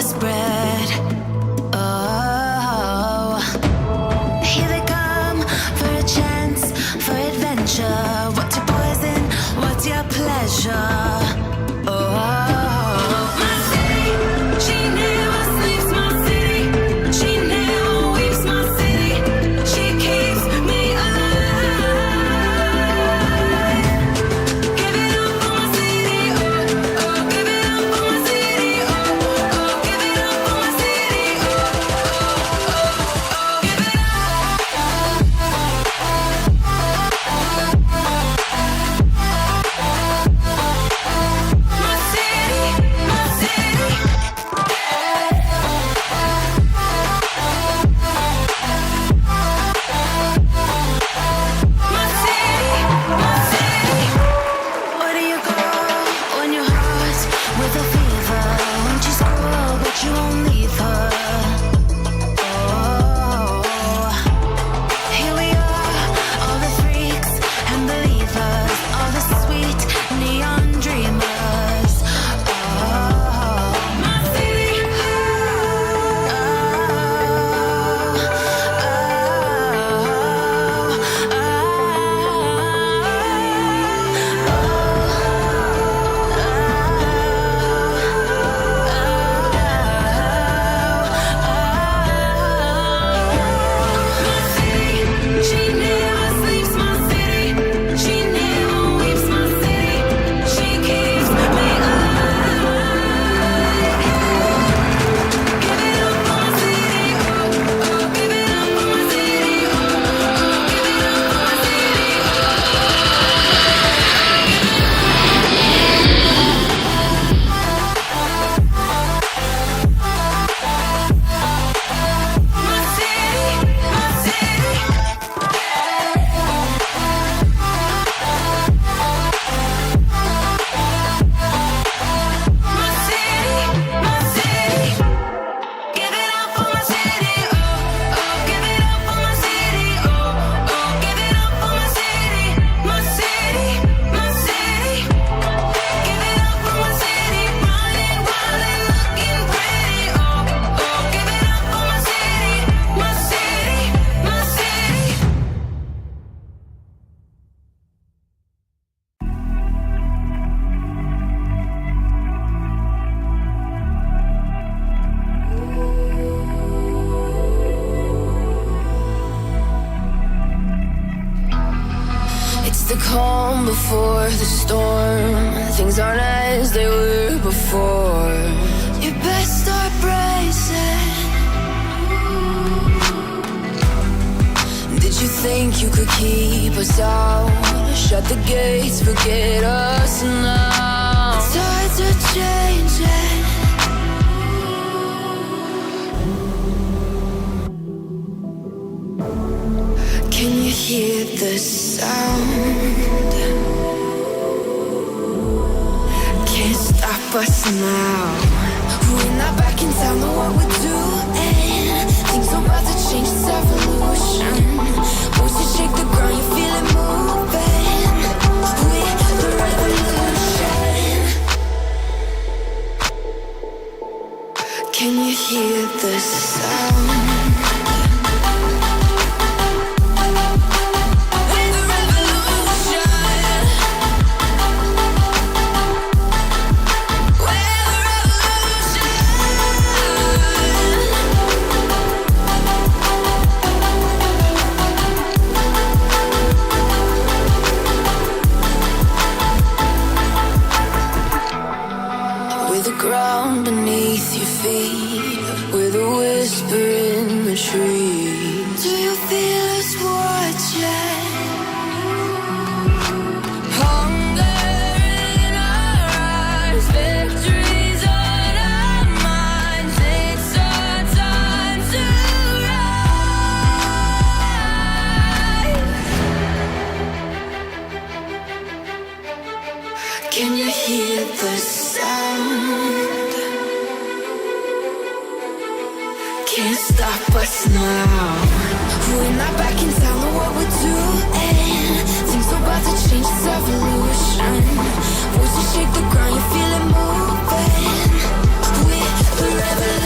spread. Oh, here they come for a chance, for adventure. What's your poison? What's your pleasure? Before the storm, things aren't as they were before. You best start bracing. Did you think you could keep us out? Shut the gates, forget us now. Tides are changing. Can you hear the sound? Stop us now. We're not back in town, know what we're doing. Things are about to change, it's evolution. Voices shake the ground, you feel it moving. We're the revolution. Can you hear the sound? Ground beneath your feet, with a whisper in the tree. Do you feel us watching? Hunger in our eyes, victories on our minds. It's our time to rise. Can you hear the sound? Can't stop us now. We're not back in town, know what we're doing. Things are about to change, it's evolution. Voices shake the ground, you feel it moving. We're the revolution.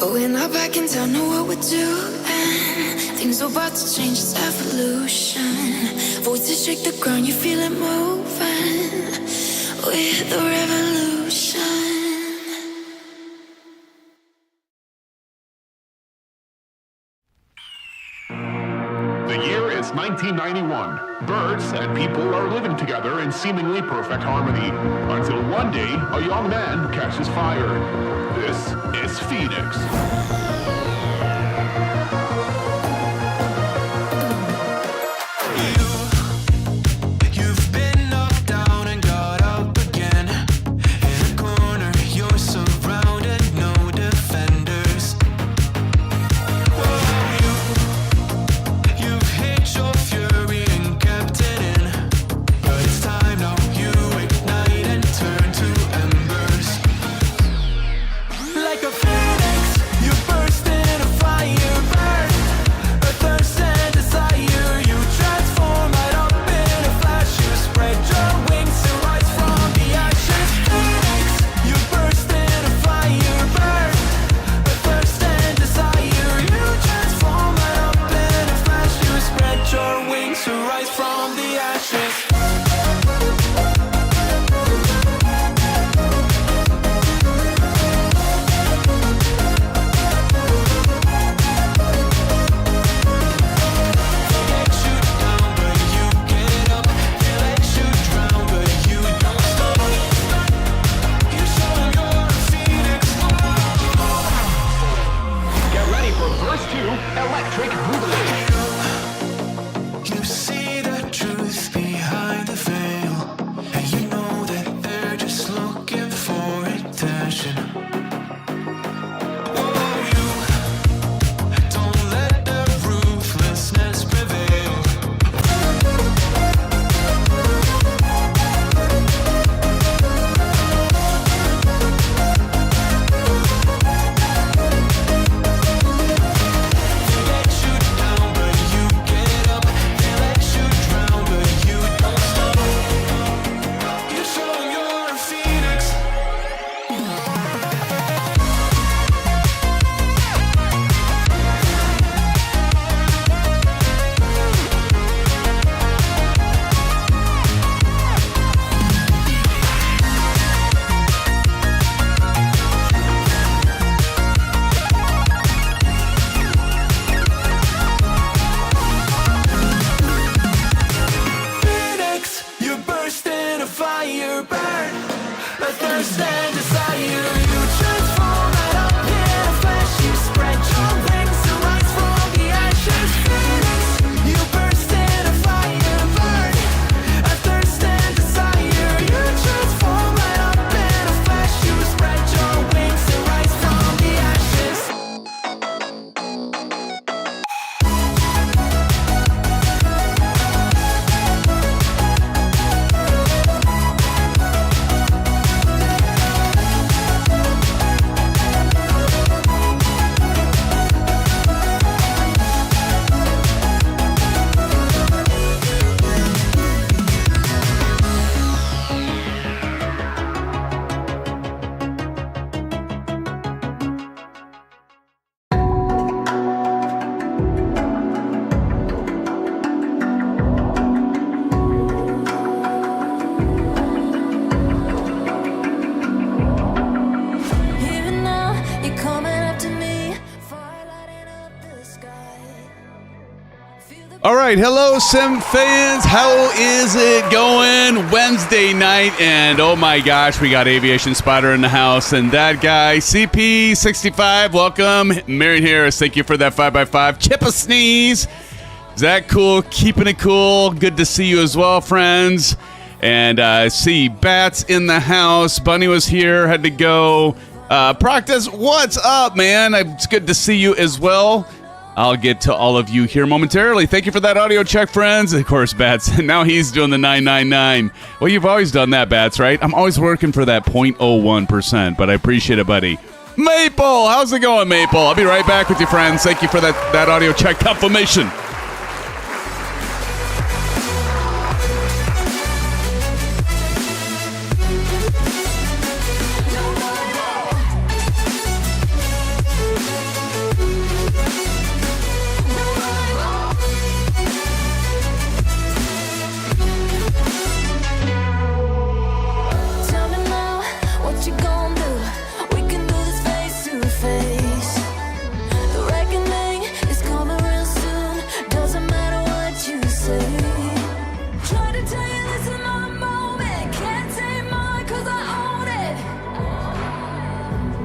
But we're not backing down, know what we're doing. Things are about to change, it's evolution. Voices shake the ground, you feel it moving. With the revolution. The year is 1991. Birds and people are living together in seemingly perfect harmony. Until one day, a young man catches fire. This is Phoenix. You've been knocked down and got up again. In a corner, you're surrounded, no defenders. You've hid your fury and kept it in. But it's time now, you ignite and turn to embers. Like a phoenix, you burst in a fire burn. A thirst and desire, you transform right up in a flash. You spread your wings to rise from the ashes. Phoenix, you burst in a fire burn. A thirst and desire, you transform right up in a flash. You spread your wings to rise from the ashes. Get ready for verse 2, Electric Boogaloo. You see the truth behind the veil, and you know that they're just looking for attention. Oh, you don't let the ruthlessness prevail. They let you down, but you get up. They let you drown, but you don't stop. You show 'em you're a phoenix. Phoenix, you burst in a fire burn. A thirst and desire, you transform right up in a flash. You spread your wings to rise from the ashes. Phoenix, you burst in a fire burn. A thirst and desire, you transform right up in a flash. You spread your wings to rise from the ashes. Even now, you're coming up to me, fire lighting up the sky. Feel the All right, hello, Sim fans. How is it going? Wednesday night, and oh my gosh, we got Aviation Spotter in the house, and that guy, CP65. Welcome, Marion Harris. Thank you for that 5x5. Chip a sneeze. Is that cool? Keeping it cool. Good to see you as well, friends. And see, Bats in the house. Bunny was here, had to go practice. What's up, man? It's good to see you as well. I'll get to all of you here momentarily. Thank you for that audio check, friends. Of course, Bats. Now he's doing the 999. Well, you've always done that, Bats, right? I'm always working for that 0.01%, but I appreciate it, buddy. Maple, how's it going, Maple? I'll be right back with you, friends. Thank you for that audio check confirmation.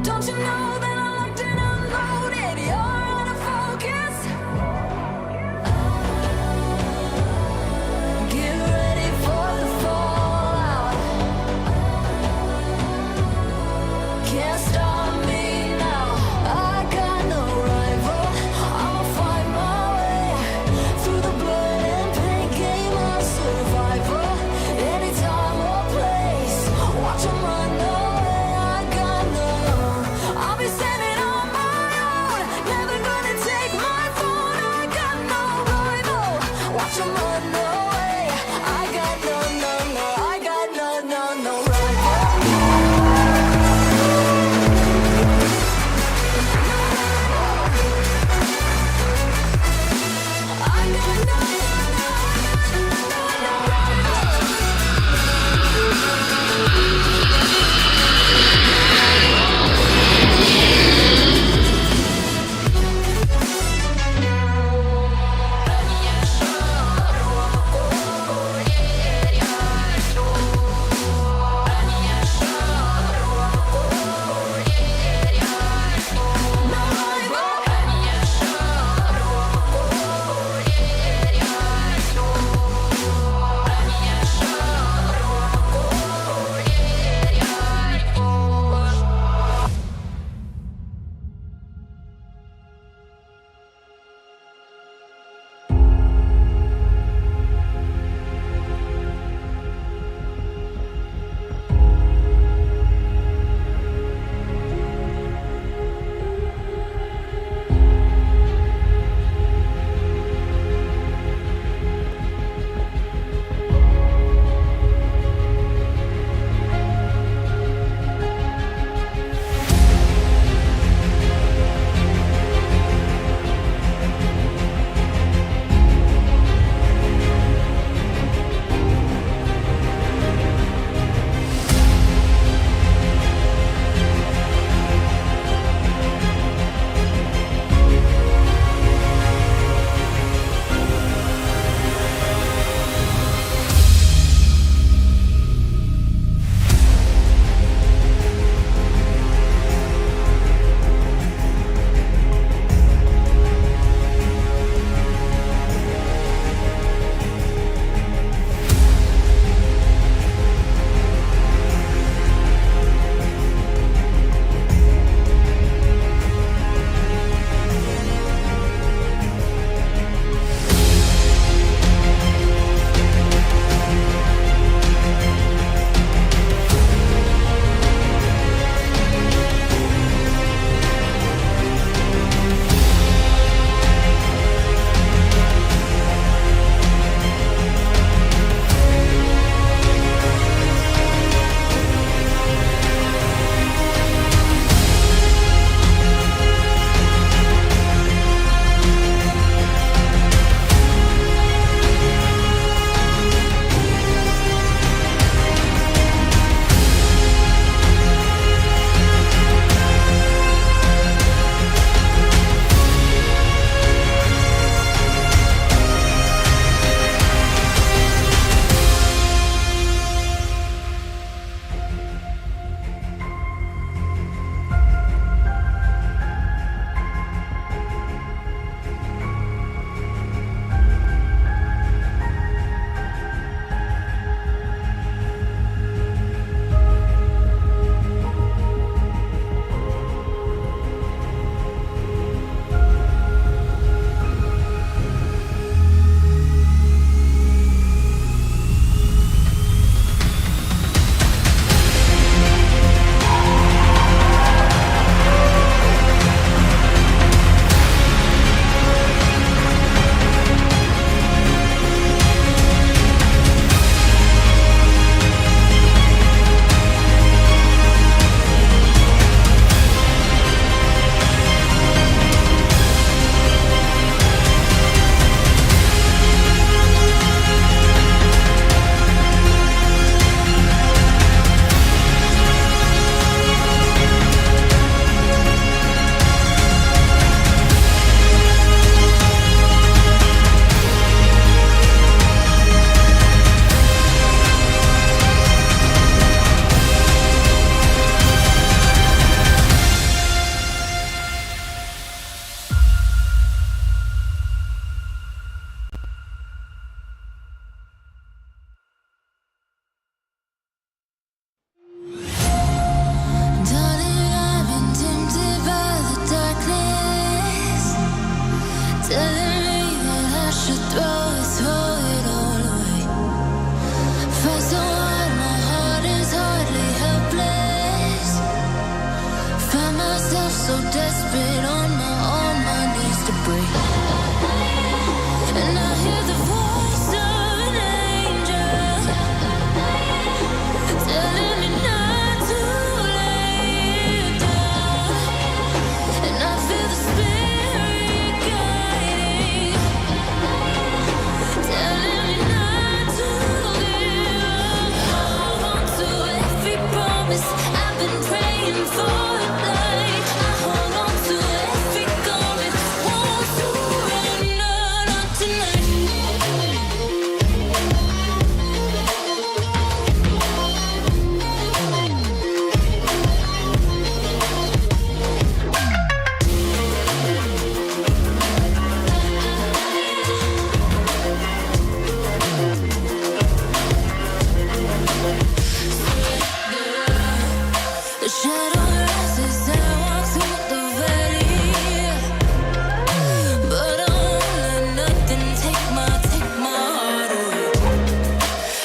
Don't you know that I'm locked and unloaded? You're out of focus. Get ready for the fallout. Can't stop me now. I got no rival. I'll find my way through the blood and pain game of survival. Anytime or place, watch 'em run away. I got no. I'll be safe. find myself so desperate on my knees to break. And I hear the voice of an angel telling me not to lay it down. And I feel the spirit guiding, telling me not to live. Hold on to every promise I've been praying for. Like I hold on to every garment, won't surrender, not tonight. The shadow rises and I walk through the valley, but I won't let nothing take my heart away.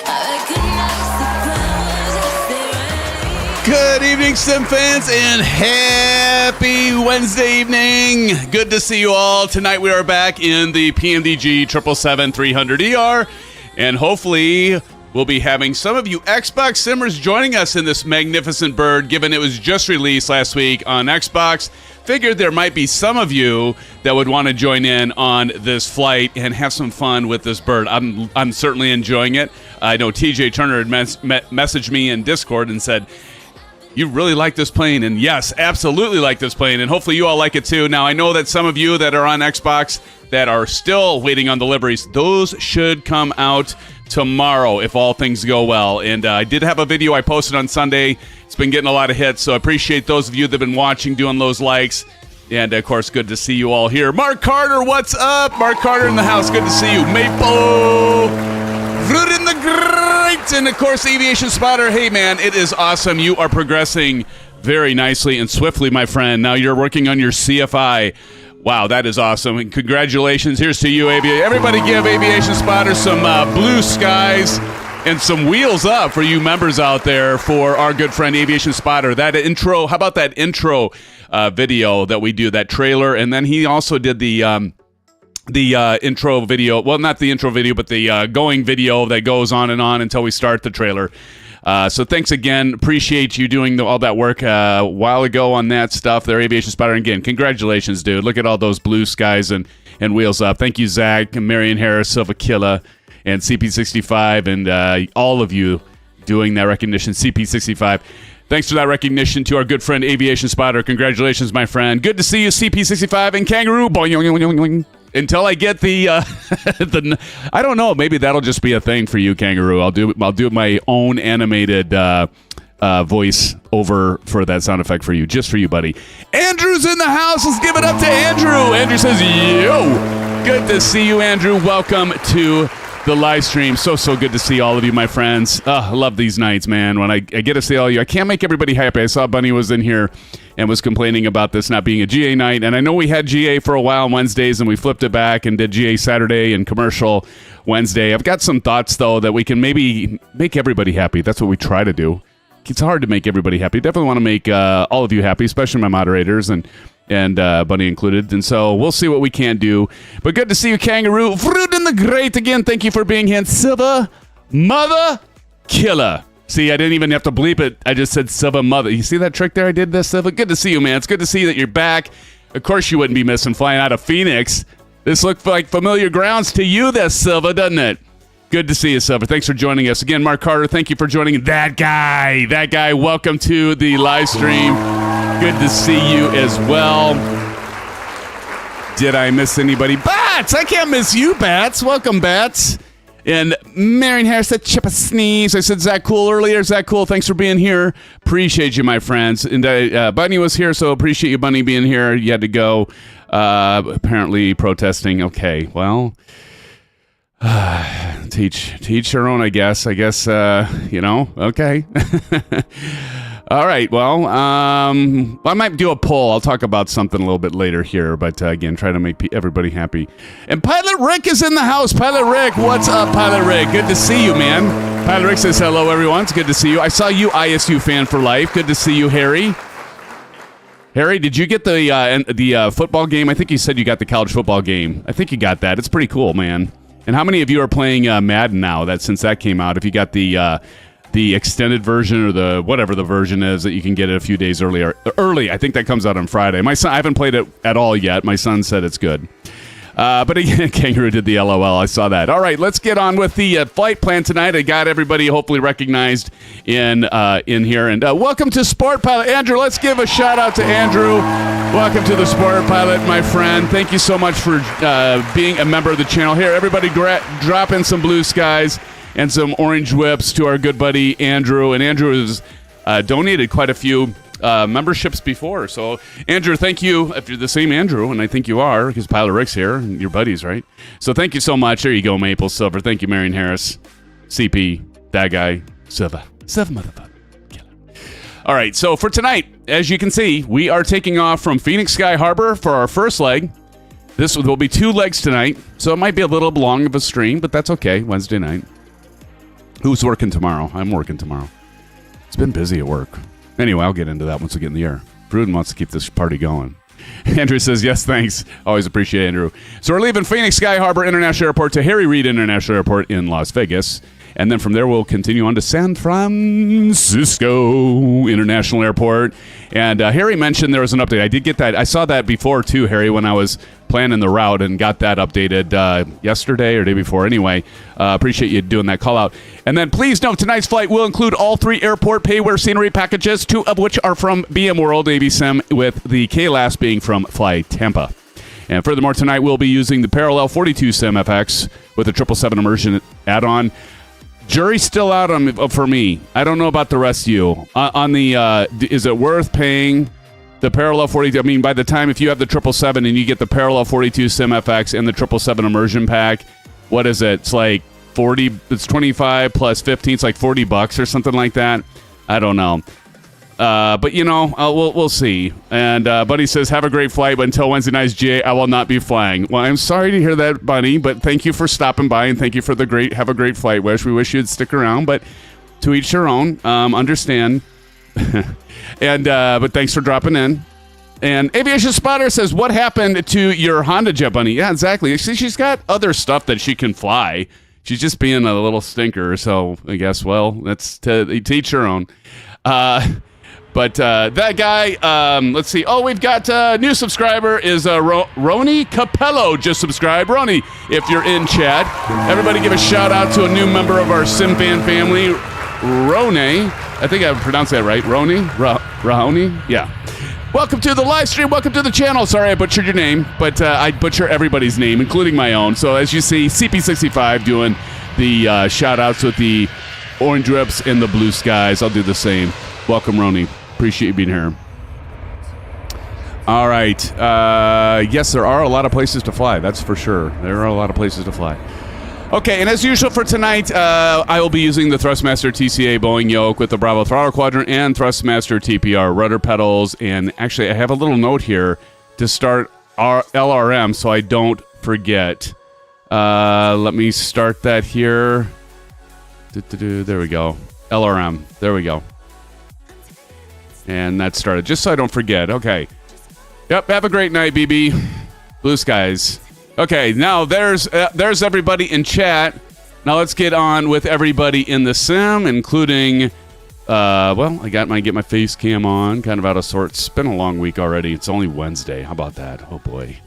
I recognize the powers as they rally. Good evening, Sim fans, and happy Wednesday evening. Good to see you all. Tonight we are back in the PMDG 777-300ER, and hopefully we'll be having some of you Xbox Simmers joining us in this magnificent bird, given it was just released last week on Xbox. Figured there might be some of you that would want to join in on this flight and have some fun with this bird. I'm certainly enjoying it. I know TJ Turner had messaged me in Discord and said, you really like this plane, and yes, absolutely like this plane, and hopefully you all like it too. Now, I know that some of you that are on Xbox that are still waiting on deliveries, those should come out tomorrow if all things go well. And I did have a video I posted on Sunday. It's been getting a lot of hits, so I appreciate those of you that have been watching, doing those likes. And, of course, good to see you all here. Mark Carter, what's up? Mark Carter in the house, good to see you. Maple, Fruit in the Great, and, of course, Aviation Spotter. Hey, man, it is awesome. You are progressing very nicely and swiftly, my friend. Now you're working on your CFI. Wow, that is awesome. And congratulations. Here's to you, Everybody give Aviation Spotter some blue skies and some wheels up for you members out there for our good friend Aviation Spotter. That intro, how about that intro video that we do, that trailer? And then he also did the intro video. Well, not the intro video, but the going video that goes on and on until we start the trailer. So thanks again. Appreciate you doing all that work a while ago on that stuff there, Aviation Spotter. And again, congratulations, dude. Look at all those blue skies and wheels up. Thank you, Zach, and Marion Harris, Silva Killa, and CP65, and all of you doing that recognition. CP65. Thanks for that recognition to our good friend Aviation Spotter. Congratulations, my friend. Good to see you, CP65 and Kangaroo. Boing. Until I get the I don't know, maybe that'll just be a thing for you, Kangaroo. I'll do my own animated voice over for that sound effect for you, just for you, buddy. Andrew's in the house. Let's give it up to Andrew. Andrew says, yo. Good to see you, Andrew. Welcome to the live stream. So good to see all of you, my friends. I love these nights, man. When I get to see all of you, I can't make everybody happy. I saw Bunny was in here and was complaining about this not being a GA night. And I know we had GA for a while on Wednesdays, and we flipped it back and did GA Saturday and commercial Wednesday. I've got some thoughts, though, that we can maybe make everybody happy. That's what we try to do. It's hard to make everybody happy. Definitely want to make all of you happy, especially my moderators and Bunny included. And so we'll see what we can do. But good to see you, Kangaroo. Fruit in the Great again. Thank you for being here. Silva Mother Killer. See, I didn't even have to bleep it. I just said Silva Mother. You see that trick there I did this, Silva? Good to see you, man. It's good to see that you're back. Of course you wouldn't be missing flying out of Phoenix. This looked like familiar grounds to you, this, Silva, doesn't it? Good to see you, Silva. Thanks for joining us. Again, Mark Carter, thank you for joining. That guy, welcome to the live stream. Good to see you as well. Did I miss anybody? Bats! I can't miss you, Bats. Welcome, Bats. And Marion Harris said, chip a sneeze. I said, Zach Cool earlier. Zach Cool, thanks for being here. Appreciate you, my friends. And Bunny was here, so appreciate you, Bunny, being here. You had to go, apparently protesting. Okay, well, teach your own, I guess. Okay. All right, well, I might do a poll. I'll talk about something a little bit later here, but again, try to make everybody happy. And Pilot Rick is in the house. Pilot Rick, what's up, Pilot Rick? Good to see you, man. Pilot Rick says hello, everyone. It's good to see you. I saw you, ISU fan for life. Good to see you, Harry. Harry, did you get the football game? I think you said you got the college football game. I think you got that. It's pretty cool, man. And how many of you are playing Madden now? Since that came out, if you got the extended version or the whatever the version is that you can get it a few days early. I think that comes out on Friday. My son, I haven't played it at all yet. My son said it's good. But again, Kangaroo did the LOL. I saw that. All right, let's get on with the flight plan tonight. I got everybody hopefully recognized in here. And welcome to Sport Pilot. Andrew, let's give a shout out to Andrew. Welcome to the Sport Pilot, my friend. Thank you so much for being a member of the channel. Here, everybody drop in some blue skies and some orange whips to our good buddy Andrew. And Andrew has donated quite a few memberships before. So, Andrew, thank you. If you're the same Andrew, and I think you are, because Pilot Rick's here, and your buddies, right? So thank you so much. There you go, Maple Silver. Thank you, Marion Harris, CP, that guy, Silva motherfucker. All right, so for tonight, as you can see, we are taking off from Phoenix Sky Harbor for our first leg. This will be 2 legs tonight, so it might be a little long of a stream, but that's okay. Wednesday night. Who's working tomorrow? I'm working tomorrow. It's been busy at work. Anyway, I'll get into that once we get in the air. Pruden wants to keep this party going. Andrew says, yes, thanks. Always appreciate it, Andrew. So we're leaving Phoenix Sky Harbor International Airport to Harry Reid International Airport in Las Vegas. And then from there, we'll continue on to San Francisco International Airport. And Harry mentioned there was an update. I did get that. I saw that before, too, Harry, when I was planning the route and got that updated yesterday or day before. Anyway, appreciate you doing that call out. And then please note, tonight's flight will include all 3 airport payware scenery packages, 2 of which are from BM World AVSim, with the KLAS being from Fly Tampa. And furthermore, tonight we'll be using the Parallel 42 SimFX with the 777 Immersion add-on. Jury's still out for me. I don't know about the rest of you. Is it worth paying the Parallel 42? I mean, by the time, if you have the 777 and you get the Parallel 42 SimFX and the 777 Immersion pack, what is it? It's like 40. It's 25 plus 15. It's like $40 or something like that. I don't know. But you know, we'll see. And Buddy says, have a great flight, but until Wednesday night's GA, I will not be flying. Well, I'm sorry to hear that, Buddy, but thank you for stopping by and thank you for the have a great flight wish. We wish you'd stick around, but to each their own. Understand. And but thanks for dropping in. And Aviation Spotter says, what happened to your Honda Jet, Bunny? Yeah, exactly. She's got other stuff that she can fly. She's just being a little stinker, so I guess, well, that's to each her own. But that guy, let's see. Oh, we've got a new subscriber is Roni Capello just subscribed. Roni, if you're in chat, everybody give a shout out to a new member of our SimFan family, Rone. I think I pronounced that right. Roni? Rahoni? Yeah. Welcome to the live stream. Welcome to the channel. Sorry I butchered your name, but I butcher everybody's name, including my own. So as you see, CP65 doing the shout outs with the orange whips and the blue skies. I'll do the same. Welcome, Roni. Appreciate you being here. All right. Yes, there are a lot of places to fly. That's for sure. There are a lot of places to fly. Okay, and as usual for tonight, I will be using the Thrustmaster TCA Boeing Yoke with the Bravo Throttle Quadrant and Thrustmaster TPR rudder pedals. And actually, I have a little note here to start our LRM so I don't forget. Let me start that here. There we go. LRM. There we go. And that started, just so I don't forget. Okay. Yep, have a great night, BB. Blue skies. Okay, now there's everybody in chat. Now let's get on with everybody in the sim, including, well, I got get my face cam on, kind of out of sorts. It's been a long week already. It's only Wednesday. How about that? Oh, boy.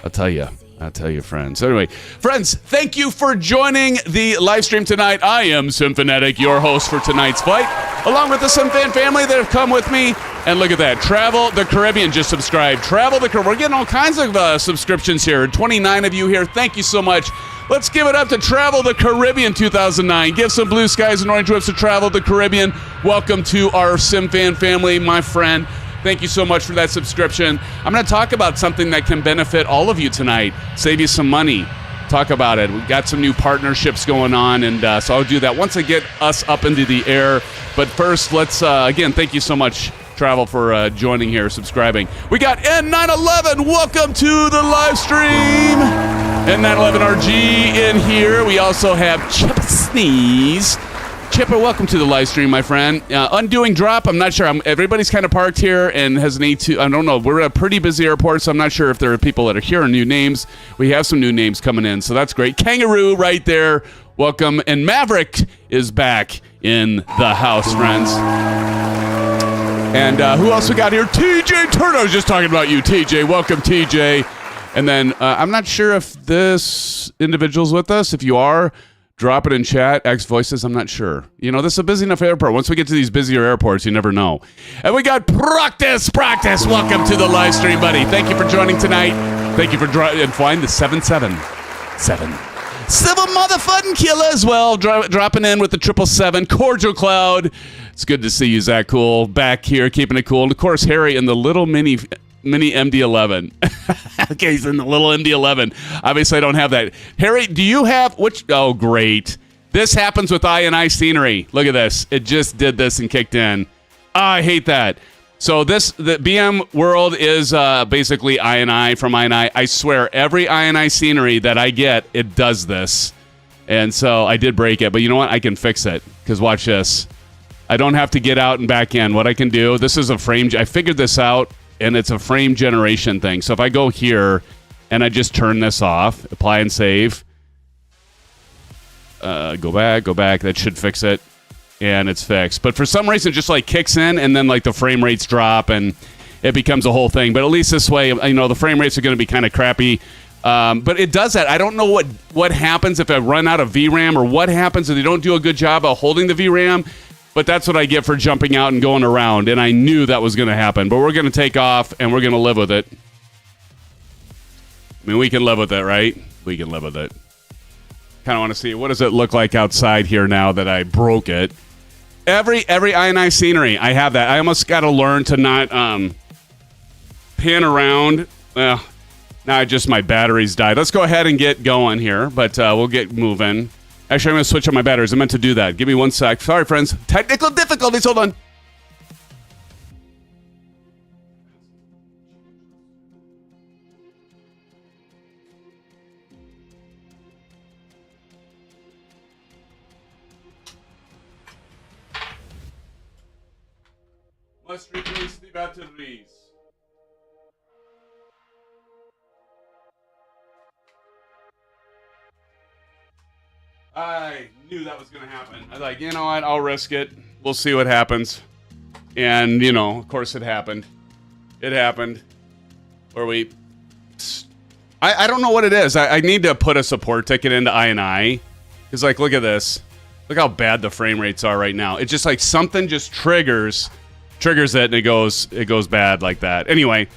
I'll tell you, friends. So anyway, friends, thank you for joining the live stream tonight. I am SimFanatic, your host for tonight's flight, along with the SimFan family that have come with me. And look at that. Travel the Caribbean just subscribed. Travel the Caribbean. We're getting all kinds of subscriptions here. 29 of you here. Thank you so much. Let's give it up to Travel the Caribbean 2009. Give some blue skies and orange whips to Travel the Caribbean. Welcome to our SimFan family, my friend. Thank you so much for that subscription. I'm going to talk about something that can benefit all of you tonight, save you some money. Talk about it. We've got some new partnerships going on, and so I'll do that once I get us up into the air. But first, let's, again, thank you so much, Travel, for joining here, subscribing. We got N911. Welcome to the live stream. N911RG in here. We also have Chip Sneeze. Chipper, welcome to the live stream, my friend. Undoing drop, I'm not sure. Everybody's kind of parked here and has an A2. I don't know. We're at a pretty busy airport, so I'm not sure if there are people that are here or new names. We have some new names coming in, so that's great. Kangaroo right there, welcome. And Maverick is back in the house, friends. And who else we got here? TJ Turner. I was just talking about you, TJ. Welcome, TJ. And then I'm not sure if this individual's with us. If you are, drop it in chat. X Voices, I'm not sure. You know, this is a busy enough airport. Once we get to these busier airports, you never know. And we got Practice. Welcome to the live stream, buddy. Thank you for joining tonight. Thank you for flying the 777. Civil motherfucking killer as well. Dropping in with the 777. Cordial Cloud. It's good to see you, Zach Cool. Back here, keeping it cool. And of course, Harry in the little mini MD-11. Okay, he's in the little MD-11. Obviously, I don't have that. Harry, do you have which? Oh, great. This happens with I&I scenery. Look at this. It just did this and kicked in. I hate that. So the BM world is basically I&I from I&I. I swear, every I&I scenery that I get, it does this. And so I did break it. But you know what? I can fix it. Because watch this. I don't have to get out and back in. What I can do, this is a frame. I figured this out. And it's a frame generation thing. So if I go here and I just turn this off, apply and save, go back, that should fix it. And it's fixed. But for some reason, it just like kicks in and then like the frame rates drop and it becomes a whole thing. But at least this way, you know, the frame rates are going to be kind of crappy. But it does that. I don't know what happens if I run out of VRAM or what happens if they don't do a good job of holding the VRAM. But that's what I get for jumping out and going around. And I knew that was going to happen. But we're going to take off, and we're going to live with it. I mean, we can live with it, right? We can live with it. Kind of want to see, what does it look like outside here now that I broke it? Every I&I scenery, I have that. I almost got to learn to not pan around. Well, now just my batteries died. Let's go ahead and get going here. But we'll get moving. Actually, I'm going to switch on my batteries. I meant to do that. Give me 1 sec. Sorry, friends. Technical difficulties. Hold on. Must replace the batteries. I knew that was going to happen. I was like, you know what? I'll risk it. We'll see what happens. And, you know, of course it happened. It happened. Or I don't know what it is. I need to put a support ticket into I&I. Because, like, look at this. Look how bad the frame rates are right now. It's just like something just triggers it and it goes bad like that. Anyway.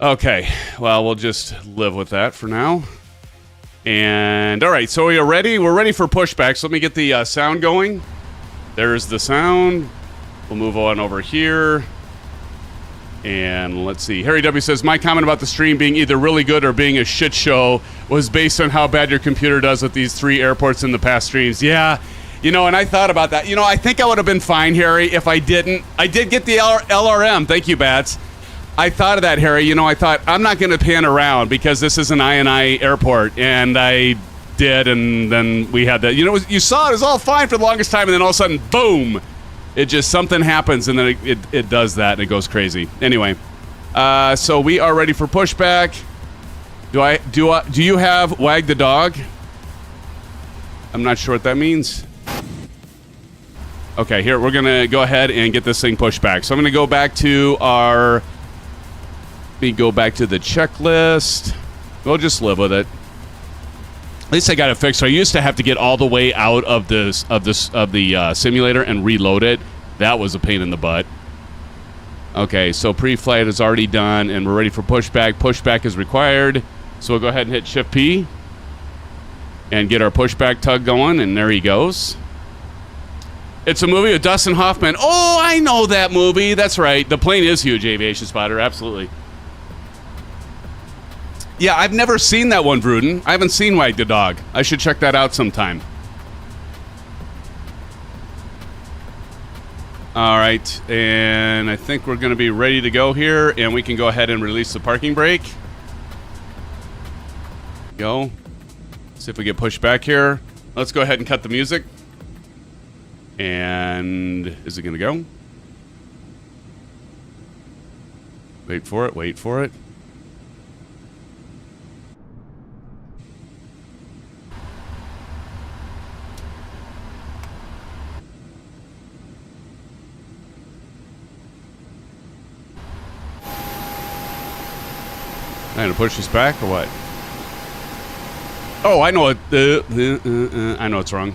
Okay. Well, we'll just live with that for now. And all right, so we are ready. We're ready for pushback. So let me get the sound going. There's the sound. We'll move on over here. And let's see. Harry W says, my comment about the stream being either really good or being a shit show was based on how bad your computer does with these 3 airports in the past streams. Yeah, you know, and I thought about that. You know, I think I would have been fine, Harry, if I didn't. I did get the LRM. Thank you, Bats. I thought of that, Harry. You know, I thought, I'm not going to pan around because this is an I&I airport. And I did, and then we had that. You know, you saw it was all fine for the longest time, and then all of a sudden, boom! It just, something happens, and then it does that, and it goes crazy. Anyway, so we are ready for pushback. Do you have Wag the Dog? I'm not sure what that means. Okay, here, we're going to go ahead and get this thing pushed back. So I'm going to go back to our... Let me go back to the checklist. We'll just live with it. At least I got it fixed. So I used to have to get all the way out of the simulator and reload it. That was a pain in the butt. Okay, so pre-flight is already done, and we're ready for pushback. Pushback is required. So we'll go ahead and hit Shift P and get our pushback tug going, and there he goes. It's a movie with Dustin Hoffman. Oh, I know that movie. That's right. The plane is huge, Aviation Spotter. Absolutely. Yeah, I've never seen that one, Vruden. I haven't seen Wag the Dog. I should check that out sometime. All right, and I think we're going to be ready to go here, and we can go ahead and release the parking brake. Go. See if we get pushed back here. Let's go ahead and cut the music. And is it going to go? Wait for it, wait for it. I'm gonna push this back or what? Oh, I know it. I know it's wrong.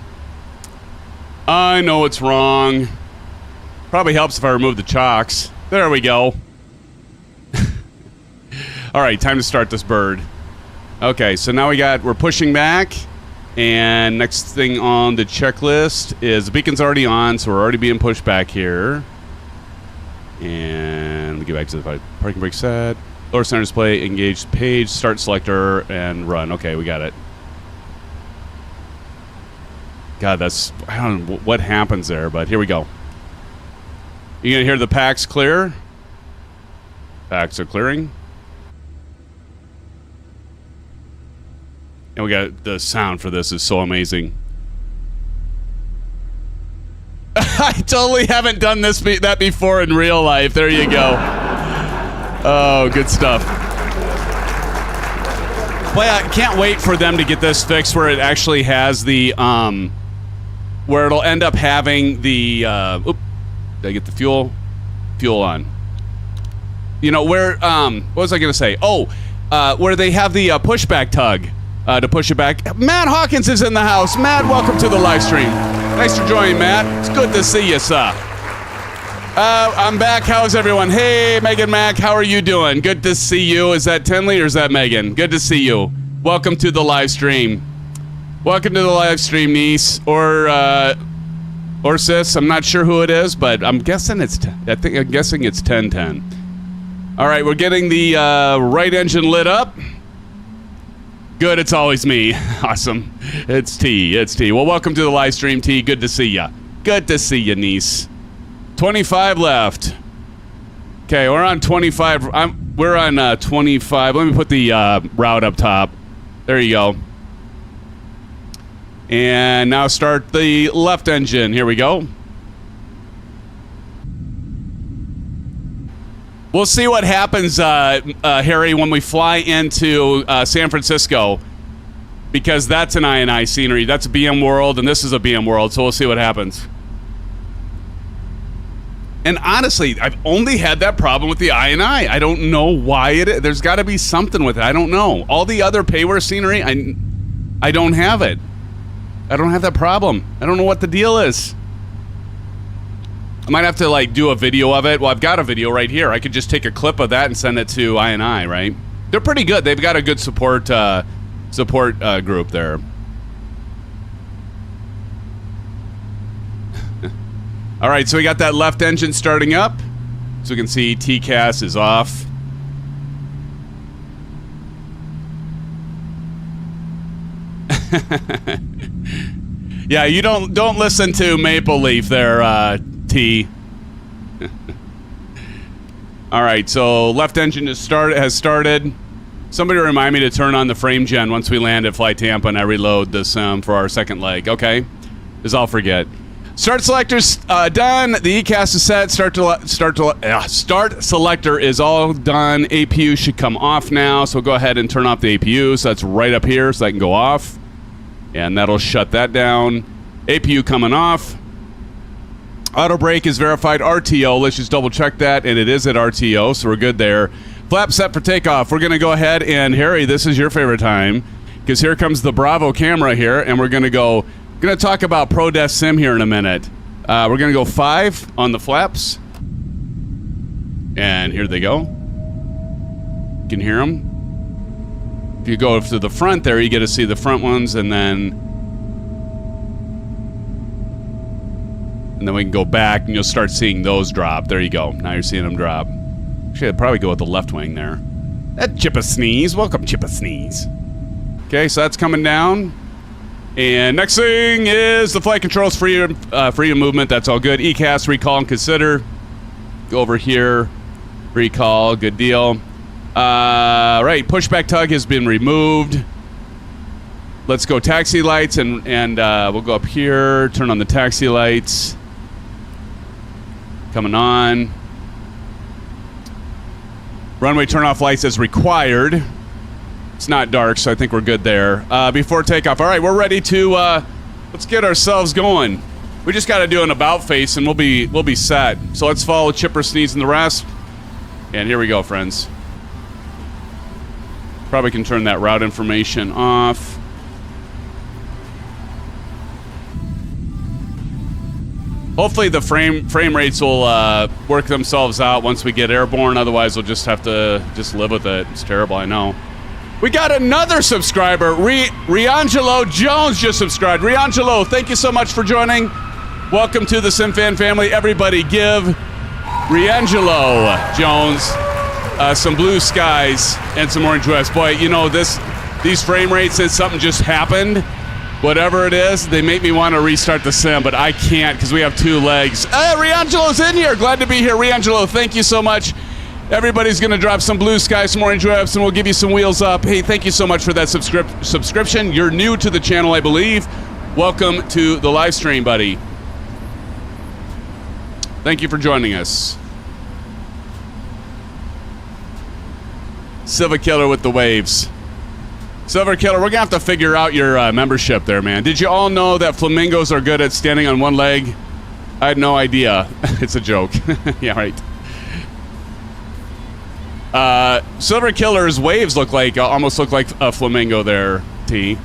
I know it's wrong. Probably helps if I remove the chocks. There we go. All right, time to start this bird. Okay, so now we're pushing back, and next thing on the checklist is the beacon's already on, so we're already being pushed back here. And let me get back to the parking brake set. Lower center display, engage page, start selector, and run. Okay, we got it. God, I don't know what happens there, but here we go. You gonna hear the packs clear? Packs are clearing. And we got the sound for this is so amazing. I totally haven't done that before in real life. There you go. Oh, good stuff. Boy, I can't wait for them to get this fixed where it actually has the, where it'll end up having the, did I get the fuel on? You know, where, what was I going to say? Oh, where they have the pushback tug to push it back. Matt Hawkins is in the house. Matt, welcome to the live stream. Thanks for joining, Matt. It's good to see you, sir. I'm back. How's everyone? Hey, Megan Mac, how are you doing? Good to see you. Is that Tinley or is that Megan? Good to see you. Welcome to the live stream. Welcome to the live stream, niece or sis. I'm not sure who it is, but I'm guessing I'm guessing it's 1010. All right, we're getting the right engine lit up. Good, it's always me. Awesome. It's T. It's T. Well, welcome to the live stream, T. Good to see ya. Good to see ya, niece. 25 left. Okay, we're on 25. We're on 25. Let me put the route up top. There you go. And now start the left engine. Here we go. We'll see what happens, Harry, when we fly into San Francisco, because that's an I&I scenery. That's a BM World, and this is a BM World, so we'll see what happens. And honestly, I've only had that problem with the I&I. I don't know why it is. There's got to be something with it. I don't know. All the other payware scenery, I don't have it. I don't have that problem. I don't know what the deal is. I might have to like do a video of it. Well, I've got a video right here. I could just take a clip of that and send it to I&I, right? They're pretty good. They've got a good support group there. All right, so we got that left engine starting up. So we can see TCAS is off. Yeah, you don't listen to Maple Leaf there, T. All right, so left engine has started. Somebody remind me to turn on the frame gen once we land at Fly Tampa and I reload the sim for our second leg. Okay, because I'll forget. Start selector's done. The ECAS is set. Start selector is all done. APU should come off now. So we'll go ahead and turn off the APU. So that's right up here, so that can go off, and that'll shut that down. APU coming off. Auto brake is verified RTO. Let's just double check that, and it is at RTO, so we're good there. Flap set for takeoff. We're gonna go ahead and Harry, this is your favorite time, because here comes the Bravo camera here, and we're gonna go. We're going to talk about Pro Desk Sim here in a minute. We're going to go 5 on the flaps. And here they go. You can hear them. If you go to the front there, you get to see the front ones, and then we can go back, and you'll start seeing those drop. There you go. Now you're seeing them drop. Actually, I'd probably go with the left wing there. That Chippa Sneeze. Welcome, Chippa Sneeze. Okay, so that's coming down. And next thing is the flight controls freedom movement. That's all good. ECAS, recall and consider. Go over here. Recall, good deal. Right, pushback tug has been removed. let's go taxi lights, and we'll go up here, turn on the taxi lights. Coming on. Runway turn-off lights as required. It's not dark, so I think we're good there. Before takeoff. All right, we're ready to, let's get ourselves going. We just got to do an about face, and we'll be set. So let's follow Chipper, Sneeze, and the rest. And here we go, friends. Probably can turn that route information off. Hopefully the frame rates will work themselves out once we get airborne. Otherwise, we'll just have to live with it. It's terrible, I know. We got another subscriber. Riangelo Jones just subscribed. Riangelo, thank you so much for joining. Welcome to the SimFan family. Everybody give Riangelo Jones some blue skies and some orange west. Boy, you know, these frame rates, since something just happened, whatever it is, they make me want to restart the sim, but I can't because we have two legs. Riangelo's in here. Glad to be here. Riangelo, thank you so much. Everybody's going to drop some blue skies, some orange webs, and we'll give you some wheels up. Hey, thank you so much for that subscription. You're new to the channel, I believe. Welcome to the live stream, buddy. Thank you for joining us. Silver Killer with the waves. Silver Killer, we're going to have to figure out your membership there, man. Did you all know that flamingos are good at standing on one leg? I had no idea. It's a joke. Yeah, right. Silver Killer's waves look like, almost look like a flamingo there, T.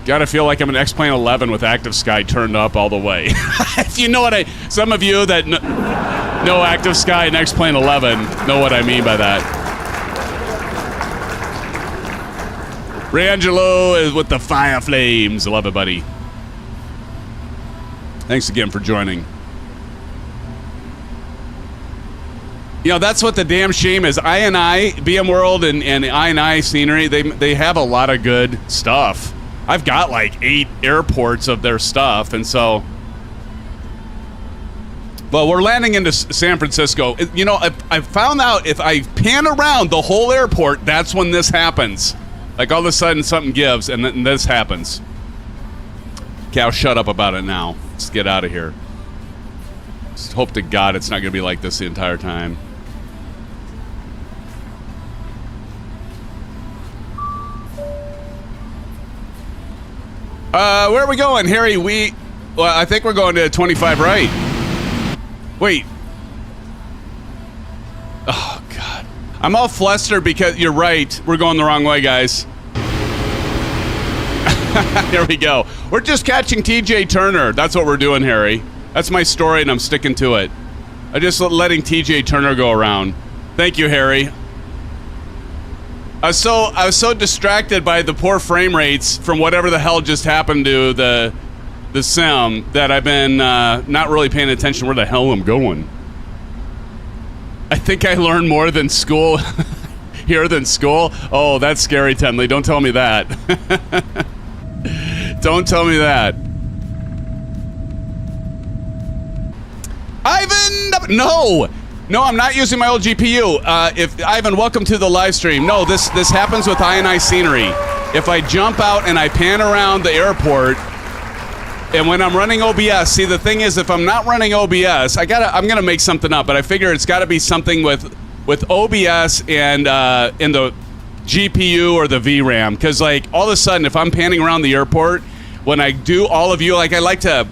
Gotta feel like I'm an X-Plane 11 with Active Sky turned up all the way. If you know what some of you that know Active Sky and X-Plane 11 know what I mean by that. Riangelo is with the fire flames. Love it, buddy. Thanks again for joining. You know, that's what the damn shame is. I, BM World and I scenery, they have a lot of good stuff. I've got like 8 airports of their stuff, and so... Well, we're landing into San Francisco. You know, I found out if I pan around the whole airport, that's when this happens. Like, all of a sudden, something gives, and then this happens. Okay, I'll shut up about it now. Let's get out of here. Just hope to God it's not going to be like this the entire time. Where are we going, Harry? Well, I think we're going to 25 right. Wait. Oh, God. I'm all flustered because you're right. We're going the wrong way, guys. Here we go. We're just catching TJ Turner. That's what we're doing, Harry. That's my story, and I'm sticking to it. I'm just letting TJ Turner go around. Thank you, Harry. I was so distracted by the poor frame rates from whatever the hell just happened to the sim that I've been not really paying attention where the hell I'm going. I think I learned more than school here than school. Oh, that's scary, Tenley. Don't tell me that. Don't tell me that. Ivan! No, I'm not using my old GPU. Ivan, welcome to the live stream. No, this happens with I scenery. If I jump out and I pan around the airport, and when I'm running OBS, see, the thing is, if I'm not running OBS, I'm gonna make something up, but I figure it's got to be something with OBS and in the GPU or the VRAM, because like all of a sudden, if I'm panning around the airport, when I do all of you, like I like to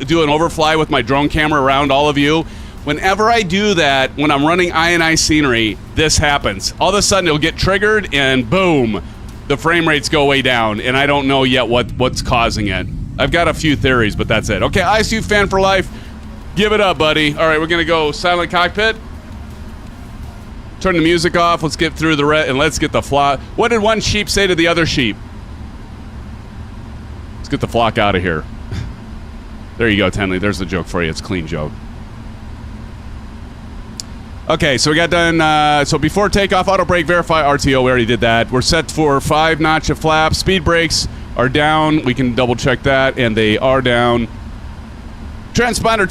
do an overfly with my drone camera around all of you. Whenever I do that, when I'm running I scenery, this happens. All of a sudden, it'll get triggered, and boom, the frame rates go way down, and I don't know yet what's causing it. I've got a few theories, but that's it. Okay, ISU fan for life. Give it up, buddy. All right, we're going to go silent cockpit. Turn the music off. Let's get through the red, and let's get the flock. What did one sheep say to the other sheep? Let's get the flock out of here. There you go, Tenley. There's the joke for you. It's a clean joke. Okay, so we got done, so before takeoff, auto brake, verify RTO, we already did that. We're set for 5 notch of flaps. Speed brakes are down. We can double check that, and they are down. Transponder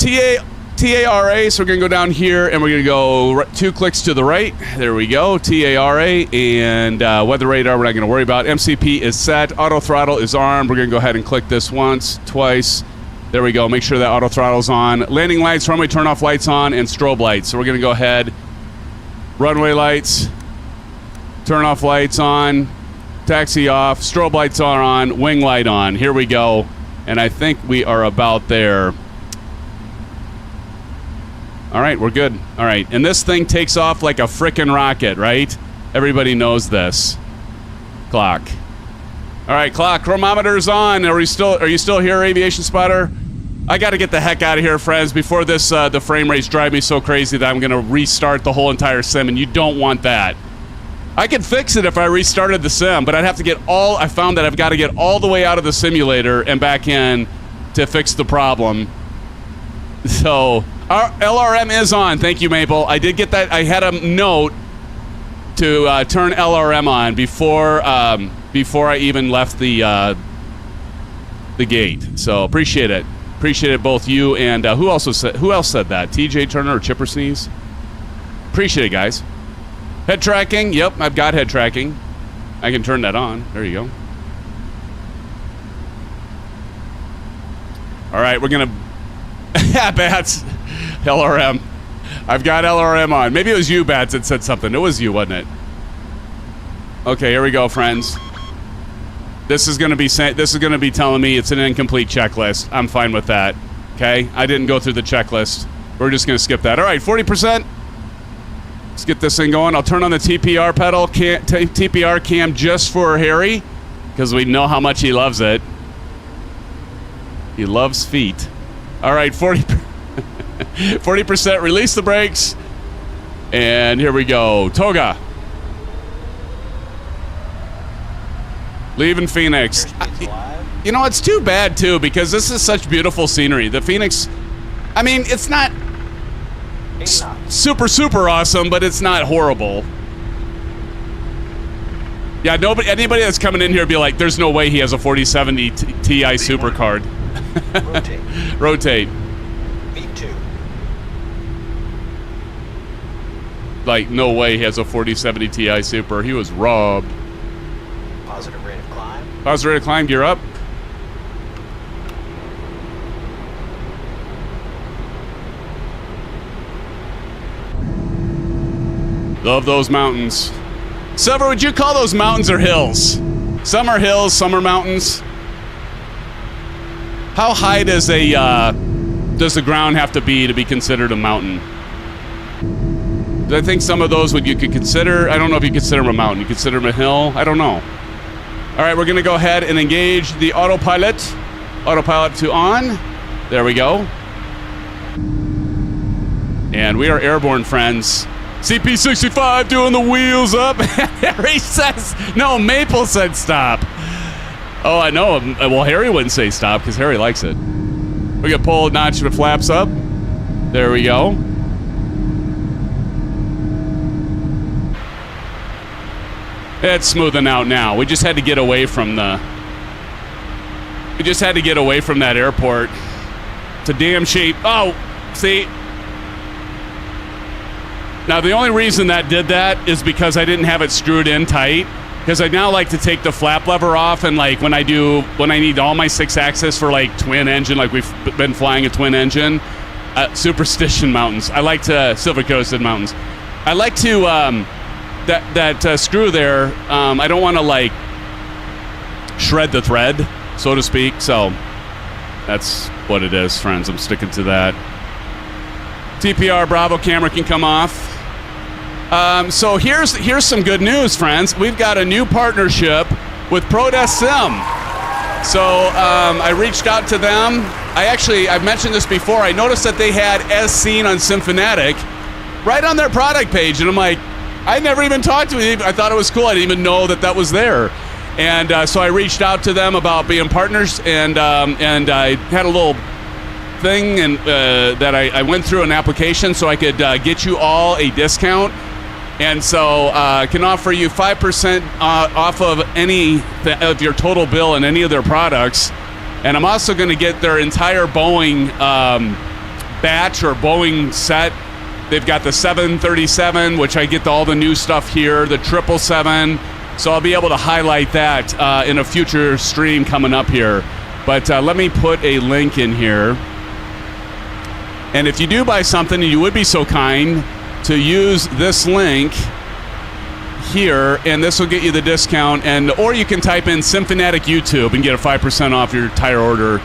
TARA, so we're going to go down here, and we're going to go 2 clicks to the right. There we go, TARA, and weather radar we're not going to worry about. MCP is set. Auto throttle is armed. We're going to go ahead and click this once, twice. There we go. Make sure that auto throttle's on. Landing lights, runway turn-off lights on, and strobe lights. So we're going to go ahead. Runway lights, turn-off lights on, taxi off, strobe lights are on, wing light on. Here we go. And I think we are about there. All right, we're good. All right, and this thing takes off like a frickin' rocket, right? Everybody knows this. Clock. All right, clock. Chronometer's on. Are you still here, Aviation Spotter? I got to get the heck out of here, friends, before this the frame rates drive me so crazy that I'm going to restart the whole entire sim, and you don't want that. I could fix it if I restarted the sim, but I'd have to get all... I found that I've got to get all the way out of the simulator and back in to fix the problem. So, our LRM is on. Thank you, Maple. I did get that. I had a note to turn LRM on before I even left the gate. So, appreciate it. Appreciate it, both you and who else said that? TJ Turner or Chipper Sneeze? Appreciate it, guys. Head tracking. Yep, I've got head tracking. I can turn that on. There you go. All right, we're gonna. Bats, LRM. I've got LRM on. Maybe it was you, Bats, that said something. It was you, wasn't it? Okay, here we go, friends. This is gonna be telling me it's an incomplete checklist. I'm fine with that. Okay, I didn't go through the checklist. We're just gonna skip that. All right, 40%. Let's get this thing going. I'll turn on the TPR pedal, TPR cam just for Harry, because we know how much he loves it. He loves feet. All right, 40%. Release the brakes, and here we go. Toga. Leaving Phoenix. You know, it's too bad, too, because this is such beautiful scenery. The Phoenix, I mean, it's not super, super awesome, but it's not horrible. Yeah, anybody that's coming in here would be like, there's no way he has a 4070 Ti Super card. Rotate. Rotate. V2. Like, no way he has a 4070 Ti Super. He was robbed. Positive rate of climb. Positive rate of climb, gear up. Love those mountains. Silver, would you call those mountains or hills? Some are hills, some are mountains. How high does the ground have to be considered a mountain? I think some of those you could consider. I don't know if you consider them a mountain. You consider them a hill? I don't know. All right, we're going to go ahead and engage the autopilot. Autopilot to on. There we go. And we are airborne, friends. CP65 doing the wheels up. Harry says, no, Maple said stop. Oh, I know. Well, Harry wouldn't say stop because Harry likes it. We can pull a notch the flaps up. There we go. It's smoothing out now. We just had to get away from that airport. It's a damn shape. Oh, see. Now, the only reason that did that is because I didn't have it screwed in tight. Because I now like to take the flap lever off, and like when I need all my 6-axis for like twin engine, like we've been flying a twin engine, Superstition Mountains. I like to Silver Coasted Mountains. I like to that screw there. I don't want to like shred the thread, so to speak. So that's what it is, friends. I'm sticking to that. TPR Bravo camera can come off. So here's some good news, friends. We've got a new partnership with ProDesk Sim. So I reached out to them. I've mentioned this before. I noticed that they had As Seen on SimFanatic right on their product page, and I'm like, I never even talked to them. I thought it was cool. I didn't even know that was there. And so I reached out to them about being partners, and I had a little thing and that I went through an application so I could get you all a discount. And so I can offer you 5% off of any of your total bill in any of their products. And I'm also going to get their entire Boeing batch or Boeing set. They've got the 737, which I get all the new stuff here, the 777. So I'll be able to highlight that in a future stream coming up here. But let me put a link in here. And if you do buy something, you would be so kind to use this link here, and this will get you the discount. Or you can type in SimFanatic YouTube and get a 5% off your entire order.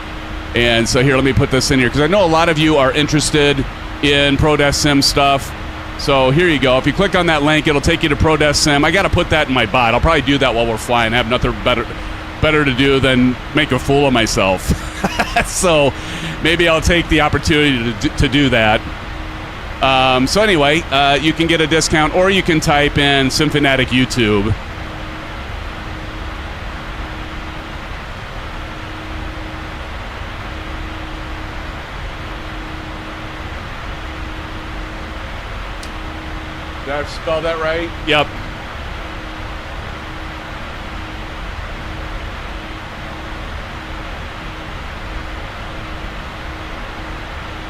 And so here, let me put this in here, because I know a lot of you are interested in Pro Desk Sim stuff. So here you go. If you click on that link, it'll take you to Pro Desk Sim. I got to put that in my bot. I'll probably do that while we're flying. I have nothing better to do than make a fool of myself. So maybe I'll take the opportunity to do that. So anyway, you can get a discount, or you can type in SimFanatic YouTube. Did I spell that right? Yep.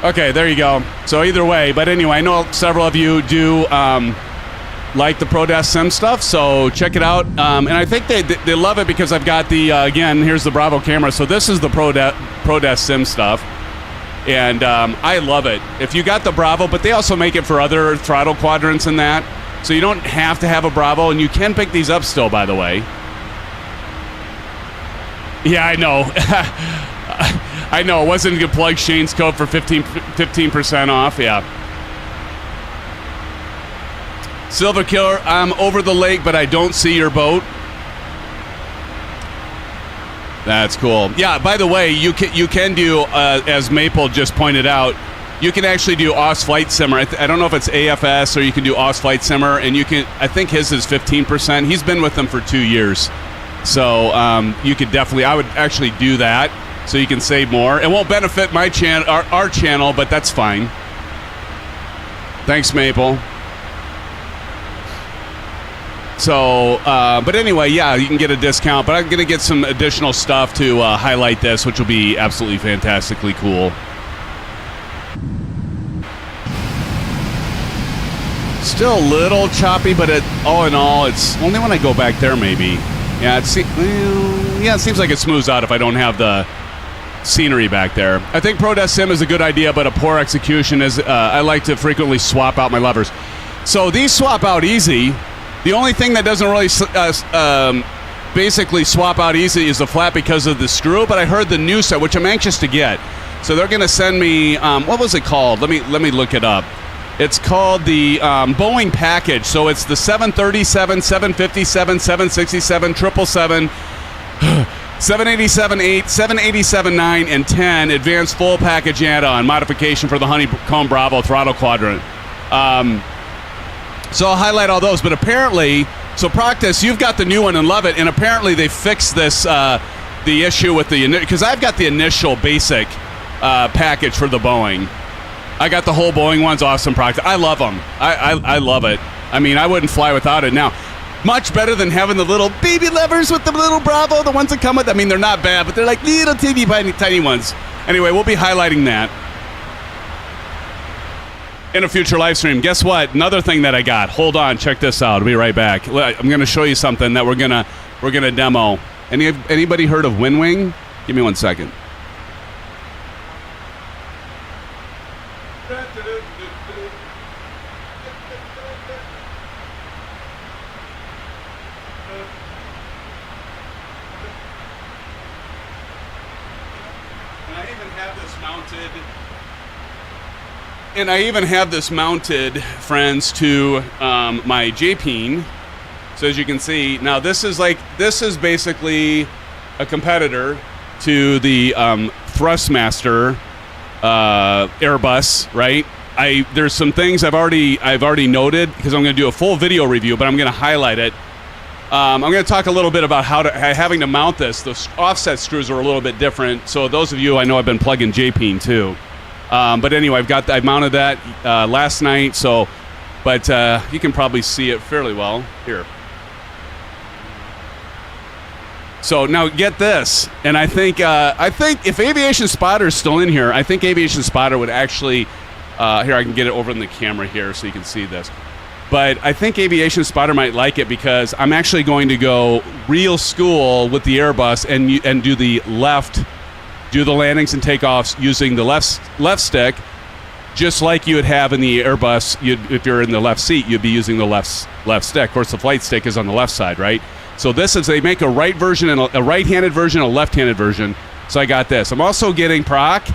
Okay, there you go. So either way, but anyway, I know several of you do like the Pro Desk Sim stuff, so check it out. And I think they love it because I've got the, again, here's the Bravo camera. So this is the Pro Desk Sim stuff. And I love it. If you got the Bravo, but they also make it for other throttle quadrants and that. So you don't have to have a Bravo, and you can pick these up still, by the way. Yeah, I know. I know. It wasn't going to plug Shane's code for 15% off. Yeah. Silver Killer, I'm over the lake, but I don't see your boat. That's cool. Yeah, by the way, you can do, as Maple just pointed out, you can actually do OS Flight Simmer. I don't know if it's AFS or you can do OS Flight Simmer, and you can, I think his is 15%. He's been with them for 2 years. So you could definitely, I would actually do that so you can save more. It won't benefit my channel, our channel, but that's fine. Thanks, Maple. So, but anyway, yeah, you can get a discount, but I'm going to get some additional stuff to highlight this, which will be absolutely fantastically cool. Still a little choppy, but all in all, it's only when I go back there, maybe. Yeah, it seems like it smooths out if I don't have the scenery back there. I think Pro Desk Sim is a good idea, but a poor execution is, I like to frequently swap out my levers. So these swap out easy. The only thing that doesn't really basically swap out easy is the flap because of the screw, but I heard the new set, which I'm anxious to get. So they're going to send me, what was it called? Let me look it up. It's called the Boeing package. So it's the 737, 757, 767, 777, 787-8, 787-9, and 10 advanced full package add-on modification for the Honeycomb Bravo throttle quadrant. So I'll highlight all those, but apparently, so Proctus, you've got the new one and love it, and apparently they fixed this, the issue with the, because I've got the initial basic package for the Boeing. I got the whole Boeing ones, awesome Proctus. I love them. I love it. I mean, I wouldn't fly without it now. Much better than having the little baby levers with the little Bravo, the ones that come with, I mean, they're not bad, but they're like little tiny ones. Anyway, we'll be highlighting that in a future live stream. Guess what? Another thing that I got. Hold on, check this out. I'll be right back. I'm going to show you something that we're gonna demo. Anybody heard of WinWing? Give me 1 second. And I even have this mounted, friends, to my J-peen. So as you can see, now this is basically a competitor to the Thrustmaster Airbus, right? There's some things I've already noted because I'm going to do a full video review, but I'm going to highlight it. I'm going to talk a little bit about having to mount this. The offset screws are a little bit different. So those of you, I know I've been plugging J-peen too. But anyway, I mounted that last night, so, but you can probably see it fairly well. Here. So now get this, and I think if Aviation Spotter is still in here, I think Aviation Spotter would actually, here I can get it over in the camera here so you can see this. But I think Aviation Spotter might like it because I'm actually going to go real school with the Airbus and do the landings and takeoffs using the left stick, just like you would have in the Airbus. If you're in the left seat, you'd be using the left stick. Of course, the flight stick is on the left side, right? So this is, they make a right version and a right-handed version, a left-handed version. So I got this. I'm also getting Proc.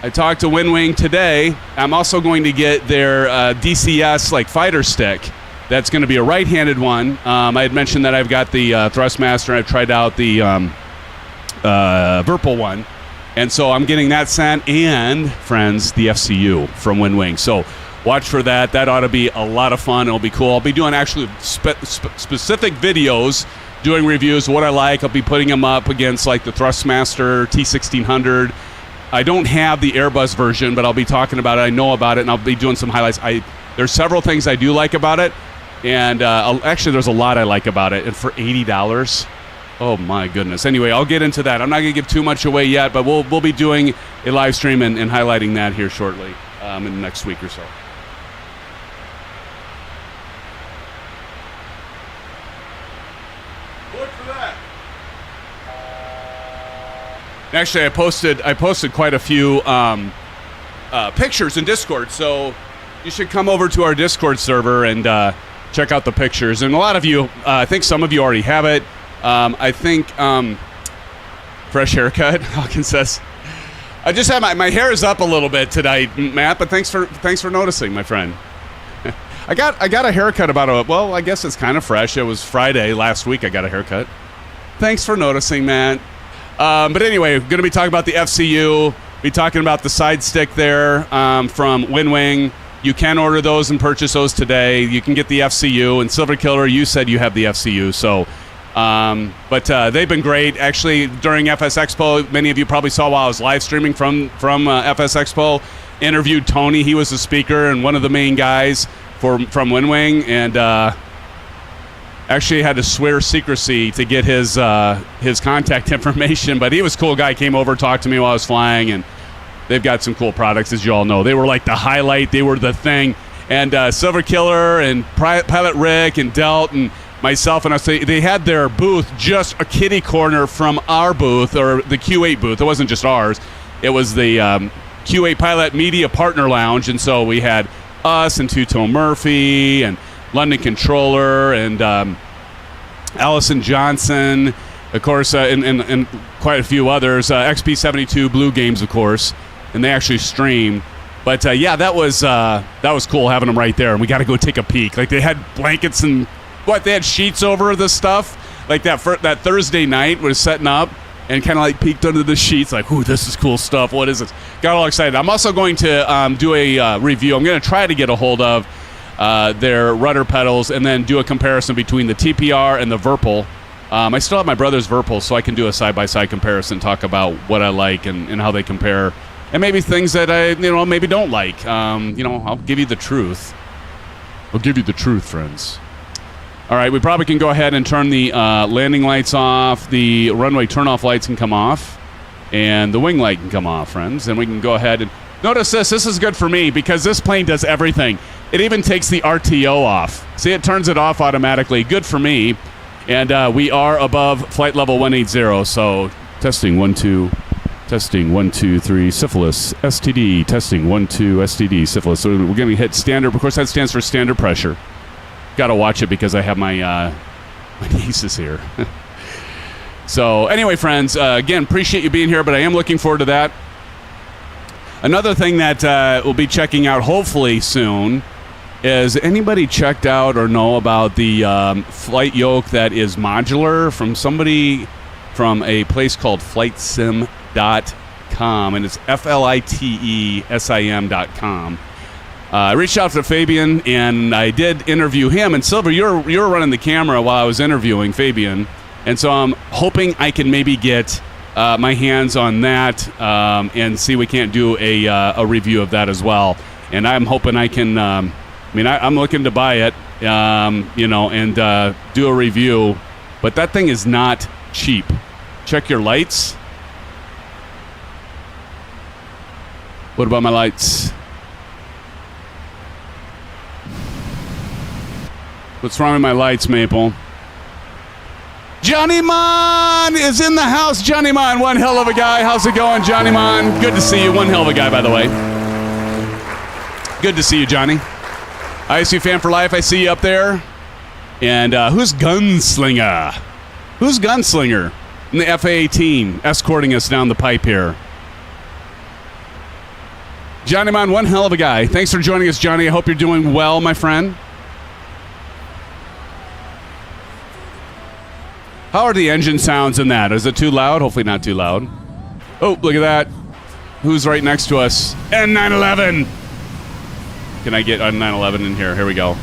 I talked to WinWing today. I'm also going to get their DCS like fighter stick. That's going to be a right-handed one. I had mentioned that I've got the Thrustmaster. I've tried out the Verpal one. And so I'm getting that sent, and, friends, the FCU from WinWing. So watch for that. That ought to be a lot of fun. It'll be cool. I'll be doing actually specific videos, doing reviews, what I like. I'll be putting them up against like the Thrustmaster T1600. I don't have the Airbus version, but I'll be talking about it. I know about it, and I'll be doing some highlights. There's several things I do like about it, and actually there's a lot I like about it. And for $80, oh my goodness. Anyway, I'll get into that. I'm not going to give too much away yet, but we'll be doing a live stream and highlighting that here shortly in the next week or so. Look for that. Actually, I posted quite a few pictures in Discord, so you should come over to our Discord server and check out the pictures. And a lot of you, I think some of you already have it. I think fresh haircut. Hawkins says, I just have my hair is up a little bit tonight, Matt. But thanks for noticing, my friend. I got a haircut I guess it's kind of fresh. It was Friday last week. I got a haircut. Thanks for noticing, Matt. But anyway, going to be talking about the FCU. Be talking about the side stick there from WinWing. You can order those and purchase those today. You can get the FCU, and Silver Killer, you said you have the FCU, so. But they've been great. Actually, during FS Expo, many of you probably saw while I was live streaming from FS Expo, interviewed Tony. He was the speaker and one of the main guys from WinWing, and actually had to swear secrecy to get his contact information. But he was a cool guy. Came over, talked to me while I was flying, and they've got some cool products, as you all know. They were like the highlight. They were the thing. And Silver Killer and Pilot Rick and Delt and myself, and they had their booth just a kitty corner from our booth, or the Q8 booth. It wasn't just ours. It was the Q8 Pilot Media Partner Lounge, and so we had us and Two-Tone Murphy and London Controller and Allison Johnson, of course, and quite a few others. XP72 Blue Games, of course, and they actually streamed. But yeah, that was cool having them right there, and we got to go take a peek. Like, they had blankets and they had sheets over the stuff. Like that Thursday night was setting up and kind of like peeked under the sheets, like, ooh, this is cool stuff. What is this? Got all excited. I'm also going to do a review. I'm going to try to get a hold of their rudder pedals and then do a comparison between the TPR and the Verpal. I still have my brother's Verpal, so I can do a side-by-side comparison, talk about what I like and how they compare, and maybe things that I maybe don't like. I'll give you the truth. I'll give you the truth, friends. All right, we probably can go ahead and turn the landing lights off. The runway turn-off lights can come off, and the wing light can come off, friends. And we can go ahead and notice this. This is good for me because this plane does everything. It even takes the RTO off. See, it turns it off automatically. Good for me. And we are above flight level 180. So testing 1 2, testing 1 2 3, syphilis, STD, testing 1 2, STD, syphilis. So we're going to hit standard. Of course, that stands for standard pressure. Got to watch it because I have my nieces here. So anyway, friends, again, appreciate you being here, but I am looking forward to that. Another thing that we'll be checking out hopefully soon is, anybody checked out or know about the flight yoke that is modular from somebody from a place called flightsim.com, and it's FLITESIM.com. I reached out to Fabian, and I did interview him. And Silver, you were running the camera while I was interviewing Fabian, and so I'm hoping I can maybe get my hands on that and see if we can't do a review of that as well. And I'm hoping I can. I'm looking to buy it, and do a review. But that thing is not cheap. Check your lights. What about my lights? What's wrong with my lights, Maple? Johnny Mon is in the house. Johnny Mon, one hell of a guy. How's it going, Johnny Mon? Good to see you. One hell of a guy, by the way. Good to see you, Johnny. ISU fan for life. I see you up there. And who's Gunslinger? Who's Gunslinger in the FA-18 escorting us down the pipe here? Johnny Mon, one hell of a guy. Thanks for joining us, Johnny. I hope you're doing well, my friend. How are the engine sounds in that? Is it too loud? Hopefully not too loud. Oh, look at that. Who's right next to us? N911. Can I get a 911 in here? Here we go.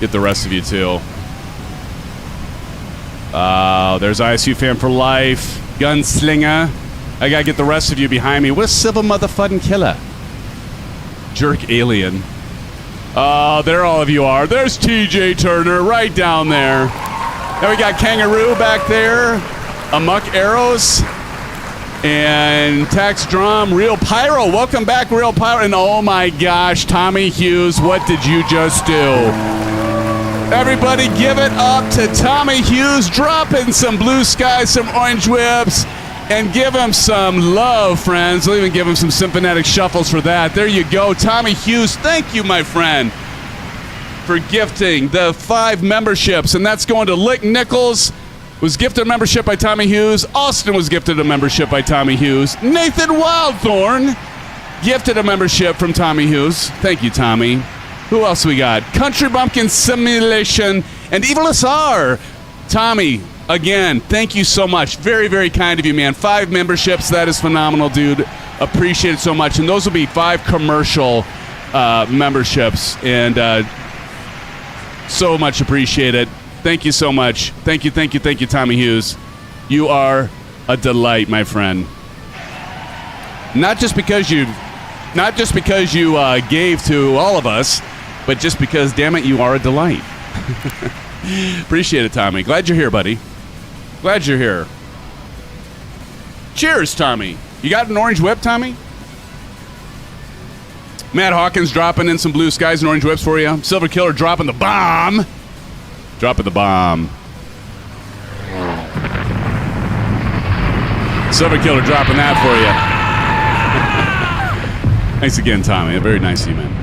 Get the rest of you, too. There's ISU fan for life. Gunslinger. I gotta get the rest of you behind me. What a civil motherfucking killer. Jerk alien. There all of you are. There's TJ Turner right down there. Then we got Kangaroo back there. Amok Arrows. And Tax Drum. Real Pyro. Welcome back, Real Pyro. And oh my gosh, Tommy Hughes, what did you just do? Everybody give it up to Tommy Hughes. Dropping some blue skies, some orange whips. And give him some love, friends. We'll even give him some SimFanatic shuffles for that. There you go. Tommy Hughes, thank you, my friend, for gifting the 5 memberships. And that's going to Lick Nichols, was gifted a membership by Tommy Hughes. Austin was gifted a membership by Tommy Hughes. Nathan Wildthorn gifted a membership from Tommy Hughes. Thank you, Tommy. Who else we got? Country Bumpkin Simulation and Evil SR. Tommy, again, thank you so much. Very, very kind of you, man. 5 memberships. That is phenomenal, dude. Appreciate it so much. And those will be 5 commercial memberships. And so much appreciate it. Thank you so much. Thank you, thank you, thank you, Tommy Hughes. You are a delight, my friend. Not just because you gave to all of us, but just because, damn it, you are a delight. Appreciate it, Tommy. Glad you're here, buddy. Glad you're here. Cheers, Tommy. You got an orange whip, Tommy? Matt Hawkins dropping in some blue skies and orange whips for you. Silver Killer dropping the bomb. Dropping the bomb. Silver Killer dropping that for you. Thanks again, Tommy. Very nice of you, man.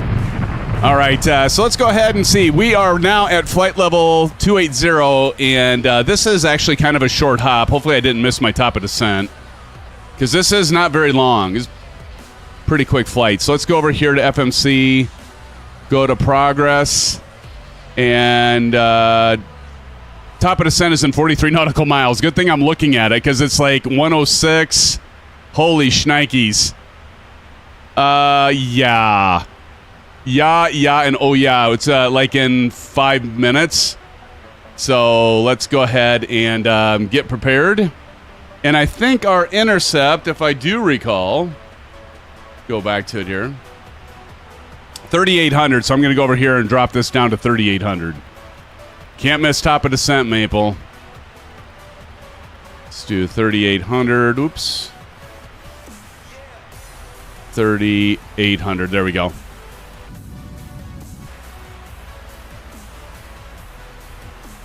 All right, so let's go ahead and see. We are now at flight level 280, and this is actually kind of a short hop. Hopefully I didn't miss my top of descent, because this is not very long. It's a pretty quick flight. So let's go over here to FMC, go to Progress, and top of descent is in 43 nautical miles. Good thing I'm looking at it, because it's like 106. Holy shnikes. Yeah. Yeah, and oh yeah. It's like in 5 minutes. So let's go ahead and get prepared. And I think our intercept, if I do recall, go back to it here, 3,800. So I'm going to go over here and drop this down to 3,800. Can't miss top of descent, Maple. Let's do 3,800. Oops. 3,800. There we go.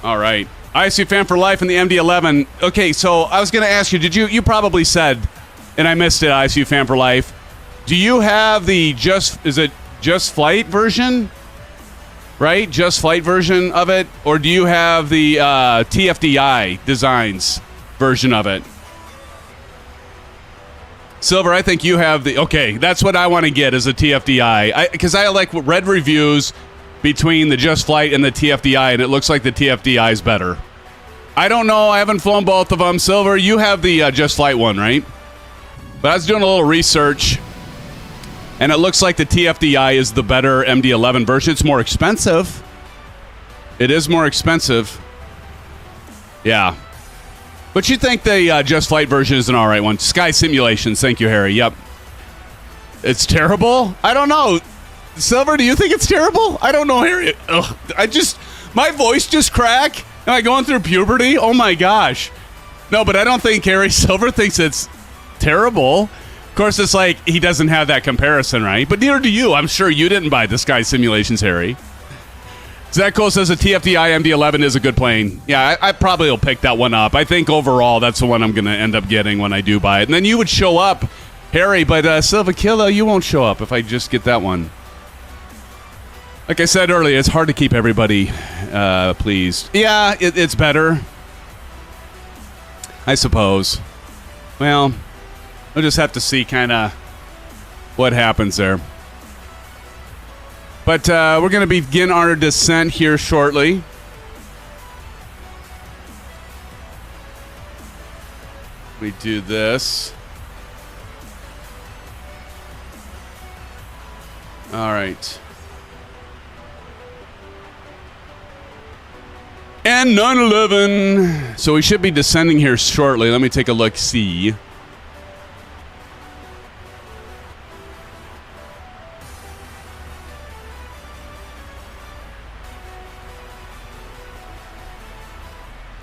All right. ISU fan for life in the MD-11. Okay, so I was going to ask you, you probably said, and I missed it, ISU fan for life. Do you have the Just Flight version? Right? Just Flight version of it? Or do you have the TFDI Designs version of it? Silver, I think you have the... Okay, that's what I want to get, is a TFDI. Because I like read reviews between the Just Flight and the TFDI, and it looks like the TFDI is better. I don't know. I haven't flown both of them. Silver, you have the Just Flight one, right? But I was doing a little research, and it looks like the TFDI is the better MD-11 version. It's more expensive. It is more expensive. Yeah. But you think the Just Flight version is an all right one. Sky Simulations. Thank you, Harry. Yep. It's terrible? I don't know. Silver, do you think it's terrible? I don't know, Harry. Ugh, my voice just cracked. Am I going through puberty? Oh my gosh. No, but I don't think Harry Silver thinks it's terrible. Of course, it's like he doesn't have that comparison, right? But neither do you. I'm sure you didn't buy the Sky Simulations, Harry. Zach Cole says the TFDI MD-11 is a good plane. Yeah, I probably will pick that one up. I think overall that's the one I'm going to end up getting when I do buy it. And then you would show up, Harry, but Silva Killa, you won't show up if I just get that one. Like I said earlier, it's hard to keep everybody pleased. Yeah, it's better, I suppose. Well, we'll just have to see kind of what happens there. But we're going to begin our descent here shortly. We do this. All right. And 911. So we should be descending here shortly. Let me take a look, see.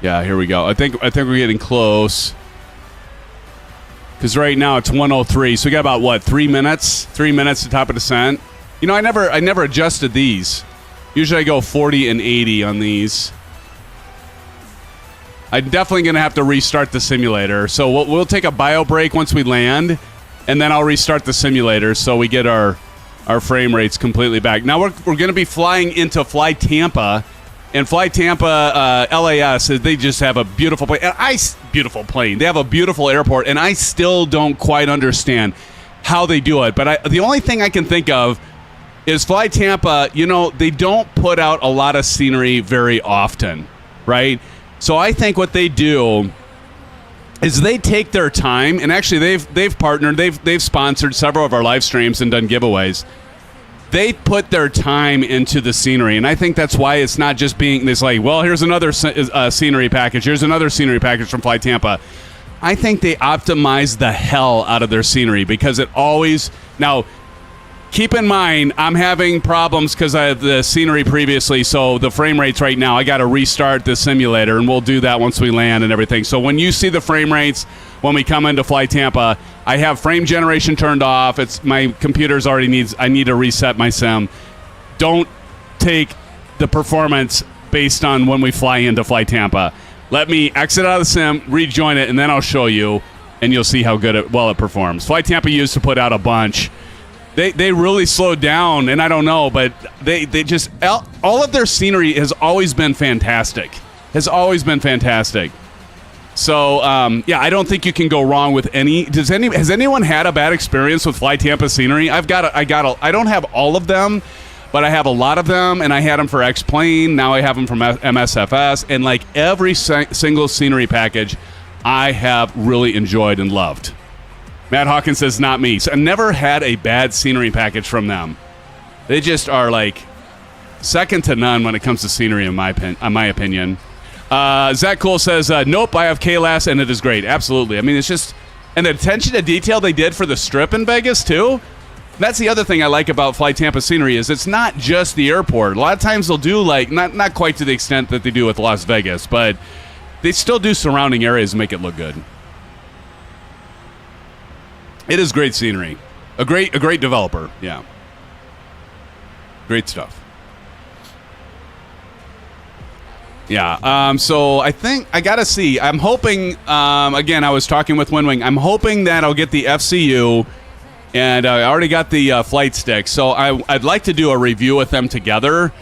Yeah, here we go. I think we're getting close. Because right now it's 1:03, so we got about what, 3 minutes? 3 minutes to top of descent. You know, I never adjusted these. Usually I go 40 and 80 on these. I'm definitely gonna have to restart the simulator. So we'll take a bio break once we land, and then I'll restart the simulator so we get our frame rates completely back. Now we're gonna be flying into Fly Tampa. And Fly Tampa, LAS, they just have a beautiful plane. Beautiful plane. They have a beautiful airport, and I still don't quite understand how they do it. But the only thing I can think of is Fly Tampa, you know, they don't put out a lot of scenery very often, right? So I think what they do is they take their time, and actually they've partnered, they've sponsored several of our live streams and done giveaways. They put their time into the scenery, and I think that's why it's not just being this like, well, here's another scenery package. Here's another scenery package from Fly Tampa. I think they optimize the hell out of their scenery because it always... Now, keep in mind, I'm having problems because I have the scenery previously, so the frame rates right now, I got to restart the simulator, and we'll do that once we land and everything. So when you see the frame rates when we come into Fly Tampa, I have frame generation turned off. It's my computer's already needs. I need to reset my sim. Don't take the performance based on when we fly into Fly Tampa. Let me exit out of the sim, rejoin it, and then I'll show you, and you'll see how good it performs. Fly Tampa used to put out a bunch. They really slowed down, and I don't know, but they just all of their scenery has always been fantastic. Has always been fantastic. So, yeah, I don't think you can go wrong with any... Has anyone had a bad experience with Fly Tampa scenery? I don't have all of them, but I have a lot of them, and I had them for X-Plane. Now I have them from MSFS, and like every single scenery package I have really enjoyed and loved. Matt Hawkins says, not me. So I never had a bad scenery package from them. They just are like second to none when it comes to scenery, in my opinion. Zach Cole says, nope, I have KLAS, and it is great. Absolutely. I mean, it's just... And the attention to detail they did for the Strip in Vegas, too. That's the other thing I like about Fly Tampa scenery is it's not just the airport. A lot of times they'll do, like, not quite to the extent that they do with Las Vegas, but they still do surrounding areas and make it look good. It is great scenery. A great developer, yeah. Great stuff. Yeah, so I think I got to see. I'm hoping, again, I was talking with WinWing. I'm hoping that I'll get the FCU, and I already got the flight stick. So I'd like to do a review with them together.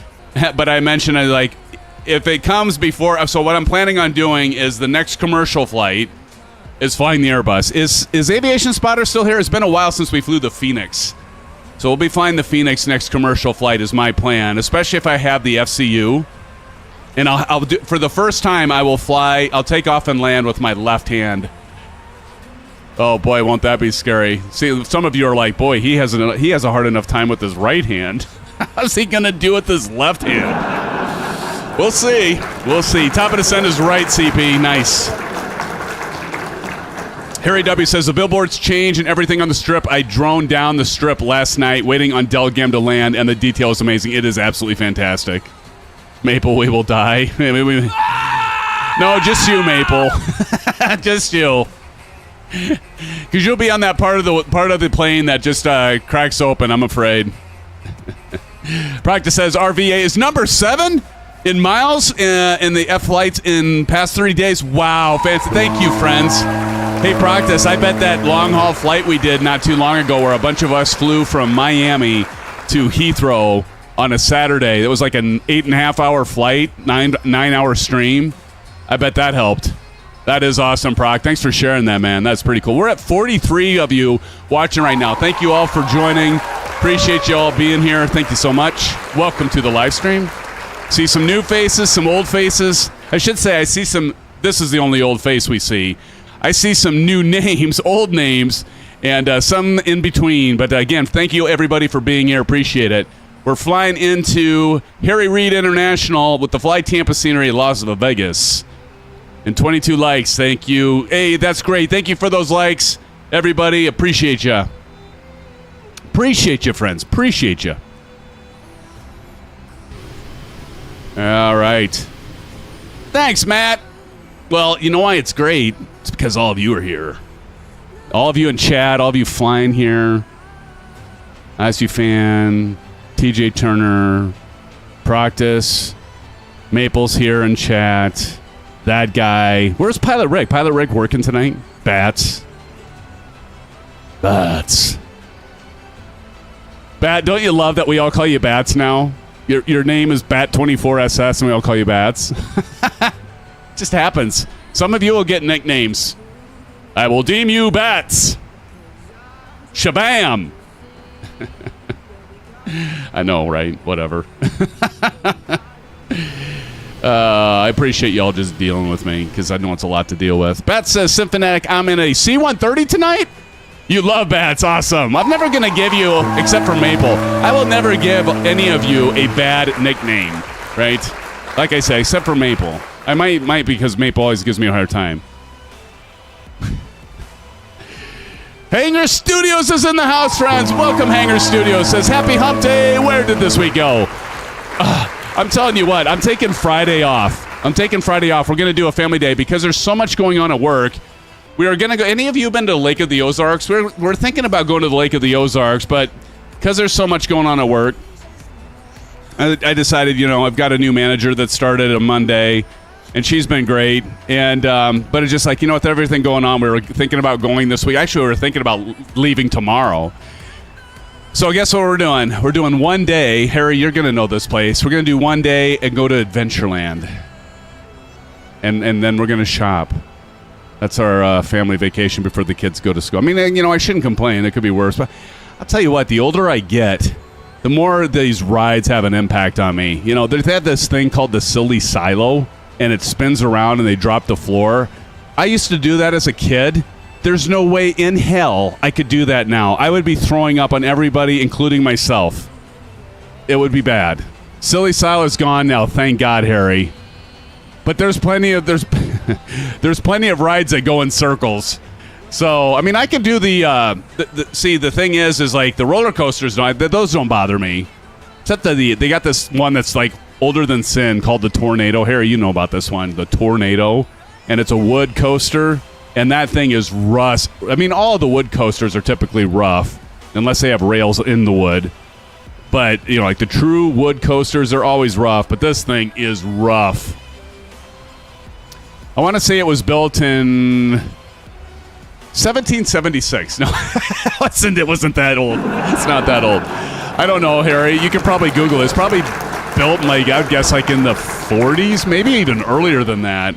But I mentioned, like, if it comes before... So what I'm planning on doing is the next commercial flight is flying the Airbus. Is Aviation Spotter still here? It's been a while since we flew the Phoenix. So we'll be flying the Phoenix next commercial flight is my plan, especially if I have the FCU. And I'll do, for the first time, I'll take off and land with my left hand. Oh boy, won't that be scary. See, some of you are like, boy, he has a hard enough time with his right hand. How's he gonna do with his left hand? We'll see. We'll see. Top of descent is right, CP. Nice. Harry W. says, the billboards change and everything on the Strip. I droned down the Strip last night waiting on Delgam to land, and the detail is amazing. It is absolutely fantastic. Maple, we will die. No, just you, Maple. Just you. Because you'll be on that part of the plane that just cracks open, I'm afraid. Practice says RVA is number 7 in miles in the F flights in past 30 days. Wow, fancy. Thank you, friends. Hey, Practice, I bet that long-haul flight we did not too long ago where a bunch of us flew from Miami to Heathrow on a Saturday. It was like an 8.5-hour flight, 9-hour stream. I bet that helped. That is awesome, Proc. Thanks for sharing that, man. That's pretty cool. We're at 43 of you watching right now. Thank you all for joining. Appreciate you all being here. Thank you so much. Welcome to the live stream. See some new faces, some old faces. I should say I see some, this is the only old face we see. I see some new names, old names, and some in between. But again, thank you everybody for being here. Appreciate it. We're flying into Harry Reid International with the Fly Tampa scenery at Las Vegas. And 22 likes. Thank you. Hey, that's great. Thank you for those likes, everybody. Appreciate you. Appreciate you, friends. Appreciate you. All right. Thanks, Matt. Well, you know why it's great? It's because all of you are here. All of you in chat, all of you flying here. ISU fan, TJ Turner, Proctus, Maple's here in chat. That guy. Where's Pilot Rick? Pilot Rick working tonight? Bats. Bats. Bat, don't you love that we all call you Bats now? Your name is Bat24SS and we all call you Bats. Just happens. Some of you will get nicknames. I will deem you Bats. Shabam. I know, right? Whatever. I appreciate y'all just dealing with me because I know it's a lot to deal with. Bat says, SimFanatic, I'm in a C-130 tonight? You love bats. Awesome. I'm never going to give you, except for Maple, I will never give any of you a bad nickname, right? Like I say, except for Maple. I might because Maple always gives me a hard time. Hanger Studios is in the house, friends. Welcome, Hanger Studios. Says, happy hump day. Where did this week go? I'm telling you what, I'm taking Friday off. We're going to do a family day because there's so much going on at work. We are going to go. Any of you been to Lake of the Ozarks? We're thinking about going to the Lake of the Ozarks, but because there's so much going on at work, I decided, I've got a new manager that started on Monday, and she's been great. And but it's just like, with everything going on, we were thinking about going this week. Actually, we were thinking about leaving tomorrow. So guess what we're doing? We're doing one day. Harry, you're going to know this place. We're going to do one day and go to Adventureland. And then we're going to shop. That's our family vacation before the kids go to school. I mean, I shouldn't complain. It could be worse. But I'll tell you what, the older I get, the more these rides have an impact on me. They have this thing called the silly silo, and it spins around and they drop the floor. I used to do that as a kid. There's no way in hell I could do that now. I would be throwing up on everybody, including myself. It would be bad. Silly silo is gone now, thank God, Harry. But there's plenty of rides that go in circles. So, I mean, I could do the thing is like the roller coasters, those don't bother me. Except they got this one that's like older than sin called the Tornado. Harry, you know about this one, the Tornado. And it's a wood coaster, and that thing is rust. I mean, all of the wood coasters are typically rough, unless they have rails in the wood. But, like the true wood coasters are always rough, but this thing is rough. I want to say it was built in 1776. No, it wasn't that old. It's not that old. I don't know, Harry. You could probably Google it. It's probably built in, I would guess, in the 40s, maybe even earlier than that.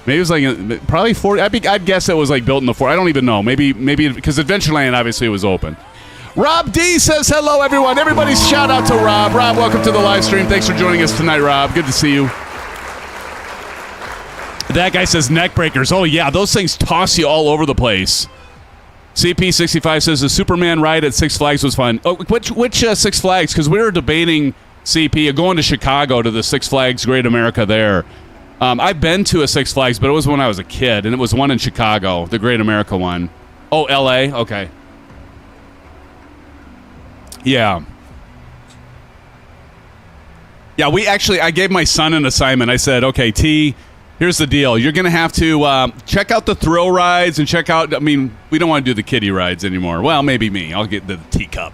Maybe it was probably 40. I'd guess it was built in the 40s. I don't even know. Maybe because Adventureland obviously was open. Rob D says hello, everyone. Everybody's shout out to Rob. Rob, welcome to the live stream. Thanks for joining us tonight, Rob. Good to see you. That guy says neck breakers. Oh, yeah, those things toss you all over the place. CP65 says the Superman ride at Six Flags was fun. Oh, which Six Flags? Because we were debating, CP, going to Chicago to the Six Flags Great America there. I've been to a Six Flags, but it was when I was a kid, and it was one in Chicago, the Great America one. Oh, L.A.? Okay. Yeah. Yeah, I gave my son an assignment. I said, okay, T, Here's the deal. You're going to have to check out the thrill rides and check out, I mean, we don't want to do the kiddie rides anymore. Well, maybe me. I'll get the teacup.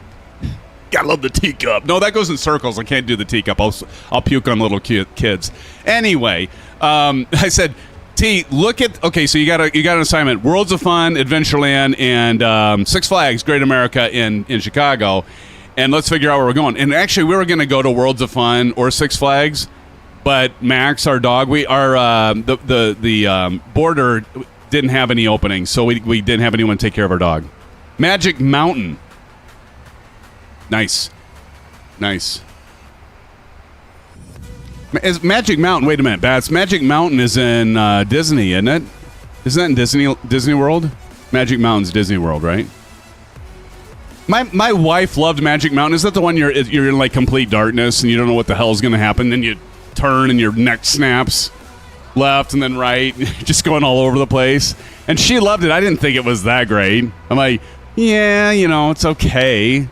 Gotta love the teacup. No, that goes in circles. I can't do the teacup. I'll puke on little kids. Anyway, I said, T, look at, okay, so you got an assignment. Worlds of Fun, Adventureland, and Six Flags, Great America in Chicago. And let's figure out where we're going. And actually, we were going to go to Worlds of Fun or Six Flags, but Max, our dog, the border didn't have any openings, so we didn't have anyone take care of our dog. Magic Mountain. Nice. Is Magic Mountain, wait a minute, Bats. Magic Mountain is in Disney, isn't it? Isn't that in Disney World? Magic Mountain's Disney World, right? My wife loved Magic Mountain. Is that the one you're in like complete darkness and you don't know what the hell's going to happen? Then you turn and your neck snaps left and then right, just going all over the place. And she loved it. I didn't think it was that great. I'm like, yeah, it's okay.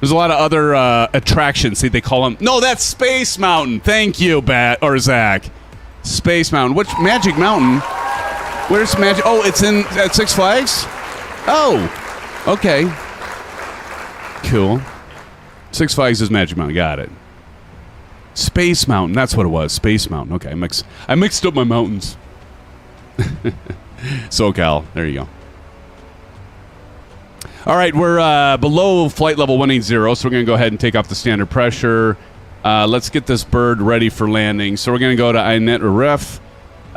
There's a lot of other attractions. See, they call them. No, that's Space Mountain. Thank you, Zach. Space Mountain. Which Magic Mountain? Where's Magic? Oh, it's at Six Flags. Oh, okay. Cool. Six Flags is Magic Mountain. Got it. Space Mountain. That's what it was. Space Mountain. Okay, I mixed up my mountains. SoCal. There you go. All right, we're below flight level 180, so we're going to go ahead and take off the standard pressure. Let's get this bird ready for landing. So we're going to go to INET or ref.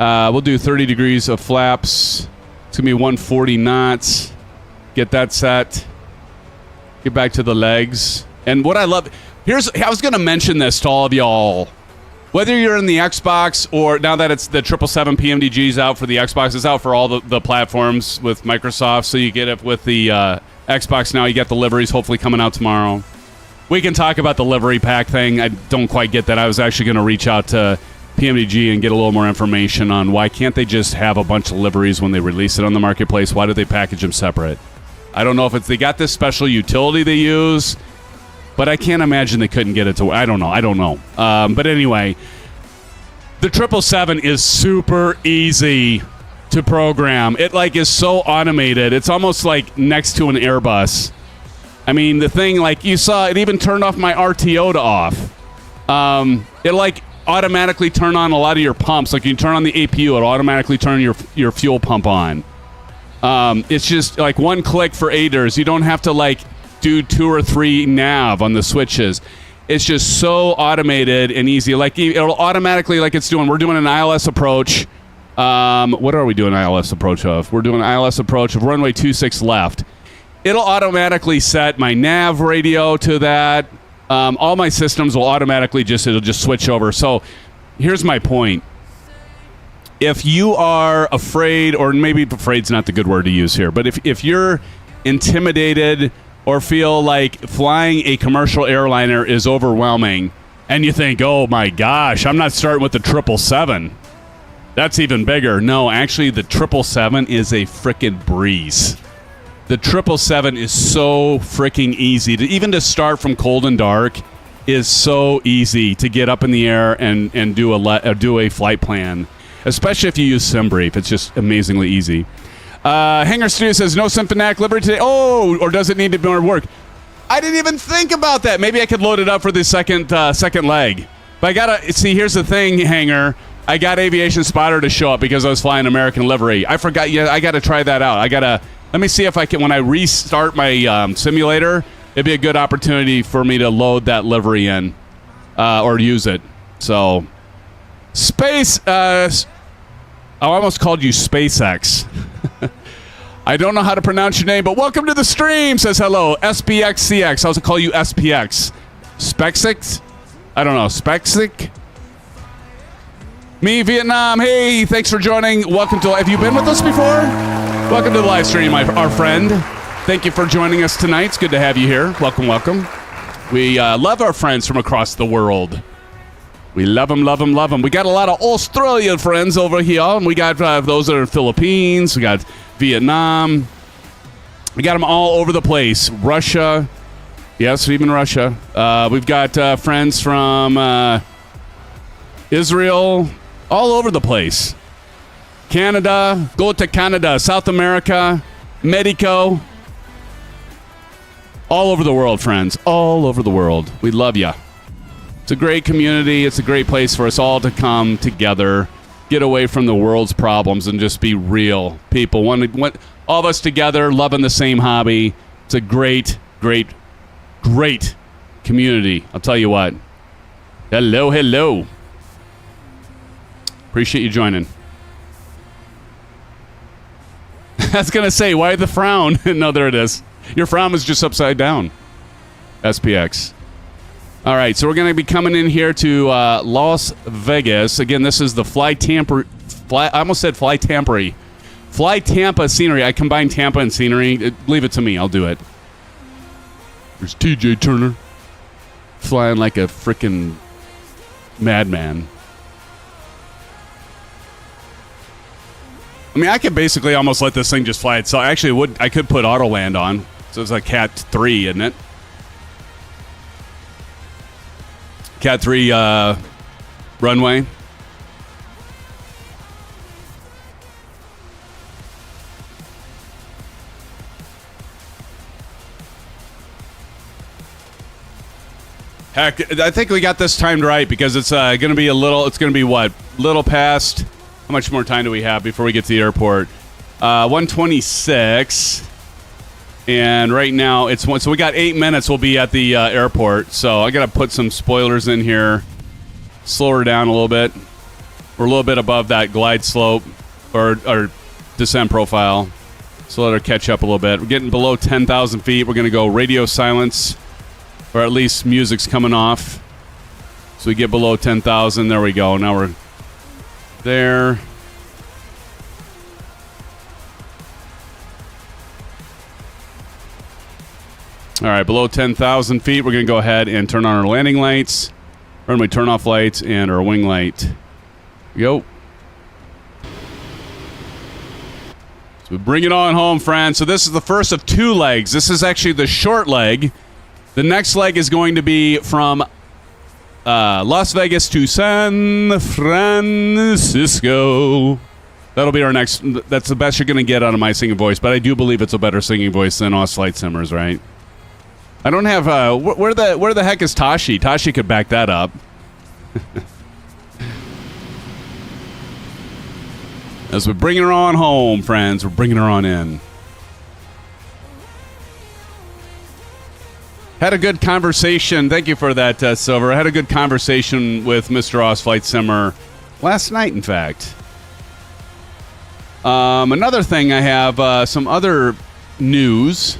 We'll do 30 degrees of flaps. It's going to be 140 knots. Get that set. Get back to the legs. And what I love... I was going to mention this to all of y'all. Whether you're in the Xbox or now that it's the 777 PMDG's out for the Xbox, it's out for all the platforms with Microsoft, so you get it with the Xbox now. You get the liveries hopefully coming out tomorrow. We can talk about the livery pack thing. I don't quite get that. I was actually going to reach out to PMDG and get a little more information on why can't they just have a bunch of liveries when they release it on the marketplace? Why do they package them separate? I don't know if they got this special utility they use, but I can't imagine they couldn't get it to... I don't know. But anyway, the 777 is super easy to program. It is so automated. It's almost like next to an Airbus. I mean, the thing, you saw, it even turned off my RTO to off. It automatically turn on a lot of your pumps. Like you turn on the APU, it'll automatically turn your fuel pump on. It's just one click for aiders. You don't have to do 2 or 3 nav on the switches. It's just so automated and easy. It'll automatically, it's doing. We're doing an ILS approach. What are we doing ILS approach of? We're doing ILS approach of runway 26 left. It'll automatically set my nav radio to that. All my systems will automatically it'll just switch over. So here's my point. If you are afraid, or maybe afraid's not the good word to use here, but if you're intimidated or feel like flying a commercial airliner is overwhelming, and you think, oh my gosh, I'm not starting with the 777. That's even bigger. No, actually, the 777 is a frickin' breeze. The 777 is so fricking easy. Even to start from cold and dark is so easy to get up in the air and do a flight plan, especially if you use SimBrief. It's just amazingly easy. Hangar Studio says, no SimFanatic livery today. Oh, or does it need to be more work? I didn't even think about that. Maybe I could load it up for the second leg. But I gotta see. Here's the thing, Hangar. I got Aviation Spotter to show up because I was flying American livery. I forgot. Yeah, I gotta try that out. Let me see if I can. When I restart my simulator, it'd be a good opportunity for me to load that livery in or use it. So, space. I almost called you SpaceX. I don't know how to pronounce your name, but welcome to the stream, says hello. SPXCX. I was going to call you SPX. Spexix? I don't know. Spexic? Me, Vietnam. Hey, thanks for joining. Welcome to... Have you been with us before? Welcome to the live stream, our friend. Thank you for joining us tonight. It's good to have you here. Welcome, welcome. We love our friends from across the world. We love them, love them, love them. We got a lot of Australian friends over here, and we got those that are in the Philippines. We got Vietnam. We got them all over the place. Russia. Yes, even Russia. We've got friends from Israel. All over the place. Canada, go to Canada, South America, Mexico, all over the world, friends, all over the world. We love you. It's a great community. It's a great place for us all to come together, get away from the world's problems, and just be real people. All of us together, loving the same hobby. It's a great, great, great community. I'll tell you what. Hello, hello. Appreciate you joining. I was going to say, why the frown? No, there it is. Your frown is just upside down. SPX. All right, so we're going to be coming in here to Las Vegas. Again, this is the Fly Tampa scenery. I combine Tampa and scenery. Leave it to me. I'll do it. There's TJ Turner flying like a freaking madman. I mean, I could basically almost let this thing just fly itself. Actually, I could put auto land on. So it's a Cat 3, isn't it? Cat 3 runway. Heck, I think we got this timed right because it's going to be what? Little past. How much more time do we have before we get to the airport? 1:26. And right now it's one. So we got 8 minutes. We'll be at the airport. So I got to put some spoilers in here. Slow her down a little bit. We're a little bit above that glide slope or descent profile. So let her catch up a little bit. We're getting below 10,000 feet. We're going to go radio silence, or at least music's coming off. So we get below 10,000. There we go. Now we're there. All right, below 10,000 feet, we're going to go ahead and turn on our landing lights, runway turn-off lights, and our wing light. Go. So we bring it on home, friends. So this is the first of 2 legs. This is actually the short leg. The next leg is going to be from Las Vegas to San Francisco. That'll be our next. That's the best you're going to get out of my singing voice, but I do believe it's a better singing voice than Oz Flight Simmers, right? I don't have. Where the heck is Tashi? Tashi could back that up. As we're bringing her on home, friends, we're bringing her on in. Had a good conversation. Thank you for that, Silver. I had a good conversation with Mr. Oz Flight Simmer last night, in fact. Another thing I have, some other news,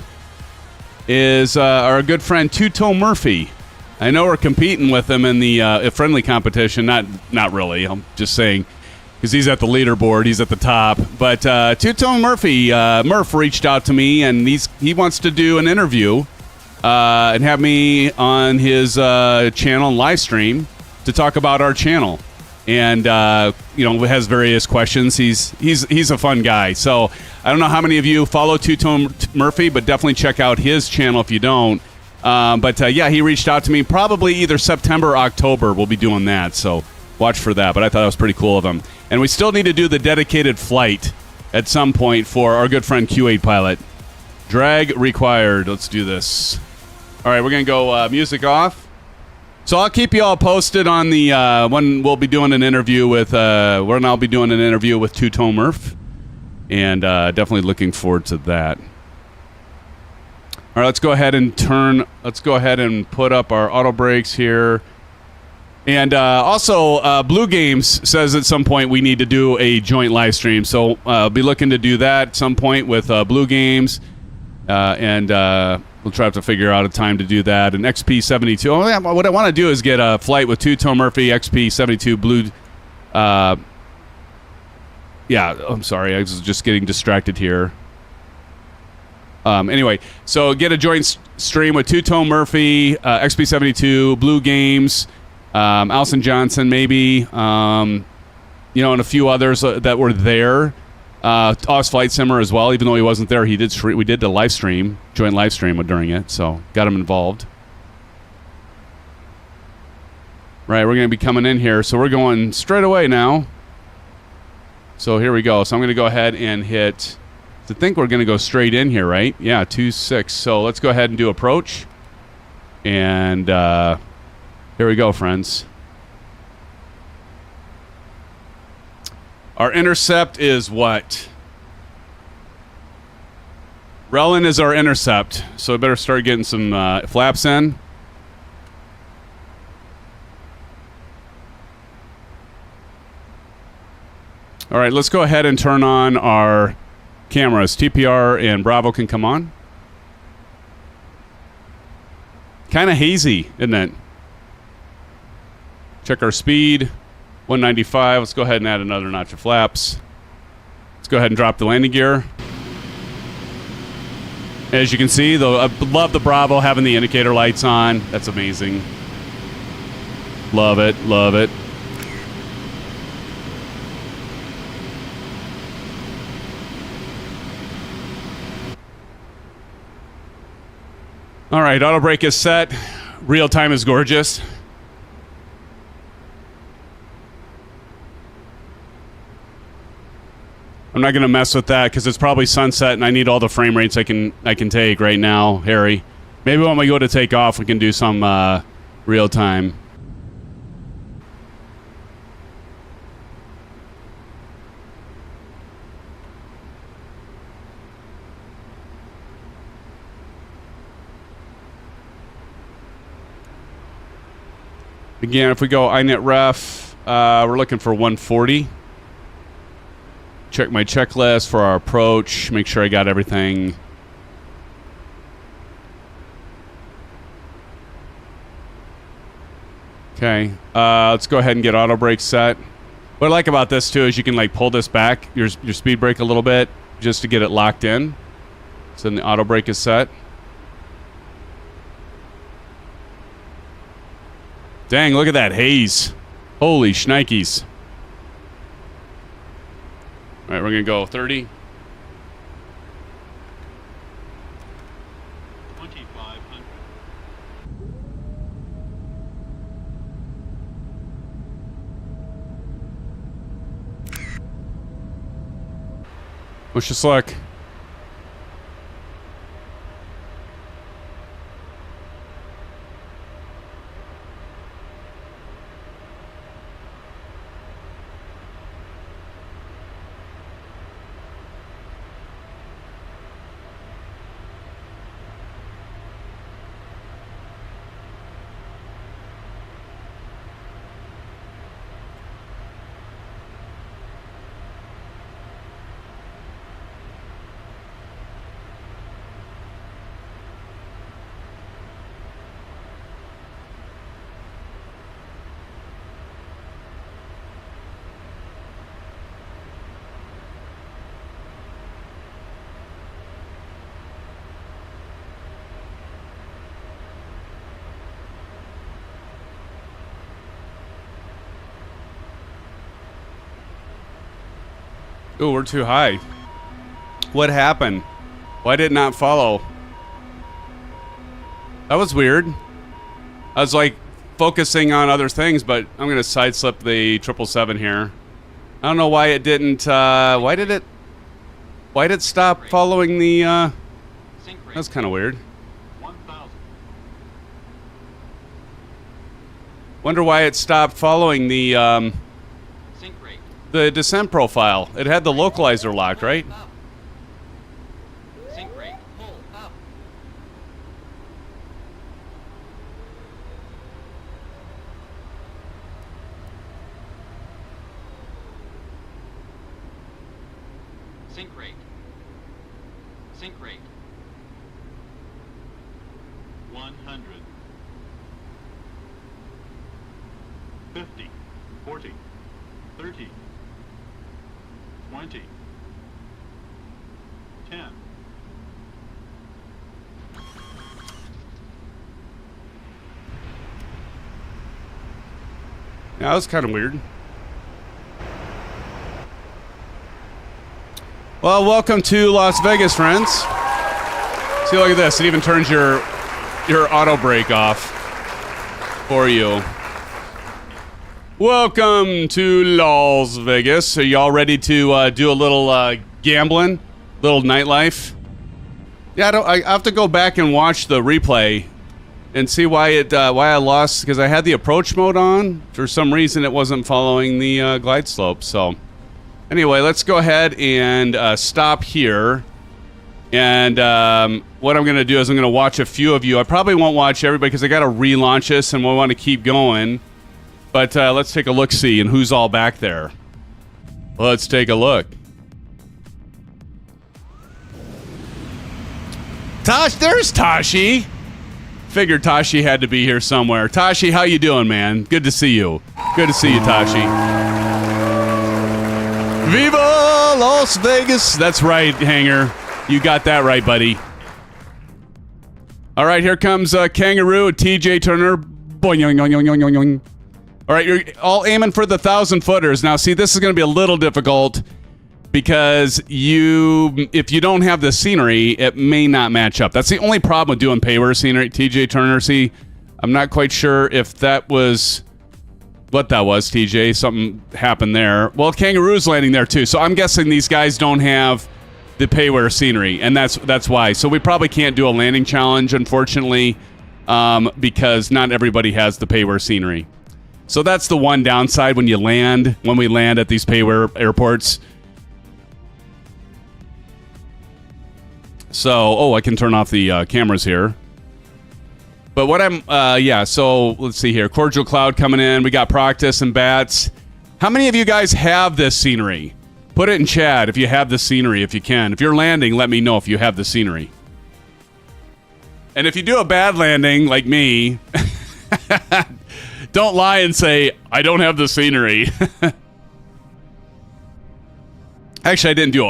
is our good friend Two-Toe Murphy. I know we're competing with him in the friendly competition. Not really. I'm just saying, because he's at the leaderboard. He's at the top. But Two-Toe Murphy, Murph reached out to me, and he wants to do an interview and have me on his channel and live stream to talk about our channel. And has various questions. He's a fun guy. So I don't know how many of you follow Two-Tone Murphy, but definitely check out his channel if you don't. He reached out to me. Probably either September or October we'll be doing that. So watch for that. But I thought that was pretty cool of him. And we still need to do the dedicated flight at some point for our good friend Q8 pilot. Drag required. Let's do this. All right, we're gonna go music off. So I'll keep you all posted on the when we'll be doing an interview with when I'll be doing an interview with Two-Tone Murph, and definitely looking forward to that. All right, let's go ahead and put up our auto brakes here, and also Blue Games says at some point we need to do a joint live stream, so I'll be looking to do that at some point with Blue Games, and. We'll try to figure out a time to do that. And XP72. Oh, yeah, what I want to do is get a flight with Two-Tone Murphy, XP72 Blue. I'm sorry. I was just getting distracted here. Anyway, so get a joint stream with Two-Tone Murphy, XP72, Blue Games, Alison Johnson, maybe, and a few others that were there. Oz Flight Simmer as well, even though he wasn't there, we did the live stream, joint live stream during it, so got him involved. Right, we're going to be coming in here, so we're going straight away now. So here we go. So I'm going to go ahead and hit. I think we're going to go straight in here, right? Yeah, 2.6. So let's go ahead and do approach. And here we go, friends. Our intercept is what? Relin is our intercept. So I better start getting some flaps in. All right, let's go ahead and turn on our cameras. TPR and Bravo can come on. Kind of hazy, isn't it? Check our speed, 195. Let's go ahead and add another notch of flaps. Let's go ahead and drop the landing gear. As you can see, though, I love the Bravo having the indicator lights on. That's amazing. Love it, love it. All right, auto brake is set. Real time is gorgeous. I'm not going to mess with that because it's probably sunset and I need all the frame rates I can take right now, Harry. Maybe when we go to take off, we can do some real time. Again, if we go iNet ref, we're looking for 140. Check my checklist for our approach. Make sure I got everything. Okay, let's go ahead and get auto brake set. What I like about this too is you can like pull this back, your speed brake a little bit, just to get it locked in. So then the auto brake is set. Dang, look at that haze. Holy shnikes. All right, we're going to go 30. 2,500. Wish us luck. Ooh, we're too high. What happened? Why did it not follow? That was weird. I was like focusing on other things, but I'm gonna side slip the 777 here. I don't know why it didn't. Why did it stop following the? That's kind of weird. 1,000. Wonder why it stopped following the Sync rate. the descent profile. It had the localizer locked, right? Up. Sync rate. Pull up. Sync rate. Sync rate. 100. 50. 40. 30. 20. 10. Yeah, that was kind of weird. Well, welcome to Las Vegas, friends. See, look at this. It even turns your auto brake off for you. Welcome to Las Vegas. Are y'all ready to do a little gambling, little nightlife? Yeah, I have to go back and watch the replay and see why I lost, because I had the approach mode on. For some reason, it wasn't following the glide slope. So, anyway, let's go ahead and stop here. And what I'm going to do is I'm going to watch a few of you. I probably won't watch everybody because I got to relaunch this and we want to keep going. But let's take a look-see and who's all back there. Let's take a look. There's Tashi. Figured Tashi had to be here somewhere. Tashi, how you doing, man? Good to see you. Good to see you, Tashi. Viva Las Vegas. That's right, Hanger. You got that right, buddy. All right, here comes Kangaroo, TJ Turner. Boing, yoing, yoing, yoing, yoing, yoing. All right, you're all aiming for the 1,000-footers. Now, see, this is going to be a little difficult because if you don't have the scenery, it may not match up. That's the only problem with doing payware scenery. TJ Turner, see, I'm not quite sure if that was what that was, TJ. Something happened there. Well, Kangaroo's landing there, too. So I'm guessing these guys don't have the payware scenery, and that's why. So we probably can't do a landing challenge, unfortunately, because not everybody has the payware scenery. So that's the one downside when we land at these payware airports. So, I can turn off the cameras here. But what so let's see here. Cordial Cloud coming in. We got Proctus and Bats. How many of you guys have this scenery? Put it in chat if you have the scenery, if you can. If you're landing, let me know if you have the scenery. And if you do a bad landing, like me... Don't lie and say, I don't have the scenery. Actually, I didn't do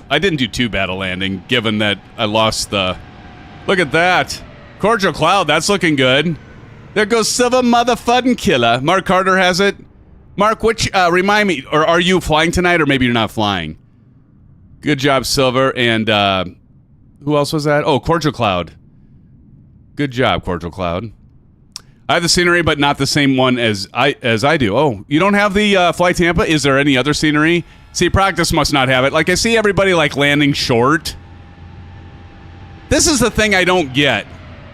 I didn't do too bad a landing, given that I lost the... Look at that. Cordial Cloud, that's looking good. There goes Silver Motherfucking Killer. Mark Carter has it. Mark, remind me, or are you flying tonight, or maybe you're not flying? Good job, Silver. And who else was that? Oh, Cordial Cloud. Good job, Cordial Cloud. I have the scenery, but not the same one as I do. Oh, you don't have the Fly Tampa? Is there any other scenery? See, Practice must not have it. Like, I see everybody, like, landing short. This is the thing I don't get.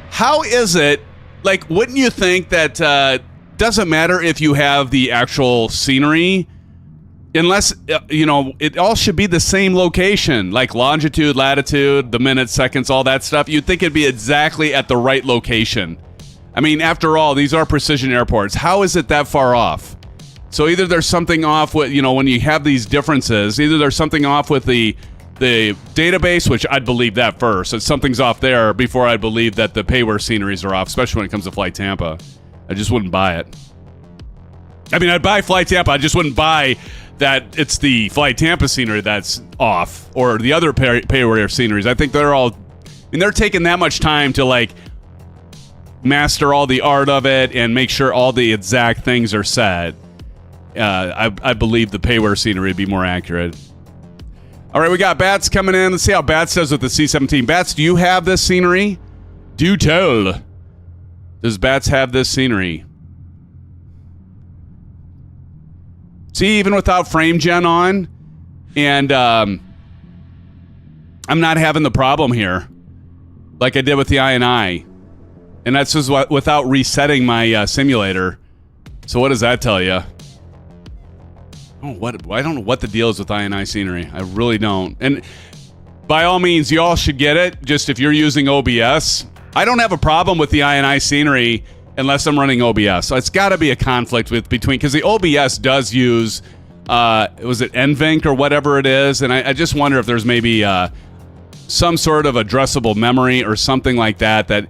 How is it, like, wouldn't you think that doesn't matter if you have the actual scenery, unless, it all should be the same location, like longitude, latitude, the minutes, seconds, all that stuff. You'd think it'd be exactly at the right location. I mean, after all, these are precision airports. How is it that far off? So either there's something off with, when you have these differences, either there's something off with the database, which I'd believe that first. That something's off there before I'd believe that the payware sceneries are off, especially when it comes to Flight Tampa. I just wouldn't buy it. I mean, I'd buy Flight Tampa. I just wouldn't buy that it's the Flight Tampa scenery that's off or the other payware sceneries. I think they're taking that much time to, like, master all the art of it and make sure all the exact things are set. I believe the payware scenery would be more accurate. All right, we got Bats coming in. Let's see how Bats does with the C-17. Bats, do you have this scenery? Do tell. Does Bats have this scenery? See, even without frame gen on, and I'm not having the problem here like I did with the INI. And that's just without resetting my simulator. So what does that tell you? I don't know what the deal is with INI scenery. I really don't. And by all means, you all should get it. Just if you're using OBS, I don't have a problem with the INI scenery unless I'm running OBS. So it's got to be a conflict between, because the OBS does use, was it NVENC or whatever it is? And I just wonder if there's maybe some sort of addressable memory or something like that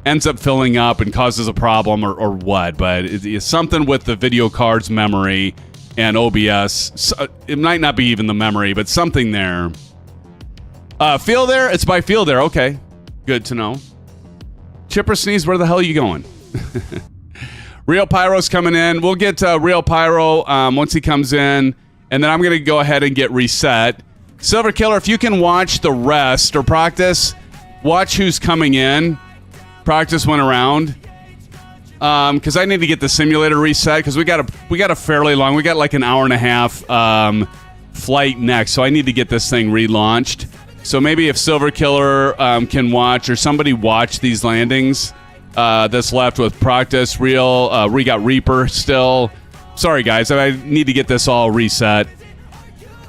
ends up filling up and causes a problem or what. But it's something with the video card's memory and OBS. So it might not be even the memory, but something there. Field Air? It's by Field Air. Okay. Good to know. Chipper Sneeze, where the hell are you going? Real Pyro's coming in. We'll get Real Pyro once he comes in, and then I'm going to go ahead and get reset. Silver Killer, if you can watch the rest or practice, watch who's coming in. Practice went around. because I need to get the simulator reset because we got a fairly long. We got like an hour and a half flight next, so I need to get this thing relaunched. So maybe if Silver Killer can watch or somebody watch these landings that's left with Proctus, Real, we got Reaper still. Sorry, guys. I need to get this all reset.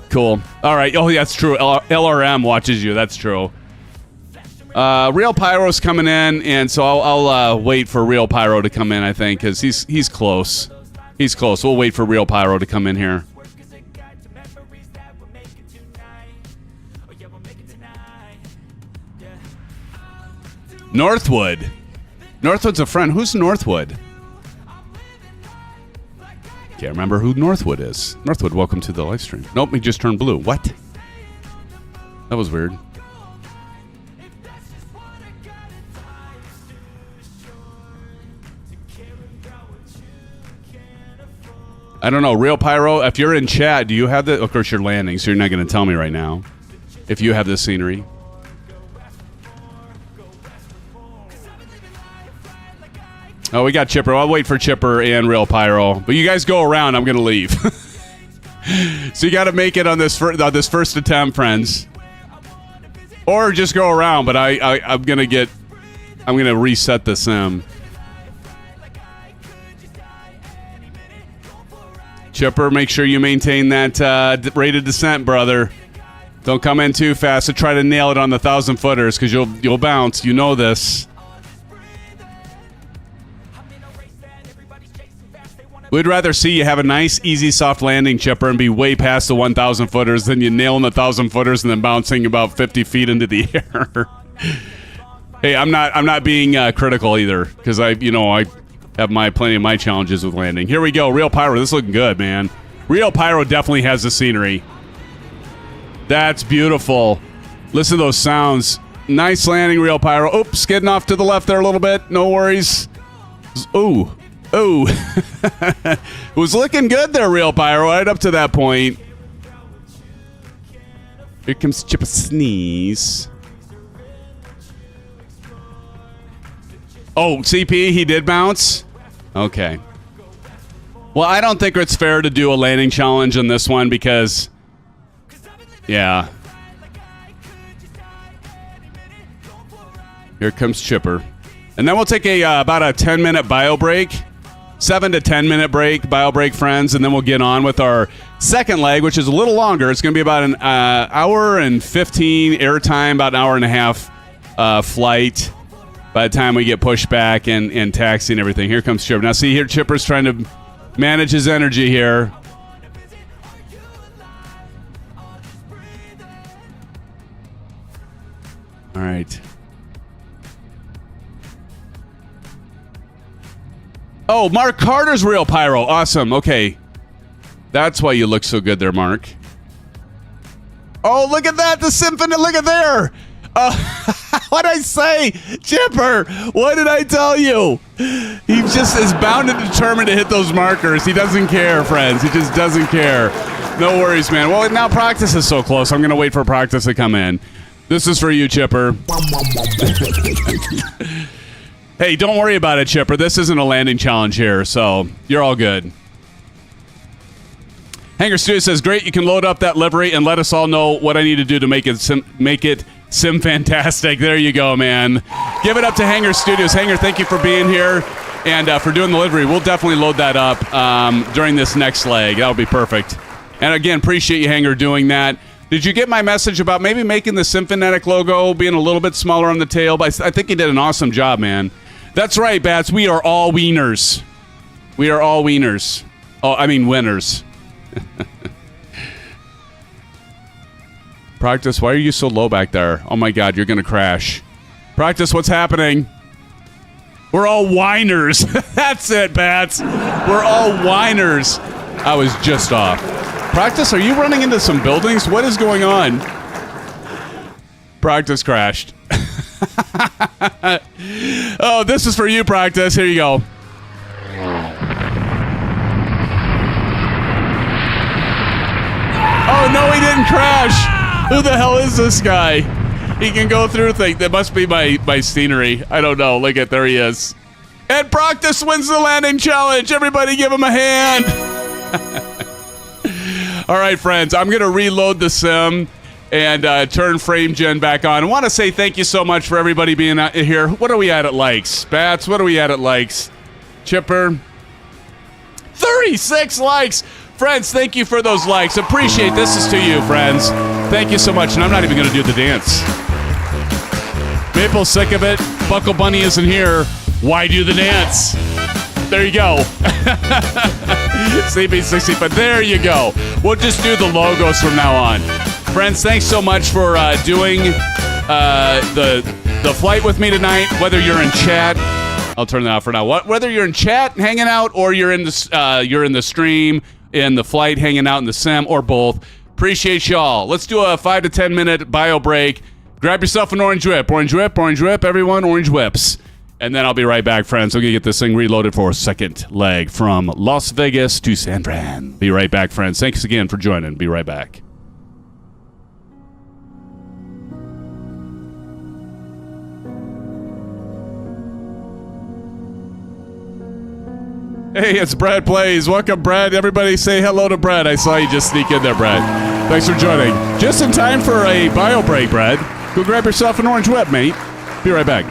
Cool. All right. Oh, yeah, that's true. LRM watches you. That's true. Real Pyro's coming in, and so I'll wait for Real Pyro to come in, I think, because he's close. He's close. We'll wait for Real Pyro to come in here. Northwood. Northwood's a friend. Who's Northwood? Can't remember who Northwood is. Northwood, welcome to the live stream. Nope, he just turned blue. What? That was weird. I don't know. Real Pyro, if you're in chat, do you have the... Of course, you're landing, so you're not going to tell me right now. If you have the scenery. Oh, we got Chipper. I'll wait for Chipper and Real Pyro. But you guys go around. I'm going to leave. So you got to make it on this first attempt, friends. Or just go around, but I'm going to reset the sim. Chipper, make sure you maintain that rate of descent, brother. Don't come in too fast to try to nail it on the 1,000-footers because you'll bounce. You know this. We'd rather see you have a nice, easy, soft landing, Chipper, and be way past the 1,000-footers than you nailing the 1,000-footers and then bouncing about 50 feet into the air. Hey, I'm not being critical either because I have plenty of my challenges with landing. Here we go, Real Pyro. This is looking good, man. Real Pyro definitely has the scenery. That's beautiful. Listen to those sounds. Nice landing, Real Pyro. Oops, skidding off to the left there a little bit. No worries. Ooh. Oh, it was looking good there, Real Pyro, right up to that point. Here comes Chip a Sneeze. Oh, CP, he did bounce? Okay. Well, I don't think it's fair to do a landing challenge on this one because... Yeah. Here comes Chipper. And then we'll take about a 10-minute bio break. 7 to 10 minute break, bio break, friends, and then we'll get on with our second leg, which is a little longer. It's going to be about an hour and 15 airtime, about an hour and a half flight by the time we get pushed back and taxi and everything. Here comes Chipper. Now, see here, Chipper's trying to manage his energy here. All right. Oh, Mark Carter's Real Pyro. Awesome. Okay. That's why you look so good there, Mark. Oh, look at that. The SimFanatic. Look at there. What'd I say? Chipper, what did I tell you? He just is bound and determined to hit those markers. He doesn't care, friends. He just doesn't care. No worries, man. Well, now practice is so close. I'm going to wait for practice to come in. This is for you, Chipper. Hey, don't worry about it, Chipper. This isn't a landing challenge here, so you're all good. Hanger Studio says, great, you can load up that livery and let us all know what I need to do to make it SimFantastic. There you go, man. Give it up to Hanger Studios. Hanger, thank you for being here and for doing the livery. We'll definitely load that up during this next leg. That'll be perfect. And again, appreciate you, Hanger, doing that. Did you get my message about maybe making the SimFanatic logo being a little bit smaller on the tail? But I think you did an awesome job, man. That's right, Bats. We are all wieners. We are all wieners. Oh, I mean winners. Practice, why are you so low back there? Oh my God, you're going to crash. Practice, what's happening? We're all whiners. That's it, Bats. We're all whiners. I was just off. Practice, are you running into some buildings? What is going on? Practice crashed. Oh, this is for you, Practice. Here you go. Oh, no, he didn't crash. Who the hell is this guy? He can go through things. That must be my scenery. I don't know. Look at, there he is. And Proctus wins the landing challenge. Everybody give him a hand. All right, friends, I'm going to reload the sim and turn frame gen back on. I want to say thank you so much for everybody being out here. What are we at likes? Bats, what are we at likes? Chipper, 36 likes. Friends, thank you for those likes. Appreciate this is to you, friends. Thank you so much. And I'm not even going to do the dance. Maple's sick of it. Buckle Bunny isn't here. Why do the dance? There you go. CB60, but there you go. We'll just do the logos from now on. Friends, thanks so much for doing the flight with me tonight. Whether you're in chat, I'll turn that off for now. Whether you're in chat, hanging out, or you're in the stream, in the flight, hanging out in the sim, or both, appreciate y'all. Let's do a 5 to 10 minute bio break. Grab yourself an orange whip. Orange whip, orange whip, everyone, orange whips. And then I'll be right back, friends. I'm going to get this thing reloaded for a second leg from Las Vegas to San Fran. Be right back, friends. Thanks again for joining. Be right back. Hey, it's Brad Plays. Welcome, Brad. Everybody say hello to Brad. I saw you just sneak in there, Brad. Thanks for joining. Just in time for a bio break, Brad. Go grab yourself an orange whip, mate. Be right back.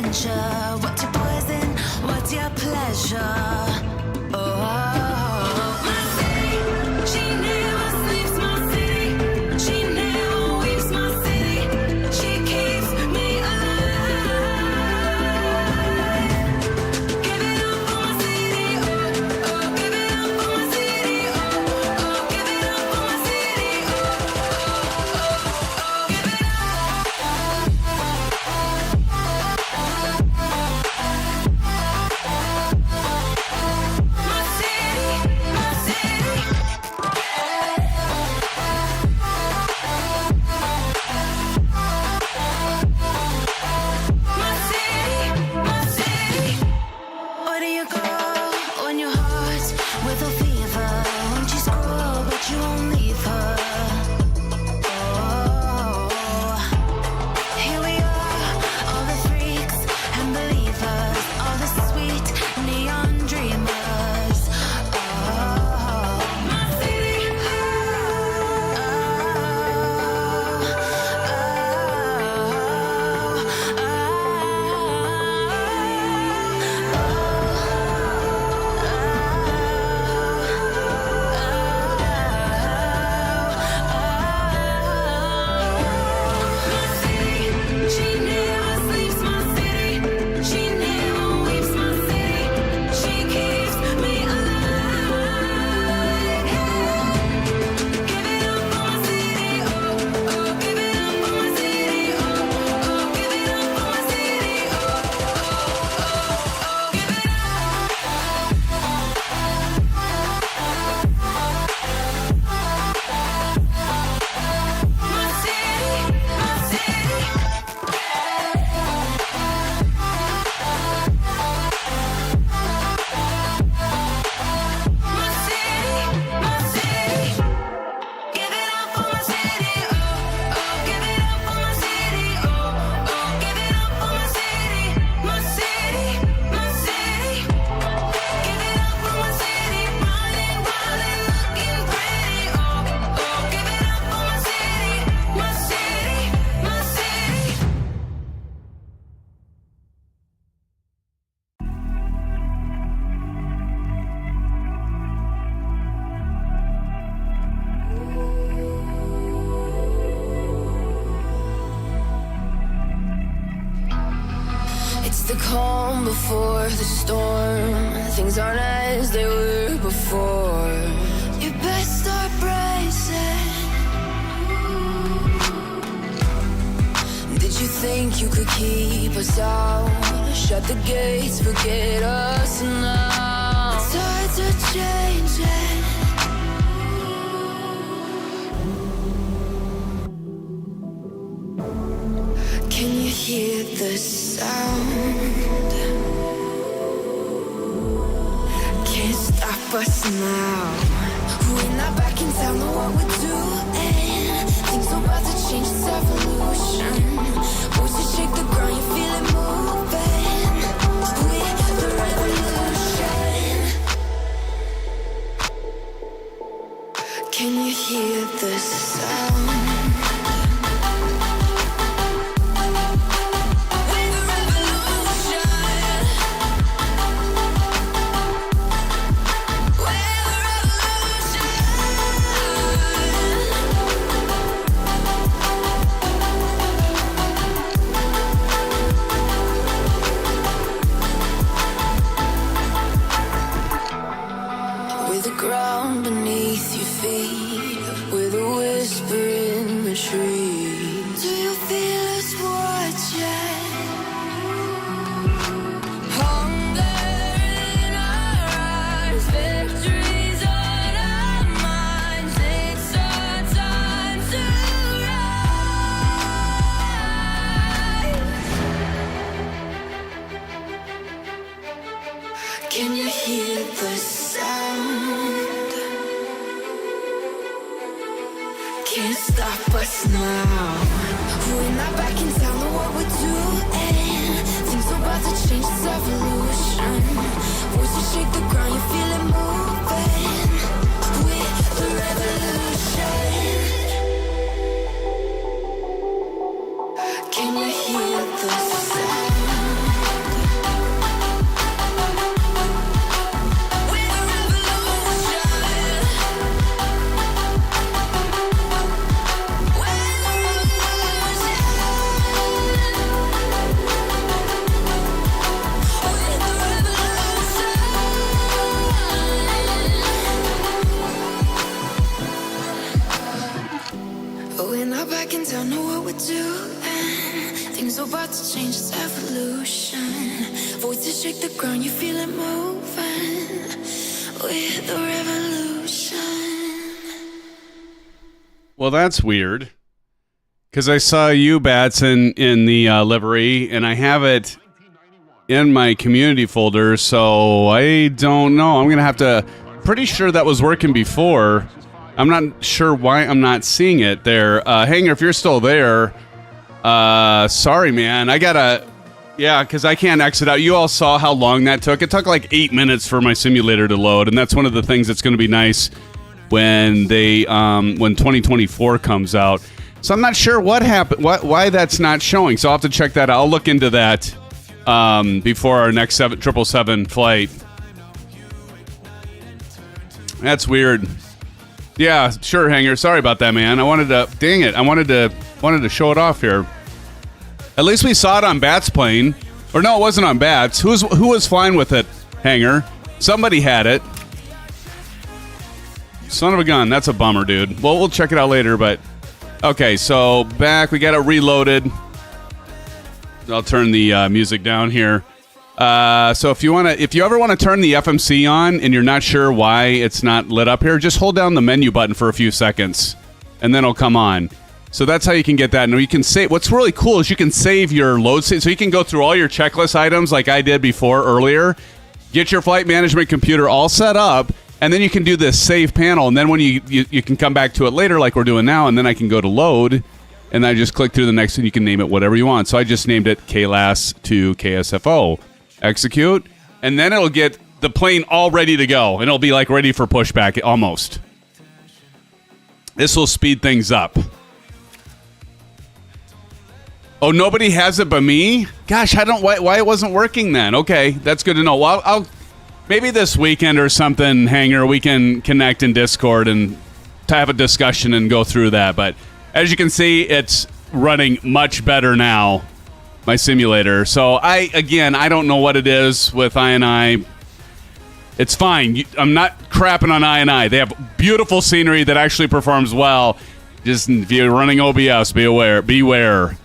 adventure? What's your poison? What's your pleasure? Oh, my city, she never sleeps. My city, she never weeps. My city, she keeps me alive. Give it up for my city, oh, oh. Give it up for my city, oh, oh. Give it up for my city, oh, oh, oh. Give it my city, my city. My city, my city. Where do you go when your heart's with a fever? Won't you scroll, but you won't leave her? Oh, here we are, all the freaks and believers, all the sweet neon dreamers. Oh, my city. She never sleeps. My city, she never weeps. My city, she keeps me alive. Give it up for my city, oh, oh. Give it up for my city, oh, oh. Give it up for my city, oh, oh, oh. Give it my city, my city. My city, my city. Give it up for my city, oh, oh. Give it up for my city, oh, oh. Give it up for my city, my city, my city. Give it up for my city, running wild and looking pretty, oh, oh. Give it up for my city, my city, my city. It's the calm before the storm. Things aren't as they were before. You best start bracing. Did you think you could keep us out? Shut the gates, forget us now. Tides are changing. Can you hear the sound? Can't stop us now. We're not back in town, know what we're doing. Things are about to change, it's evolution. Voices shake the ground, you feel it moving. We're the revolution. Can you hear the sound? We're the revolution. We're the revolution. With the ground beneath your feet, with a whisper in the trees. Do you feel us watching? Hunger in our eyes, victories on our minds. It's our time to rise. Can you hear the sound? Can't stop us now. We're not back in town, know what we're doing. Things are about to change, it's evolution. Voices shake the ground, you feel it moving. We're the revolution. Can you hear the sound? about to change, it's evolution. Voices shake the ground, you feel it moving with the revolution. Well, that's weird. Because I saw you, Bats, in the livery, and I have it in my community folder, so I don't know. I'm going to have to... Pretty sure that was working before. I'm not sure why I'm not seeing it there. Hanger, if you're still there, sorry, man. I got to... Yeah, because I can't exit out. You all saw how long that took. It took like 8 minutes for my simulator to load, and that's one of the things that's going to be nice when they when 2024 comes out. So I'm not sure what happened, why that's not showing. So I'll have to check that out. I'll look into that before our next 777 flight. That's weird. Yeah, sure, Hanger. Sorry about that, man. I wanted to. Dang it! I wanted to show it off here. At least we saw it on Bat's plane, or no, it wasn't on Bat's. Who was flying with it? Hanger. Somebody had it. Son of a gun. That's a bummer, dude. Well, we'll check it out later, but. Okay, so back, we got it reloaded. I'll turn the music down here. So if you ever want to turn the FMC on and you're not sure why it's not lit up here, just hold down the menu button for a few seconds, and then it'll come on. So that's how you can get that. And you can save. What's really cool is you can save your load state, so you can go through all your checklist items like I did before earlier. Get your flight management computer all set up. And then you can do this save panel, and then when you can come back to it later like we're doing now, and then I can go to load, and I just click through the next one. You can name it whatever you want. So I just named it KLAS to KSFO. Execute, and then it'll get the plane all ready to go, and it'll be like ready for pushback almost. This will speed things up. Oh, nobody has it but me? Gosh, I don't why it wasn't working then. Okay, that's good to know. Well, I'll maybe this weekend or something, Hanger, we can connect in Discord and to have a discussion and go through that. But as you can see, it's running much better now, my simulator. So I don't know what it is with INI. It's fine. I'm not crapping on INI. They have beautiful scenery that actually performs well. Just if you're running OBS, beware. There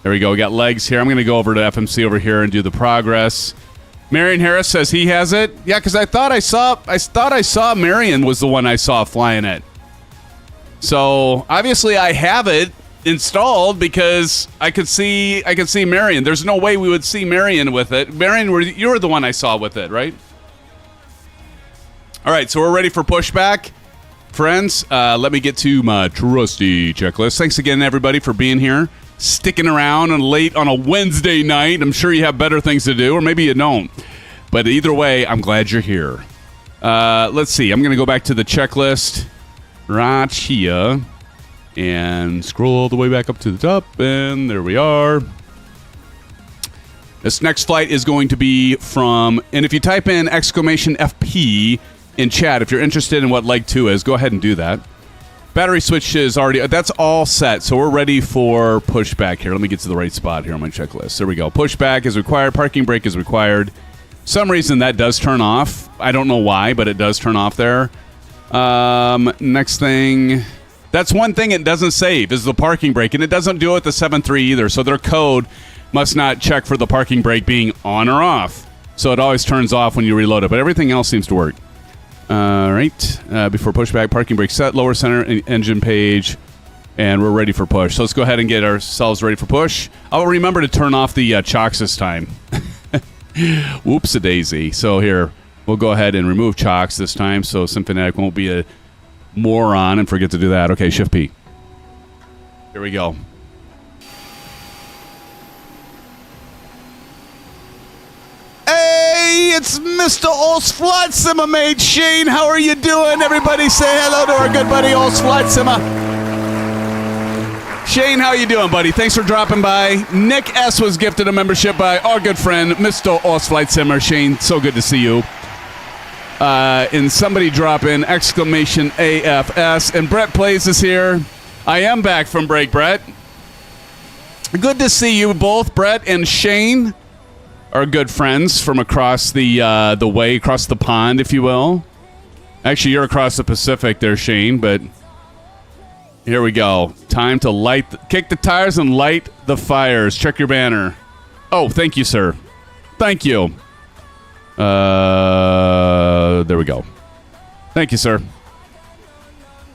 we go. We got legs here. I'm going to go over to FMC over here and do the progress. Marion Harris says he has it. Yeah, because I thought I saw Marion was the one I saw flying it. So obviously I have it installed because I could see Marion. There's no way we would see Marion with it. Marion, you were the one I saw with it, right? All right, so we're ready for pushback. Friends, let me get to my trusty checklist. Thanks again, everybody, for being here. Sticking around and late on a Wednesday night. I'm sure you have better things to do, or maybe you don't. But either way, I'm glad you're here. Let's see. I'm going to go back to the checklist right here and scroll all the way back up to the top, and there we are. This next flight is going to be from, and if you type in !FP in chat, if you're interested in what leg 2 is, go ahead and do that. Battery switch is already... That's all set, so we're ready for pushback here. Let me get to the right spot here on my checklist. There we go. Pushback is required. Parking brake is required. Some reason that does turn off. I don't know why, but it does turn off there. Next thing... That's one thing it doesn't save, is the parking brake, and it doesn't do it with the 7.3 either, so their code must not check for the parking brake being on or off. So it always turns off when you reload it, but everything else seems to work. All right, before pushback, parking brake set, lower center engine page, and we're ready for push. So let's go ahead and get ourselves ready for push. I'll remember to turn off the chocks this time. Whoops-a-daisy. So here, we'll go ahead and remove chocks this time so SimFanatic won't be a moron and forget to do that. Okay, Shift P. Here we go. Hey, it's Mr. Ols Flight Simmer mate Shane. How are you doing? Everybody say hello to our good buddy Ols Flight Simmer. Shane, how you doing, buddy? Thanks for dropping by. Nick S. was gifted a membership by our good friend, Mr. Ols Flight Simmer. Shane, so good to see you. And somebody drop in !AFS. And Brett Plays is here. I am back from break, Brett. Good to see you both, Brett and Shane. Are good friends from across the way, across the pond, if you will. Actually, you're across the Pacific there, Shane, but Here we go. Time to kick the tires and light the fires. Check your banner. Oh, thank you, sir. Thank you. There we go. Thank you, sir.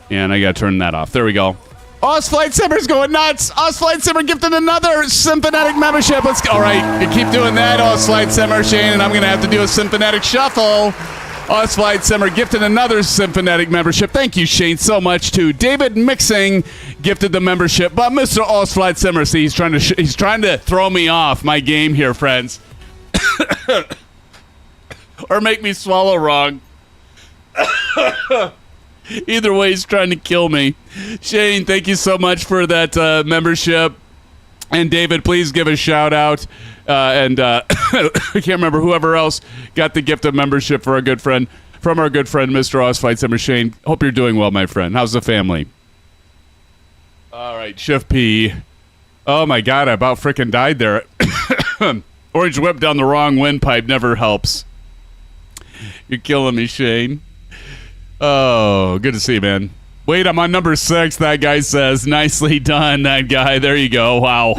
And I gotta turn that off. There we go. Oz Flight Simmer's going nuts. Oz Flight Simmer gifted another SimFanatic membership. Let's go. All right, you keep doing that, Oz Flight Simmer, Shane, and I'm gonna have to do a SimFanatic shuffle. Oz Flight Simmer gifted another SimFanatic membership. Thank you, Shane, so much too. David Mixing gifted the membership, but Mr. Oz Flight Simmer, see, he's trying to throw me off my game here, friends, or make me swallow wrong. Either way, he's trying to kill me. Shane, thank you so much for that membership. And David, please give a shout out. I can't remember whoever else got the gift of membership for our good friend, Mr. Oz Flight Simmer. Shane, hope you're doing well, my friend. How's the family? All right, Shift P. Oh my God, I about freaking died there. Orange whip down the wrong windpipe never helps. You're killing me, Shane. Oh, good to see you, man. Wait, I'm on number 6, that guy says. Nicely done, that guy. There you go. Wow.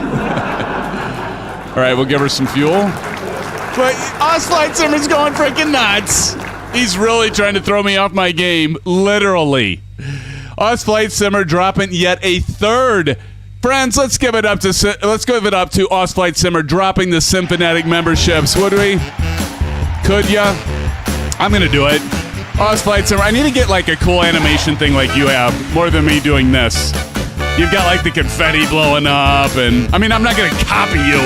All right, we'll give her some fuel. But Oz Flight Simmer's going freaking nuts. He's really trying to throw me off my game, literally. Oz Flight Simmer dropping yet a third. Friends, let's give it up to Oz Flight Simmer dropping the SimFanatic memberships. Would we? Could ya? I'm gonna do it. Oz Flight Simmer, I need to get like a cool animation thing like you have, more than me doing this. You've got like the confetti blowing up, and I mean, I'm not gonna copy you,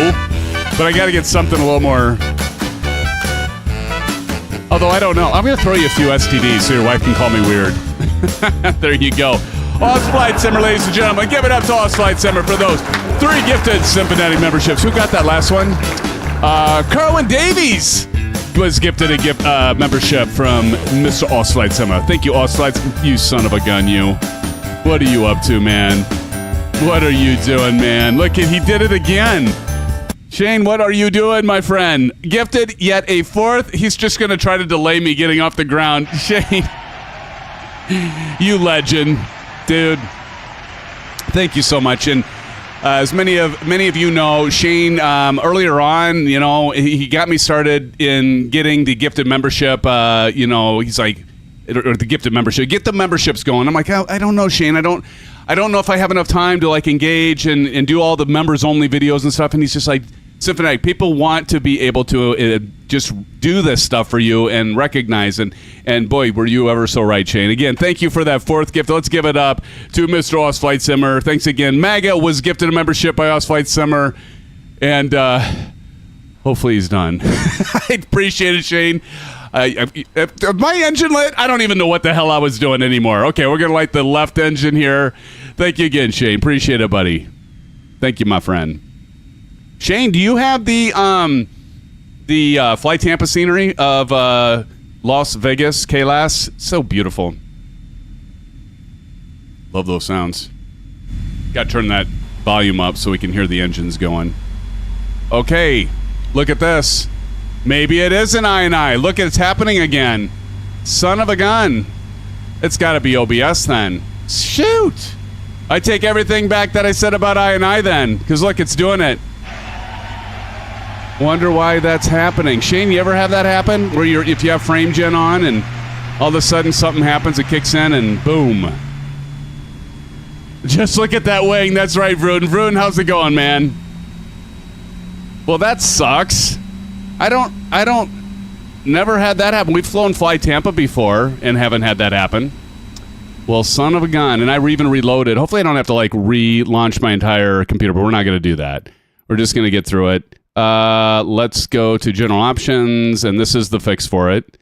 but I gotta get something a little more. Although I don't know, I'm gonna throw you a few STDs so your wife can call me weird. There you go. Oz Flight Simmer, ladies and gentlemen, give it up to Oz Flight Simmer for those 3 gifted SimFanatic memberships. Who got that last one? Carwin Davies was gifted a membership from Mr. Oz Flight Simmer. Thank you, Oz Flight. You son of a gun, you. What are you up to, man? What are you doing, man? Look, he did it again. Shane, what are you doing, my friend? Gifted yet a 4th. He's just going to try to delay me getting off the ground. Shane, you legend, dude. Thank you so much. And as many of you know, Shane, earlier on, you know, he got me started in getting the gifted membership. You know, he's like, or the gifted membership, get the memberships going. I'm like, I don't know, Shane. I don't know if I have enough time to like engage and do all the members only videos and stuff. And he's just like, SimFanatic, people want to be able to just do this stuff for you and recognize. And boy, were you ever so right, Shane. Again, thank you for that 4th gift. Let's give it up to Mr. Oz Flight Simmer. Thanks again. MAGA was gifted a membership by Oz Flight Simmer. And hopefully he's done. I appreciate it, Shane. If my engine lit, I don't even know what the hell I was doing anymore. Okay, we're going to light the left engine here. Thank you again, Shane. Appreciate it, buddy. Thank you, my friend. Shane, do you have the Flight Tampa scenery of Las Vegas, KLAS? So beautiful. Love those sounds. Got to turn that volume up so we can hear the engines going. Okay, look at this. Maybe it is an I&I. Look, it's happening again. Son of a gun. It's got to be OBS then. Shoot. I take everything back that I said about I&I then, because look, it's doing it. Wonder why that's happening. Shane, you ever have that happen? Where if you have frame gen on and all of a sudden something happens, it kicks in and boom. Just look at that wing. That's right, Vruden. Vruden, how's it going, man? Well, that sucks. Never had that happen. We've flown Fly Tampa before and haven't had that happen. Well, son of a gun. And I even reloaded. Hopefully I don't have to like relaunch my entire computer, but we're not going to do that. We're just going to get through it. Let's go to general options, and this is the fix for it.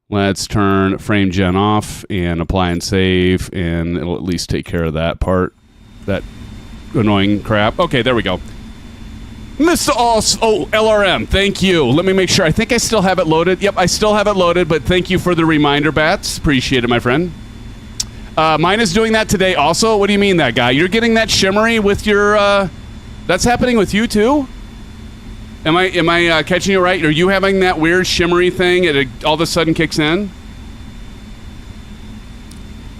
Let's turn frame gen off and apply and save, and it'll at least take care of that part, that annoying crap. Okay, there we go. Mr. LRM, thank you. Let me make sure. I think I still have it loaded. Yep, I still have it loaded, but thank you for the reminder, Bats. Appreciate it, my friend. Mine is doing that today also. What do you mean, that guy? You're getting that shimmery with your... That's happening with you, too? Am I catching you right? Are you having that weird shimmery thing and it all of a sudden kicks in?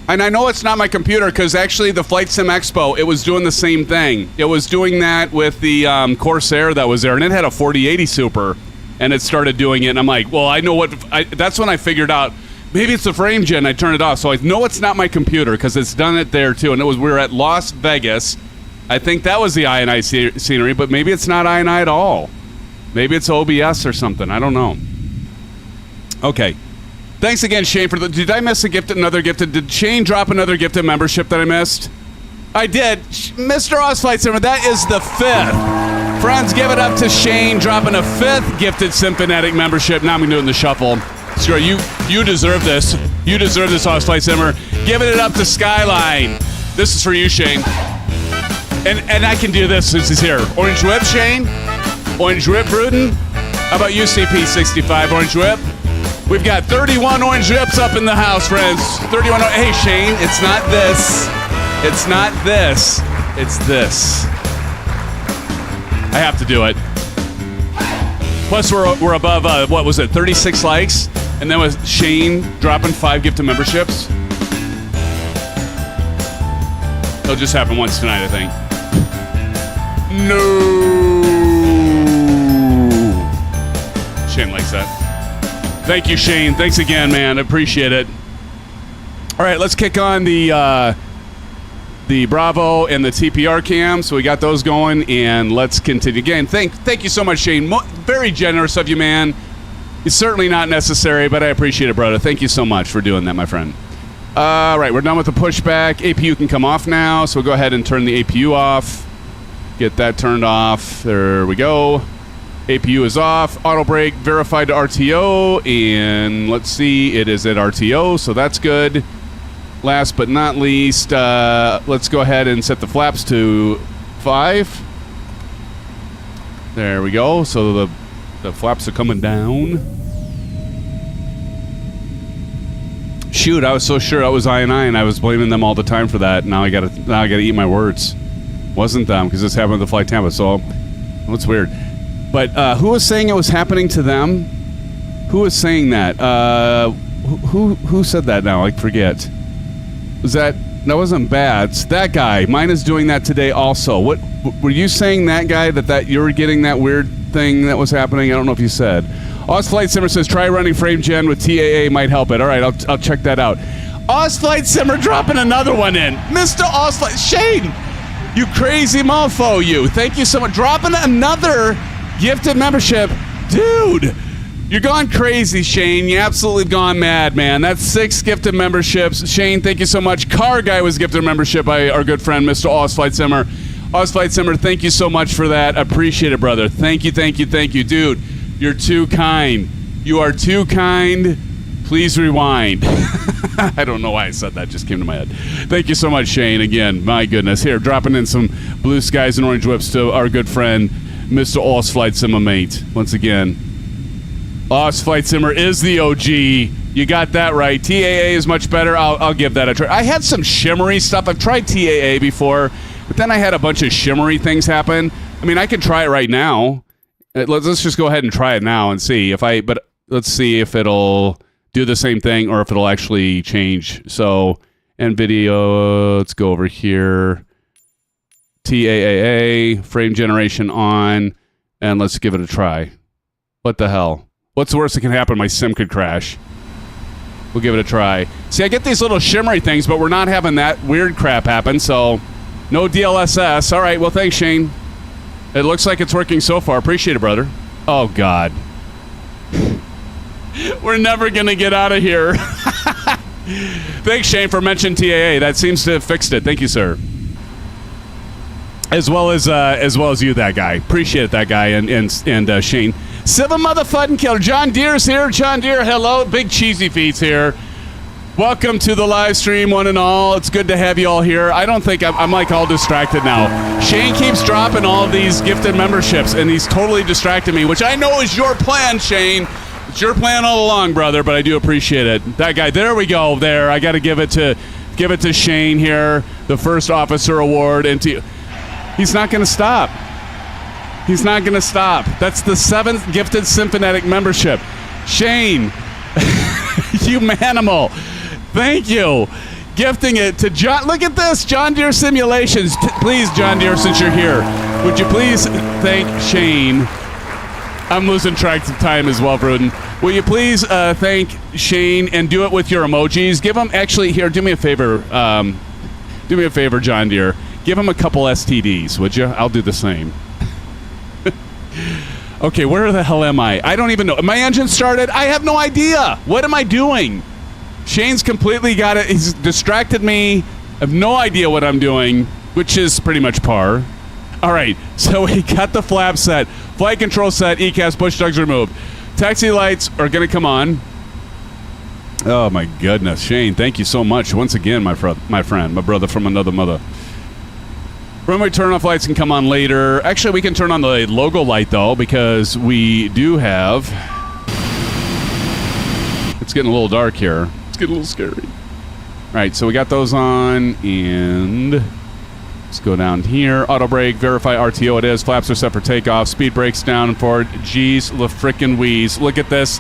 And I know it's not my computer because actually the Flight Sim Expo, it was doing the same thing. It was doing that with the Corsair that was there, and it had a 4080 Super, and it started doing it. And I'm like, well, I know what. That's when I figured out maybe it's the frame gen. I turned it off, so I know it's not my computer because it's done it there too. And we were at Las Vegas. I think that was the INI scenery, but maybe it's not INI at all. Maybe it's OBS or something. I don't know. Okay. Thanks again, Shane, for the... Did I miss another gifted? Did Shane drop another gifted membership that I missed? I did. Mr. Ozflight Simmer, that is the 5th. Friends, give it up to Shane dropping a 5th gifted SimFanatic membership. Now I'm doing the shuffle. Sure, you deserve this. You deserve this, Ozflight Simmer. Giving it up to Skyline. This is for you, Shane. And I can do this since he's here. Orange Whip, Shane. Orange Whip, Bruden. How about you, CP65, Orange Whip? We've got 31 orange whips up in the house, friends. 31. Hey, Shane, it's not this. It's not this. It's this. I have to do it. Plus, we're above, what was it, 36 likes? And then with Shane dropping 5 gifted memberships. It'll just happen once tonight, I think. No. Shane likes that. Thank you, Shane. Thanks again, man. I appreciate it. All right, let's kick on the Bravo and the TPR cam. So we got those going, and let's continue. Again, thank you so much, Shane. Very generous of you, man. It's certainly not necessary, but I appreciate it, brother. Thank you so much for doing that, my friend. All right, we're done with the pushback. APU can come off now, so we'll go ahead and turn the APU off. Get that turned off. There we go. APU is off. Auto brake verified to RTO, and let's see, it is at RTO, so that's good. Last but not least, let's go ahead and set the flaps to 5. There we go. So the flaps are coming down. Shoot, I was so sure I was INI, and I was blaming them all the time for that. Now I gotta eat my words. Wasn't them, because this happened with the Flight Tampa. So it's weird. But who was saying it was happening to them? Who was saying that? Who said that now? I forget. That wasn't Bats. That guy. Mine is doing that today also. What were you saying, that guy, that you were getting that weird thing that was happening? I don't know if you said. Ozflight Simmer says try running frame gen with TAA might help it. All right, I'll check that out. Ozflight Simmer dropping another one in. Mr. Ozflight Shane, you crazy mofo, you. Thank you so much. Dropping another gifted membership. Dude, you're gone crazy, Shane. You absolutely gone mad, man. That's 6 gifted memberships. Shane, thank you so much. Car Guy was gifted a membership by our good friend, Mr. Ozflight Simmer. Ozflight Simmer, thank you so much for that. Appreciate it, brother. Thank you. Dude, you're too kind. You are too kind. Please rewind. I don't know why I said that. Just came to my head. Thank you so much, Shane. Again, my goodness. Here, dropping in some blue skies and orange whips to our good friend, Mr. Ozflight Simmer, mate. Once again, Ozflight Simmer is the OG. You got that right. TAA is much better. I'll give that a try. I had some shimmery stuff. I've tried TAA before, but then I had a bunch of shimmery things happen. I mean, I can try it right now. Let's just go ahead and try it now and see but let's see if it'll do the same thing or if it'll actually change. So, NVIDIA, let's go over here. TAA, frame generation on, and let's give it a try. What the hell? What's the worst that can happen? My sim could crash. We'll give it a try. See, I get these little shimmery things, but we're not having that weird crap happen, so no DLSS. All right, well, thanks, Shane. It looks like it's working so far. Appreciate it, brother. Oh, God. We're never going to get out of here. Thanks, Shane, for mentioning TAA. That seems to have fixed it. Thank you, sir. As well as you, that guy. Appreciate it, that guy, and Shane. Civil motherfucking killer. John Deere's here. John Deere, hello. Big Cheesy Feet's here. Welcome to the live stream, one and all. It's good to have you all here. I don't think I'm like all distracted now. Shane keeps dropping all of these gifted memberships, and he's totally distracted me, which I know is your plan, Shane. It's your plan all along, brother, but I do appreciate it. That guy, there we go. There, I got to give it to Shane here, the first officer award, and he's not going to stop. He's not going to stop. That's the 7th gifted SimFanatic membership. Shane, you manimal. Thank you. gifting it to John. Look at this, John Deere Simulations. Please, John Deere, since you're here, would you please thank Shane? I'm losing track of time as well, Bruden. Will you please thank Shane and do it with your emojis? Give him, actually, here, do me a favor. Do me a favor, John Deere. Give him a couple STDs, would you? I'll do the same. Okay, where the hell am I? I don't even know. My engine started? I have no idea. What am I doing? Shane's completely got it. He's distracted me. I have no idea what I'm doing, which is pretty much par. All right, so we got the flap set, flight control set, ECAS, push tugs removed. Taxi lights are going to come on. Oh, my goodness. Shane, thank you so much. Once again, my friend, my brother from another mother. Runway turn-off lights can come on later. Actually, we can turn on the logo light, though, because we do have... It's getting a little dark here. It's getting a little scary. All right, so we got those on, and... Let's go down here. Auto brake, verify RTO it is. Flaps are set for takeoff. Speed brakes down and forward. Geez, the frickin' wheeze. Look at this.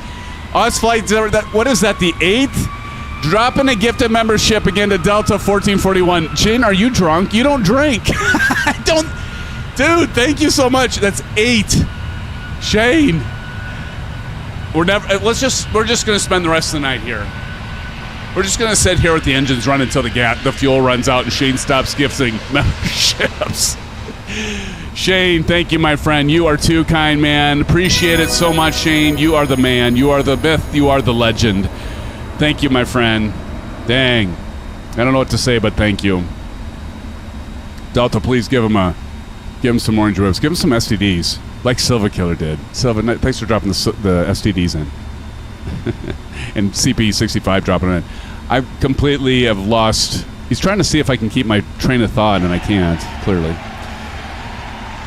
Flight, what is that, the 8th? Dropping a gifted membership again to Delta 1441. Shane, are you drunk? You don't drink. I don't. Dude, thank you so much. That's 8. Shane. We're just going to spend the rest of the night here. We're just going to sit here with the engines running until the fuel runs out and Shane stops gifting memberships. Shane, thank you, my friend. You are too kind, man. Appreciate it so much, Shane. You are the man. You are the myth. You are the legend. Thank you, my friend. Dang. I don't know what to say, but thank you. Delta, please give him some orange ribs. Give him some STDs, like Silva Killer did. Silva, thanks for dropping the STDs in. And CP65 dropping it in. I completely have lost... He's trying to see if I can keep my train of thought, and I can't, clearly.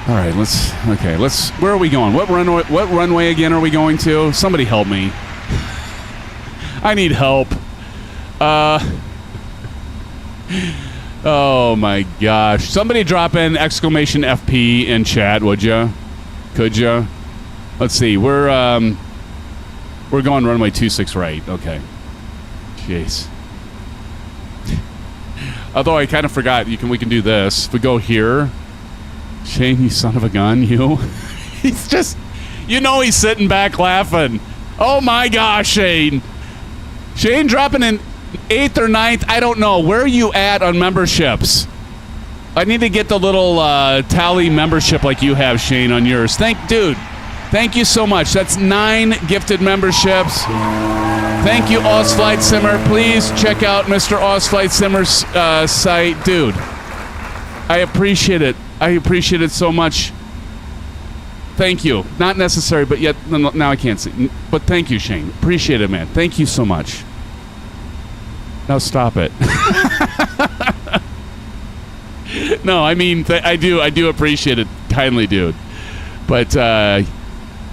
All right, let's... Where are we going? What runway again are we going to? Somebody help me. I need help. Oh my gosh. Somebody drop in exclamation FP in chat, would ya? Could ya? Let's see. We're going runway 26 right. Okay. Jeez. Although I kind of forgot we can do this. If we go here. Shane, you son of a gun, you. He's just, he's sitting back laughing. Oh my gosh, Shane. Shane dropping in 8th or 9th. I don't know. Where are you at on memberships? I need to get the little tally membership like you have, Shane, on yours. Thank you so much. That's 9 gifted memberships. Thank you, Oz Flight Simmer. Please check out Mr. Oz Flight Simmer's site. Dude, I appreciate it. I appreciate it so much. Thank you. Not necessary, but yet now I can't see. But thank you, Shane. Appreciate it, man. Thank you so much. Now stop it. No, I mean, I do appreciate it. Kindly, dude. But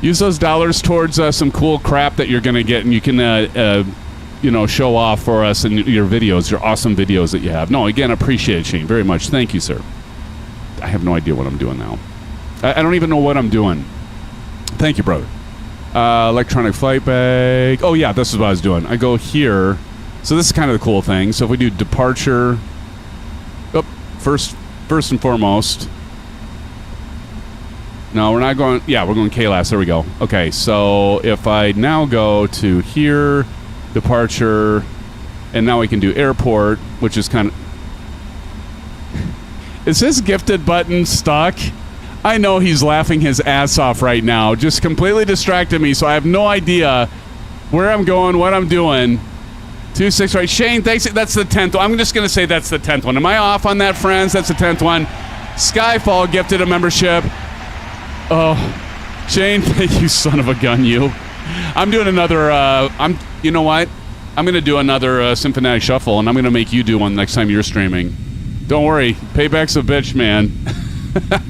use those dollars towards some cool crap that you're going to get, and you can, show off for us in your videos, your awesome videos that you have. No, again, appreciate it, Shane, very much. Thank you, sir. I have no idea what I'm doing now. I don't even know what I'm doing. Thank you, brother. Electronic flight bag. Oh, yeah, this is what I was doing. I go here. So this is kind of the cool thing. So if we do departure, first and foremost. No, we're not going. Yeah, we're going KLAS. There we go. Okay, so if I now go to here, departure, and now we can do airport, which is kind of... Is this gifted button stuck? I know he's laughing his ass off right now. Just completely distracted me, so I have no idea where I'm going, what I'm doing. 26 right. Shane, thanks. That's the 10th one. I'm just going to say that's the 10th one. Am I off on that, friends? That's the 10th one. Skyfall gifted a membership. Oh, Shane, thank you, son of a gun, you. I'm doing another, you know what? I'm going to do another SimFanatic shuffle, and I'm going to make you do one next time you're streaming. Don't worry. Payback's a bitch, man.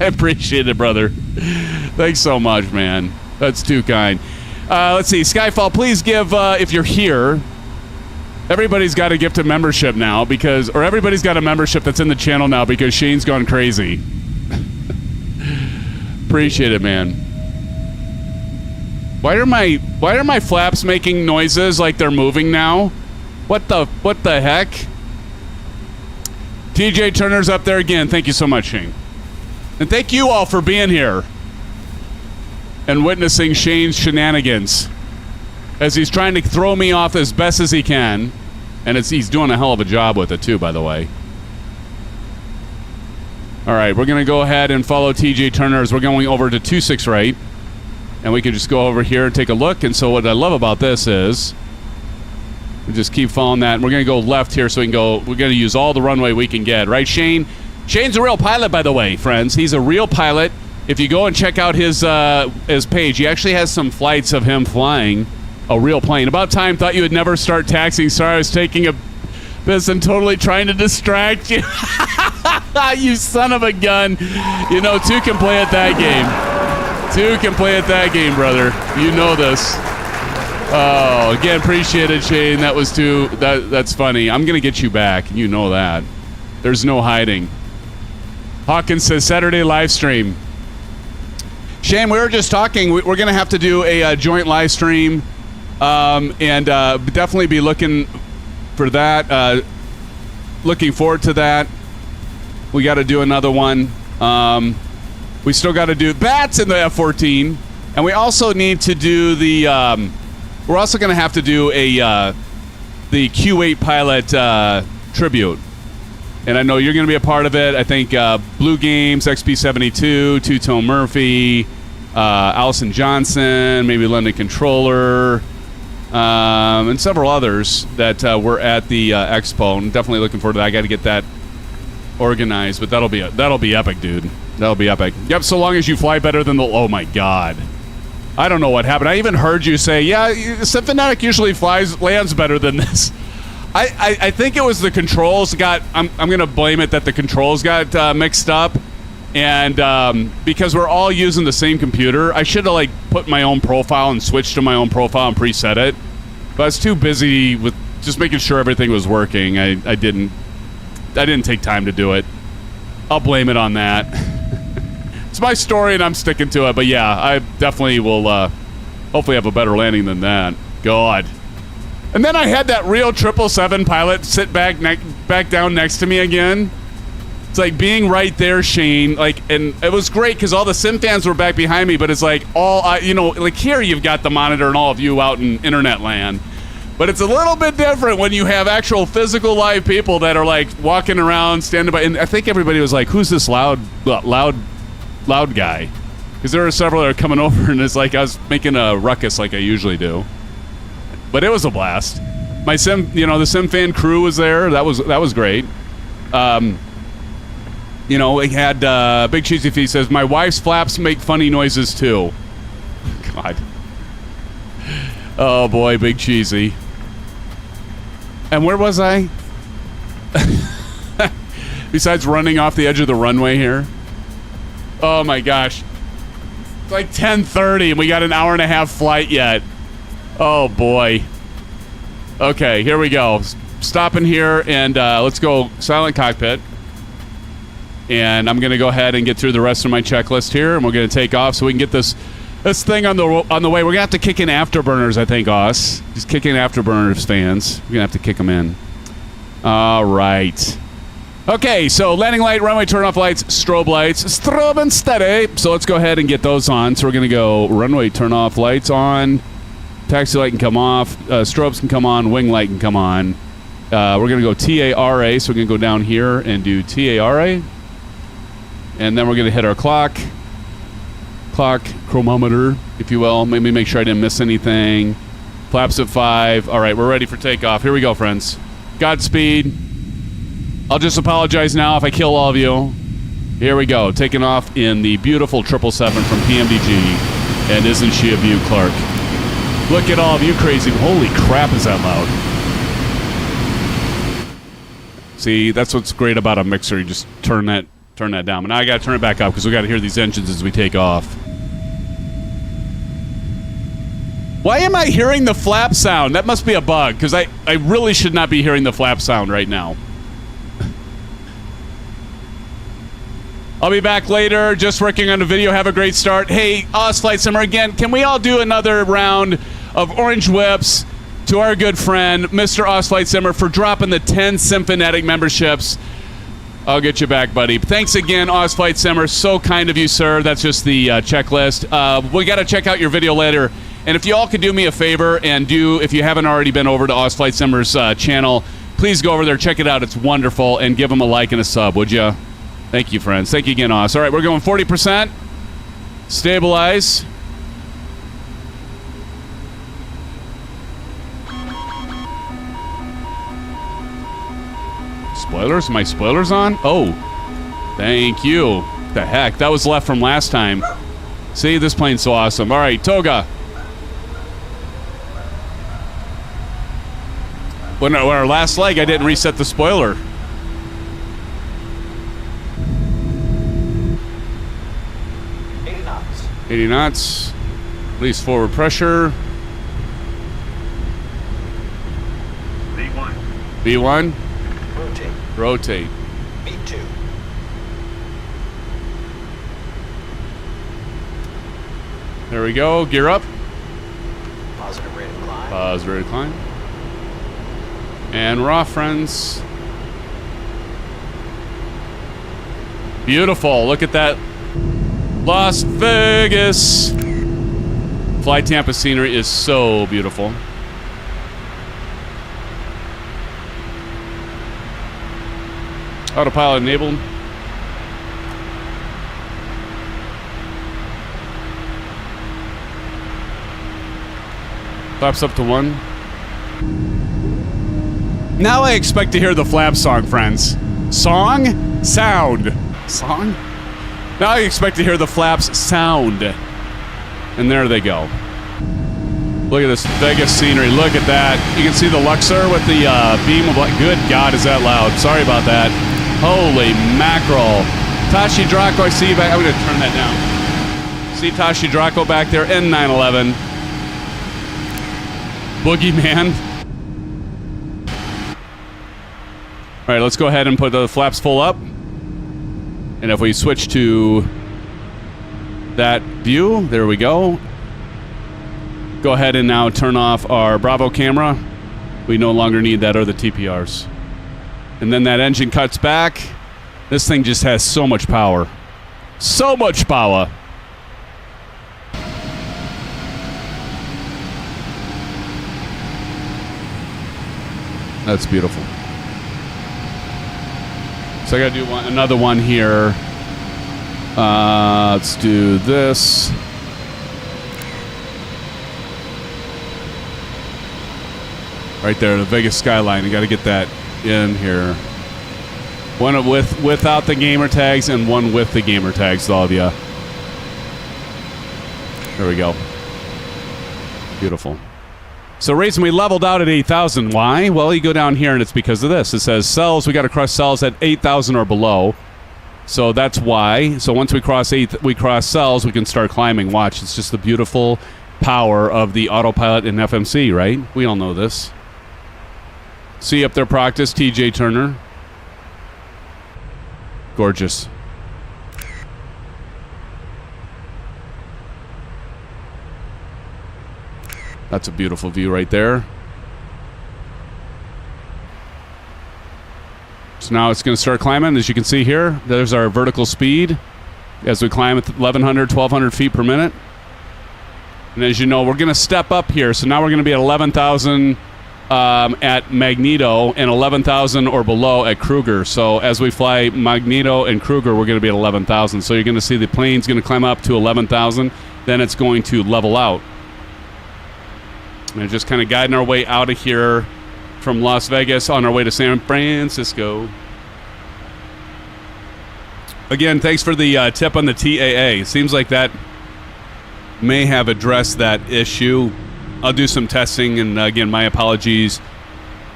I appreciate it, brother. Thanks so much, man. That's too kind. Let's see. Skyfall, please give, if you're here, everybody's got a gifted membership now or everybody's got a membership that's in the channel now because Shane's gone crazy. Appreciate it, man. Why are my flaps making noises like they're moving now? What the heck? TJ Turner's up there again. Thank you so much, Shane. And thank you all for being here and witnessing Shane's shenanigans as he's trying to throw me off as best as he can. And he's doing a hell of a job with it, too, by the way. All right, we're going to go ahead and follow TJ Turner as we're going over to 26 right. And we can just go over here and take a look. And so what I love about this is we just keep following that. And we're going to go left here so we can go. We're going to use all the runway we can get. Right, Shane? Shane's a real pilot, by the way, friends. He's a real pilot. If you go and check out his page, he actually has some flights of him flying a real plane. About time. Thought you would never start taxiing. Sorry, I was taking a piss and totally trying to distract you. You son of a gun. You know, two can play at that game. Two can play at that game, brother. You know this. Oh, again, appreciate it, Shane. That was too. That's funny. I'm gonna get you back. You know that. There's no hiding. Hawkins says Saturday live stream. Shane, we were just talking. We're gonna have to do a joint live stream, and definitely be looking for that. Looking forward to that. We got to do another one. We still got to do bats in the F-14, and we also need to do the. We're also going to have to do the Q8 pilot tribute, and I know you're going to be a part of it. I think Blue Games, XP72, Two-Tone Murphy, Allison Johnson, maybe London Controller, and several others that were at the expo. And definitely looking forward to that. I got to get that organized, but that'll be epic, dude. That'll be epic. Yep, so long as you fly better than the... Oh, my God. I don't know what happened. I even heard you say, yeah, SimFanatic usually lands better than this. I think it was the controls got... I'm going to blame it that the controls got mixed up. And because we're all using the same computer, I should have, like, put my own profile and switched to my own profile and preset it. But I was too busy with just making sure everything was working. I didn't take time to do it. I'll blame it on that. It's my story and I'm sticking to it. But yeah, I definitely will hopefully have a better landing than that. God. And then I had that real 777 pilot sit back down next to me again. It's like being right there, Shane. Like, and it was great because all the SimFans were back behind me. But it's like like here you've got the monitor and all of you out in internet land. But it's a little bit different when you have actual physical live people that are like walking around, standing by. And I think everybody was like, "Who's this loud guy?" Because there are several that are coming over, and it's like I was making a ruckus like I usually do. But it was a blast. The SimFan crew was there. That was great. We had Big Cheesy Feast says my wife's flaps make funny noises too. God. Oh boy, Big Cheesy. And where was I? Besides running off the edge of the runway here. Oh my gosh. It's like 10:30 and we got an hour and a half flight yet. Oh boy. Okay, here we go. Stopping here and let's go silent cockpit. And I'm going to go ahead and get through the rest of my checklist here and we're going to take off so we can get this thing on the way. We're going to have to kick in afterburners, I think, Oz. Just kick in afterburners, fans. We're going to have to kick them in. All right. Okay, so landing light, runway turn-off lights, strobe and steady. So let's go ahead and get those on. So we're going to go runway turn-off lights on. Taxi light can come off. Strobes can come on. Wing light can come on. We're going to go TARA. So we're going to go down here and do TARA. And then we're going to hit our clock chronometer, if you will. Maybe make sure I didn't miss anything. Flaps at 5. All right, we're ready for takeoff. Here we go, friends. Godspeed. I'll just apologize now if I kill all of you. Here we go, taking off in the beautiful 777 from PMDG. And isn't she a beaut, Clark? Look at all of you crazy. Holy crap, is that loud. See, that's what's great about a mixer. You just turn that down. But now I got to turn it back up because we got to hear these engines as we take off. Why am I hearing the flap sound? That must be a bug because I really should not be hearing the flap sound right now. I'll be back later. Just working on a video. Have a great start. Hey, Oz Flight Simmer, again, can we all do another round of orange whips to our good friend, Mr. Oz Flight Simmer, for dropping the 10 SimFanatic memberships? I'll get you back, buddy. Thanks again, Flight Simmer. So kind of you, sir. That's just the checklist. We got to check out your video later. And if you all could do me a favor and if you haven't already been over to Flight Simmer's channel, please go over there, check it out. It's wonderful. And give him a like and a sub, would you? Thank you, friends. Thank you again, All right, we're going 40%. Stabilize. Spoilers? My spoilers on? Oh, thank you. The heck? That was left from last time. See, this plane's so awesome. All right, Toga. When our last leg, I didn't reset the spoiler. knots. 80 knots. Release forward pressure. V1. V1. Rotate. Rotate. V2. There we go. Gear up. Positive rate of climb. Positive rate of climb. And we're off, friends. Beautiful. Look at that. Las Vegas. Fly Tampa scenery is so beautiful. Autopilot enabled. Flaps up to 1. Now I expect to hear the flap song, friends. Song? Sound. Song? Now I expect to hear the flaps sound. And there they go. Look at this Vegas scenery. Look at that. You can see the Luxor with the beam of light. Good God, is that loud. Sorry about that. Holy mackerel. Tashi Draco, I see you back. I'm going to turn that down. See Tashi Draco back there in 911. Boogeyman. All right, let's go ahead and put the flaps full up. And if we switch to that view, there we go. Go ahead and now turn off our Bravo camera. We no longer need that or the TPRs. And then that engine cuts back. This thing just has so much power. So much power. That's beautiful. So I gotta do another one here. Let's do this. Right there, the Vegas skyline. You gotta get that in here. One without the gamer tags and one with the gamer tags, all of you. There we go. Beautiful. So Raisin, we leveled out at 8,000. Why? Well, you go down here and it's because of this. It says cells. We got to cross cells at 8,000 or below. So that's why. So once we cross cells, we can start climbing. Watch. It's just the beautiful power of the autopilot and FMC, right? We all know this. See up there, practice. TJ Turner. Gorgeous. That's a beautiful view right there. So now it's going to start climbing. As you can see here, there's our vertical speed as we climb at 1,100, 1,200 feet per minute. And as you know, we're going to step up here. So now we're going to be at 11,000 at Magneto and 11,000 or below at Kruger. So as we fly Magneto and Kruger, we're going to be at 11,000. So you're going to see the plane's going to climb up to 11,000. Then it's going to level out. And just kind of guiding our way out of here from Las Vegas on our way to San Francisco. Again, thanks for the tip on the TAA. Seems like that may have addressed that issue. I'll do some testing, and again, my apologies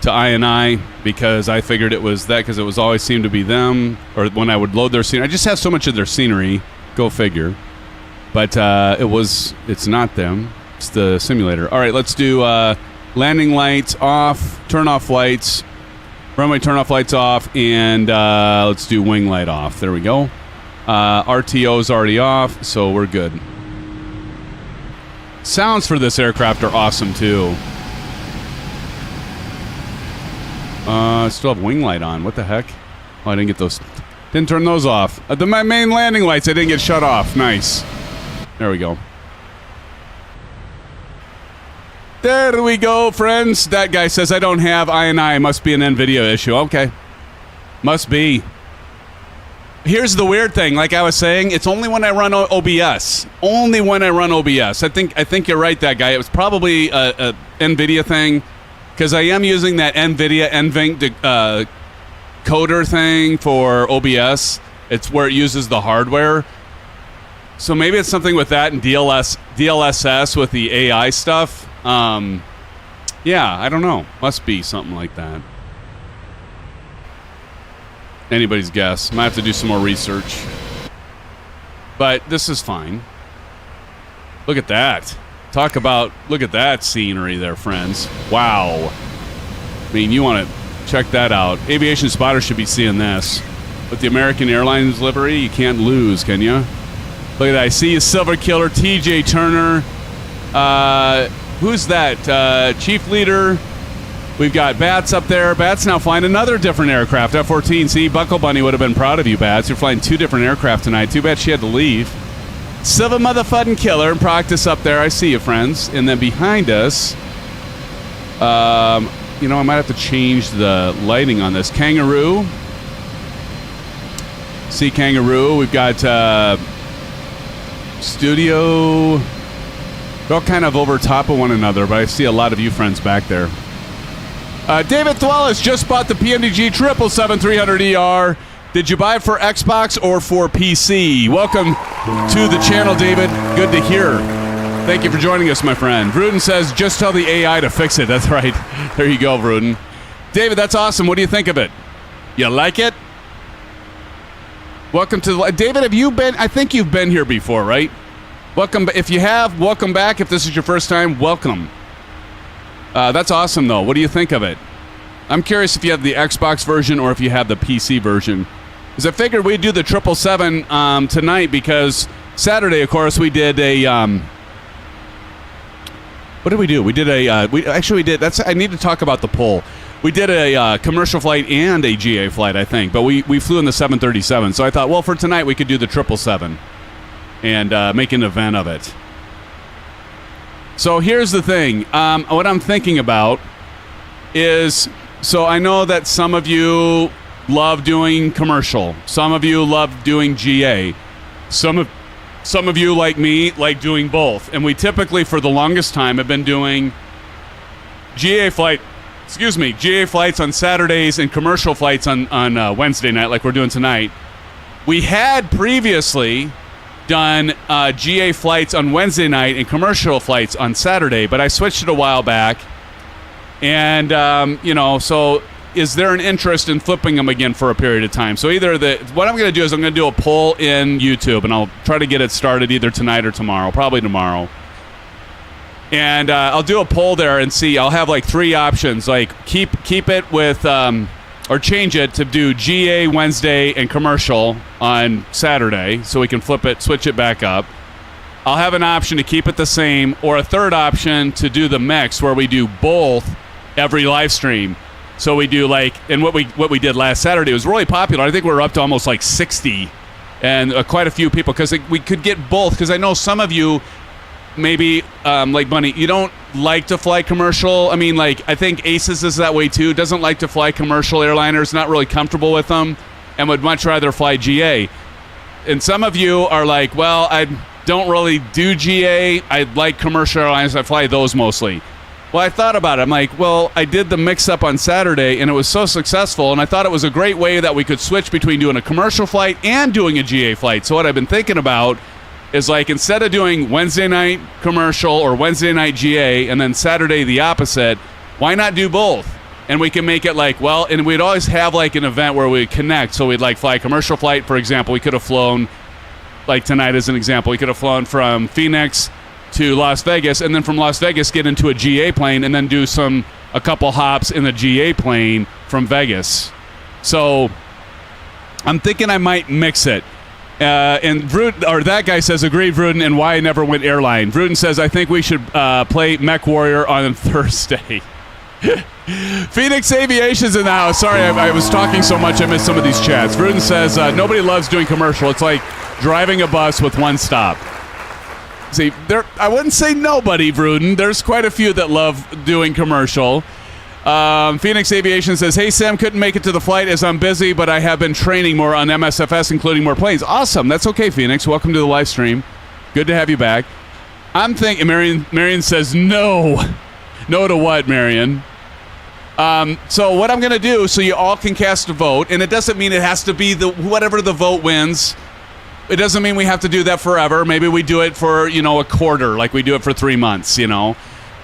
to I because I figured it was that because it was always seemed to be them, or when I would load their scenery. I just have so much of their scenery. Go figure. But it's not them. It's the simulator. All right, let's do landing lights off, turn off lights, runway turn off lights off, and let's do wing light off. There we go. RTO's already off, so we're good. Sounds for this aircraft are awesome too. I still have wing light on. What the heck? Oh, I didn't get those Didn't turn those off. My main landing lights, I didn't get shut off. Nice. There we go. There we go, friends. That guy says I don't have I&I. Must be an NVIDIA issue. Okay. Must be. Here's the weird thing. Like I was saying, it's only when I run OBS. Only when I run OBS. I think you're right, that guy. It was probably a NVIDIA thing, because I am using that NVIDIA NVENC coder thing for OBS. It's where it uses the hardware. So maybe it's something with that and DLSS with the AI stuff. Yeah, I don't know. Must be something like that. Anybody's guess. Might have to do some more research. But this is fine. Look at that. Look at that scenery there, friends. Wow. I mean, you want to check that out. Aviation Spotter should be seeing this. With the American Airlines livery, you can't lose, can you? Look at that. I see you, Silver Killer, TJ Turner. Who's that? Chief Leader. We've got Bats up there. Bats now flying another different aircraft, F-14. See, Buckle Bunny would have been proud of you, Bats. You're flying 2 different aircraft tonight. Too bad she had to leave. Silver Motherfucking Killer and practice up there. I see you, friends. And then behind us, you know, I might have to change the lighting on this. Kangaroo. See Kangaroo. We've got Studio. They're all kind of over top of one another, but I see a lot of you friends back there. David Thwellis just bought the PMDG 777-300ER. Did you buy it for Xbox or for PC? Welcome to the channel, David. Good to hear. Thank you for joining us, my friend. Vruden says, just tell the AI to fix it. That's right. There you go, Vruden. David, that's awesome. What do you think of it? You like it? Welcome to the... David, have you been... I think you've been here before, right? Welcome. If you have, welcome back. If this is your first time, welcome. That's awesome, though. What do you think of it? I'm curious if you have the Xbox version or if you have the PC version. Because I figured we'd do the 777 tonight because Saturday, of course, we did a... what did we do? We did a... we did... I need to talk about the poll. We did a commercial flight and a GA flight, I think. But we flew in the 737. So I thought, well, for tonight, we could do the 777 and make an event of it. So here's the thing. What I'm thinking about is... So I know that some of you love doing commercial. Some of you love doing GA. Some of you, like me, like doing both. And we typically, for the longest time, have been doing GA flights on Saturdays and commercial flights on Wednesday night, like we're doing tonight. We had previously done GA flights on Wednesday night and commercial flights on Saturday, but I switched it a while back. And, you know, so is there an interest in flipping them again for a period of time? So either what I'm going to do is I'm going to do a poll in YouTube, and I'll try to get it started either tonight or tomorrow, probably tomorrow. And I'll do a poll there and see. I'll have like 3 options, like keep it with, or change it to do GA Wednesday and commercial on Saturday so we can switch it back up. I'll have an option to keep it the same, or a third option to do the mix where we do both every live stream. So we do like, and what we did last Saturday was really popular. I think we're up to almost like 60 and quite a few people because we could get both. Because I know some of you maybe like Bunny, you don't like to fly commercial. I mean, like I think Aces is that way too. Doesn't like to fly commercial airliners, not really comfortable with them, and would much rather fly GA. And some of you are like, well, I don't really do GA. I like commercial airlines. I fly those mostly. Well, I thought about it. I'm like, well, I did the mix-up on Saturday, and it was so successful, and I thought it was a great way that we could switch between doing a commercial flight and doing a GA flight. So what I've been thinking about is, like, instead of doing Wednesday night commercial or Wednesday night GA and then Saturday the opposite, why not do both? And we can make it like, well, and we'd always have, like, an event where we'd connect. So we'd, like, fly a commercial flight, for example. We could have flown, like tonight as an example, we could have flown from Phoenix to Las Vegas, and then from Las Vegas get into a GA plane and then do a couple hops in the GA plane from Vegas. So I'm thinking I might mix it. And that guy says, agreed, Vruden, and why I never went airline. Vruden says, I think we should play Mech Warrior on Thursday. Phoenix Aviation's in the house. Sorry, I was talking so much I missed some of these chats. Rudin says, nobody loves doing commercial. It's like driving a bus with one stop. See, I wouldn't say nobody, Rudin. There's quite a few that love doing commercial. Phoenix Aviation says, hey, Sam, couldn't make it to the flight as I'm busy, but I have been training more on MSFS, including more planes. Awesome. That's okay, Phoenix. Welcome to the live stream. Good to have you back. I'm thinking, Marion says, no. No to what, Marion? So what I'm going to do, so you all can cast a vote, and it doesn't mean it has to be whatever the vote wins. It doesn't mean we have to do that forever. Maybe we do it for, a quarter, like we do it for 3 months, But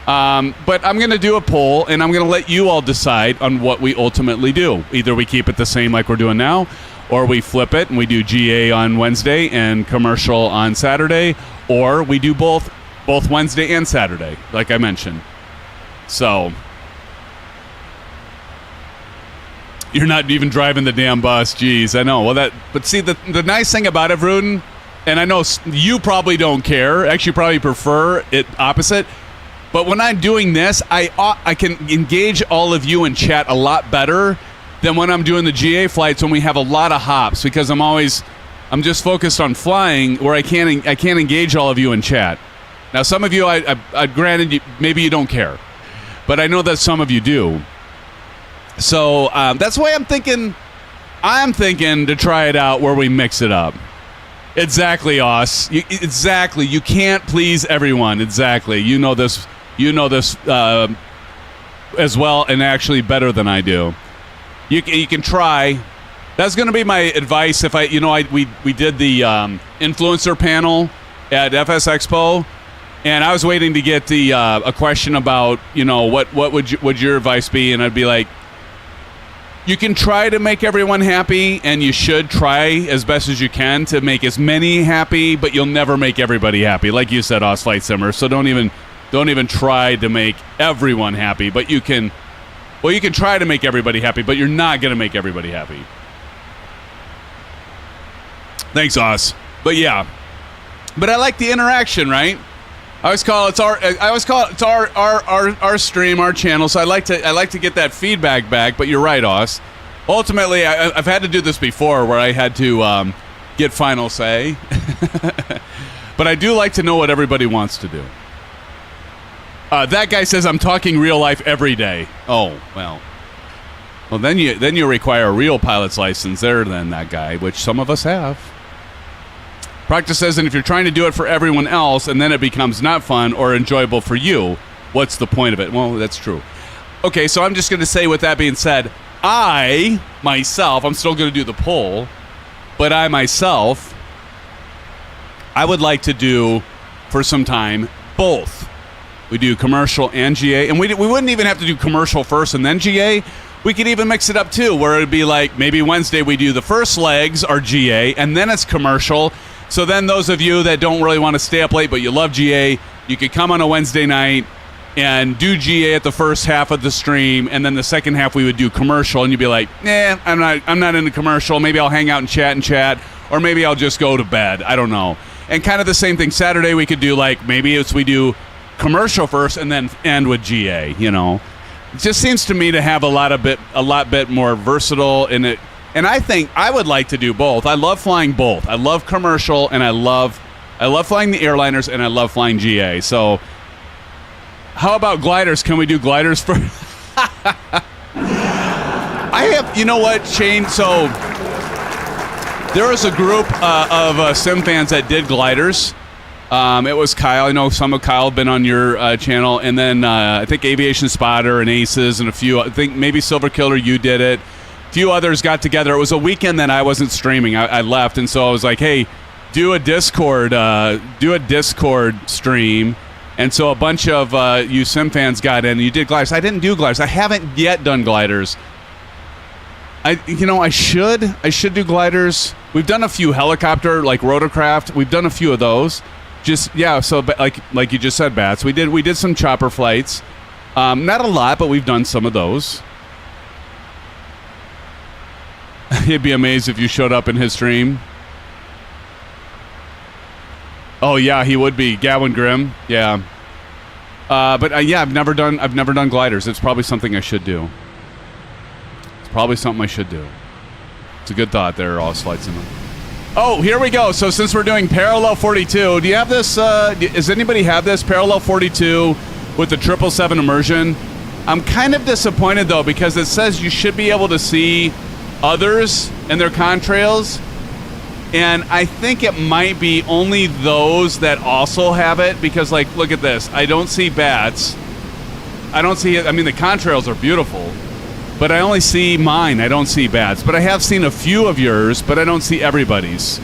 I'm going to do a poll, and I'm going to let you all decide on what we ultimately do. Either we keep it the same like we're doing now, or we flip it and we do GA on Wednesday and commercial on Saturday, or we do both Wednesday and Saturday, like I mentioned. So you're not even driving the damn bus. Jeez, I know. Well, but see, the nice thing about it, Rudin, and I know you probably don't care. Actually, you probably prefer it opposite. But when I'm doing this, I can engage all of you in chat a lot better than when I'm doing the GA flights when we have a lot of hops, because I'm just focused on flying where I can't engage all of you in chat. Now, some of you, I granted, maybe you don't care, but I know that some of you do. So that's why I'm thinking to try it out where we mix it up. Exactly, Oz. Exactly. You can't please everyone. Exactly. You know this as well, and actually better than I do. You can try. That's going to be my advice. If we did the influencer panel at FS Expo, and I was waiting to get a question about what would your advice be, and I'd be like, you can try to make everyone happy, and you should try as best as you can to make as many happy, but you'll never make everybody happy, like you said, Oz Flight Simmer. So don't even try to make everyone happy, but you can try to make everybody happy, but you're not going to make everybody happy. Thanks, Oz. But yeah, but I like the interaction, right? I always call it our stream, our channel. So I like to get that feedback back. But you're right, Oz. Ultimately, I've had to do this before, where I had to get final say. But I do like to know what everybody wants to do. That guy says I'm talking real life every day. Oh well. Well, then you require a real pilot's license there, then, that guy, which some of us have. Practice says, and if you're trying to do it for everyone else and then it becomes not fun or enjoyable for you, what's the point of it? Well, that's true. Okay, so I'm just going to say, with that being said, I'm still going to do the poll, but I would like to do, for some time, both. We do commercial and GA, and we wouldn't even have to do commercial first and then GA. We could even mix it up, too, where it'd be like, maybe Wednesday we do the first legs, are GA, and then it's commercial. So then those of you that don't really want to stay up late but you love GA, you could come on a Wednesday night and do GA at the first half of the stream, and then the second half we would do commercial, and you'd be like, I'm not into commercial. Maybe I'll hang out and chat, or maybe I'll just go to bed. I don't know. And kind of the same thing Saturday we could do, like maybe we do commercial first and then end with GA, It just seems to me to have a lot bit more versatile in it. And I think I would like to do both. I love flying both. I love commercial, and I love flying the airliners, and I love flying GA. So how about gliders? Can we do gliders for? I have, Shane? So there was a group of SimFans that did gliders. It was Kyle. I know some of Kyle have been on your channel, and then I think Aviation Spotter and Aces and a few. I think maybe Silver Killer, you did it. Few others got together. It was a weekend that I wasn't streaming. I left, and so I was like, "Hey, do a Discord stream." And so a bunch of you SimFans got in. And you did gliders. I didn't do gliders. I haven't yet done gliders. I should do gliders. We've done a few helicopter, like rotorcraft. We've done a few of those. So like you just said, Bats. We did some chopper flights. Not a lot, but we've done some of those. He'd be amazed if you showed up in his stream. Oh, yeah, he would be. Gavin Grimm, yeah. But yeah, I've never done gliders. It's probably something I should do. It's probably something I should do. It's a good thought there, all flight sim. Oh, here we go. So since we're doing parallel 42, do you have this? Does anybody have this parallel 42 with the 777 immersion? I'm kind of disappointed though because it says you should be able to see others and their contrails, and I think it might be only those that also have it because, like, look at this. I don't see bats. I don't see it. I mean, the contrails are beautiful, but I only see mine. I don't see bats, but I have seen a few of yours, but I don't see everybody's.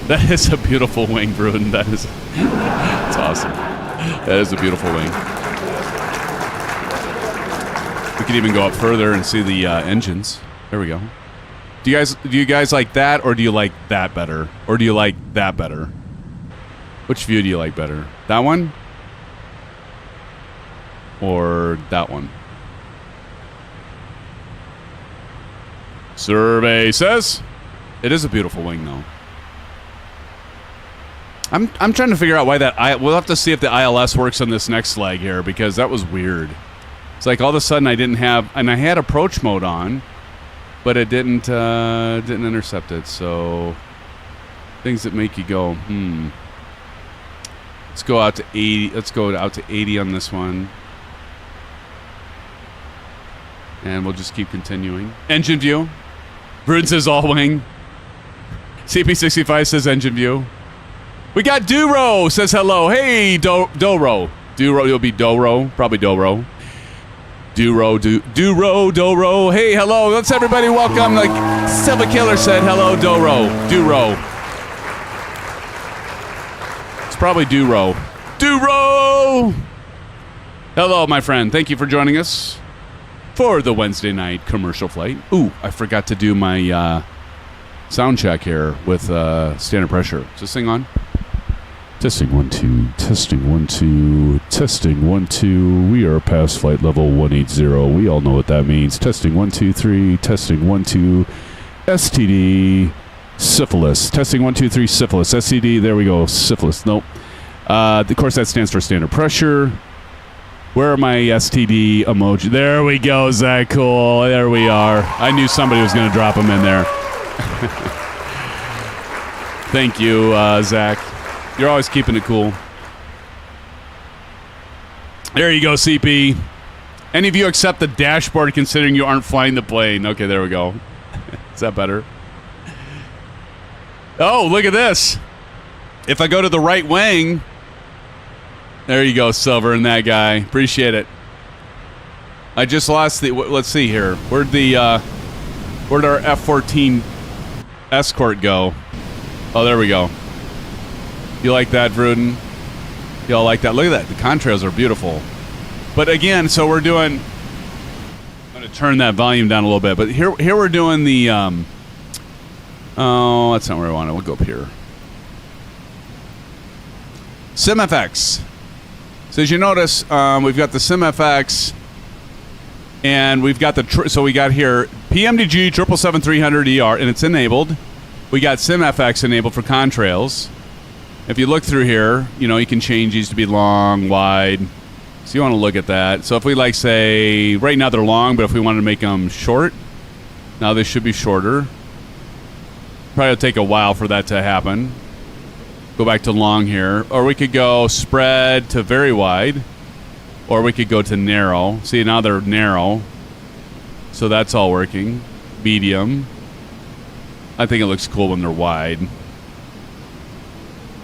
That is a beautiful wing, Bruden. That is, that's awesome. That is a beautiful wing. We could even go up further and see the engines. There we go. Do you guys like that, or do you like that better? Or do you like that better? Which view do you like better? That one? Or that one? Survey says it is a beautiful wing though. I'm trying to figure out why we'll have to see if the ILS works on this next leg here because that was weird. It's like all of a sudden I didn't have, and I had approach mode on, but it didn't intercept it. So things that make you go, Let's go out to 80. Let's go out to 80 on this one, and we'll just keep continuing. Engine view. Bruden says all wing. CP65 says engine view. We got Duro says hello. Hey, Doro. Duro, you'll be Doro, probably Doro. Duro. Hey, hello. Let's everybody welcome. Like Silva Killer said, hello, Duro. It's probably Duro. Hello, my friend. Thank you for joining us for the Wednesday night commercial flight. Ooh, I forgot to do my sound check here with standard pressure. Is this thing on? Testing 1 2, testing 1 2, testing 1 2. We are past flight level 180. We all know what that means. Testing 1 2 3, testing 1 2. STD syphilis. Testing 1 2 3 syphilis. STD. There we go. Syphilis. Nope. Of course, that stands for standard pressure. Where are my STD emoji? There we go, Zach. Cool. There we are. I knew somebody was going to drop them in there. Thank you, Zach. You're always keeping it cool. There you go, CP. Any of you accept the dashboard considering you aren't flying the plane? Okay, there we go. Is that better? Oh, look at this. If I go to the right wing, there you go, Silver and that guy. Appreciate it. I just lost the. Let's see here. Where'd our F-14 escort go? Oh, there we go. You like that, Bruden? Y'all like that? Look at that. The contrails are beautiful. But again, so we're doing... I'm going to turn that volume down a little bit. But here we're doing the... oh, that's not where I want it. We'll go up here. SimFX. So as you notice, we've got the SimFX, and we've got the... so we got here PMDG 777-300ER, and it's enabled. We got SimFX enabled for contrails. If you look through here, you know, you can change these to be long, wide. So you want to look at that. So if we like, say, right now they're long, but if we wanted to make them short, now they should be shorter. Probably take a while for that to happen. Go back to long here. Or we could go spread to very wide. Or we could go to narrow. See, now they're narrow. So that's all working. Medium. I think it looks cool when they're wide.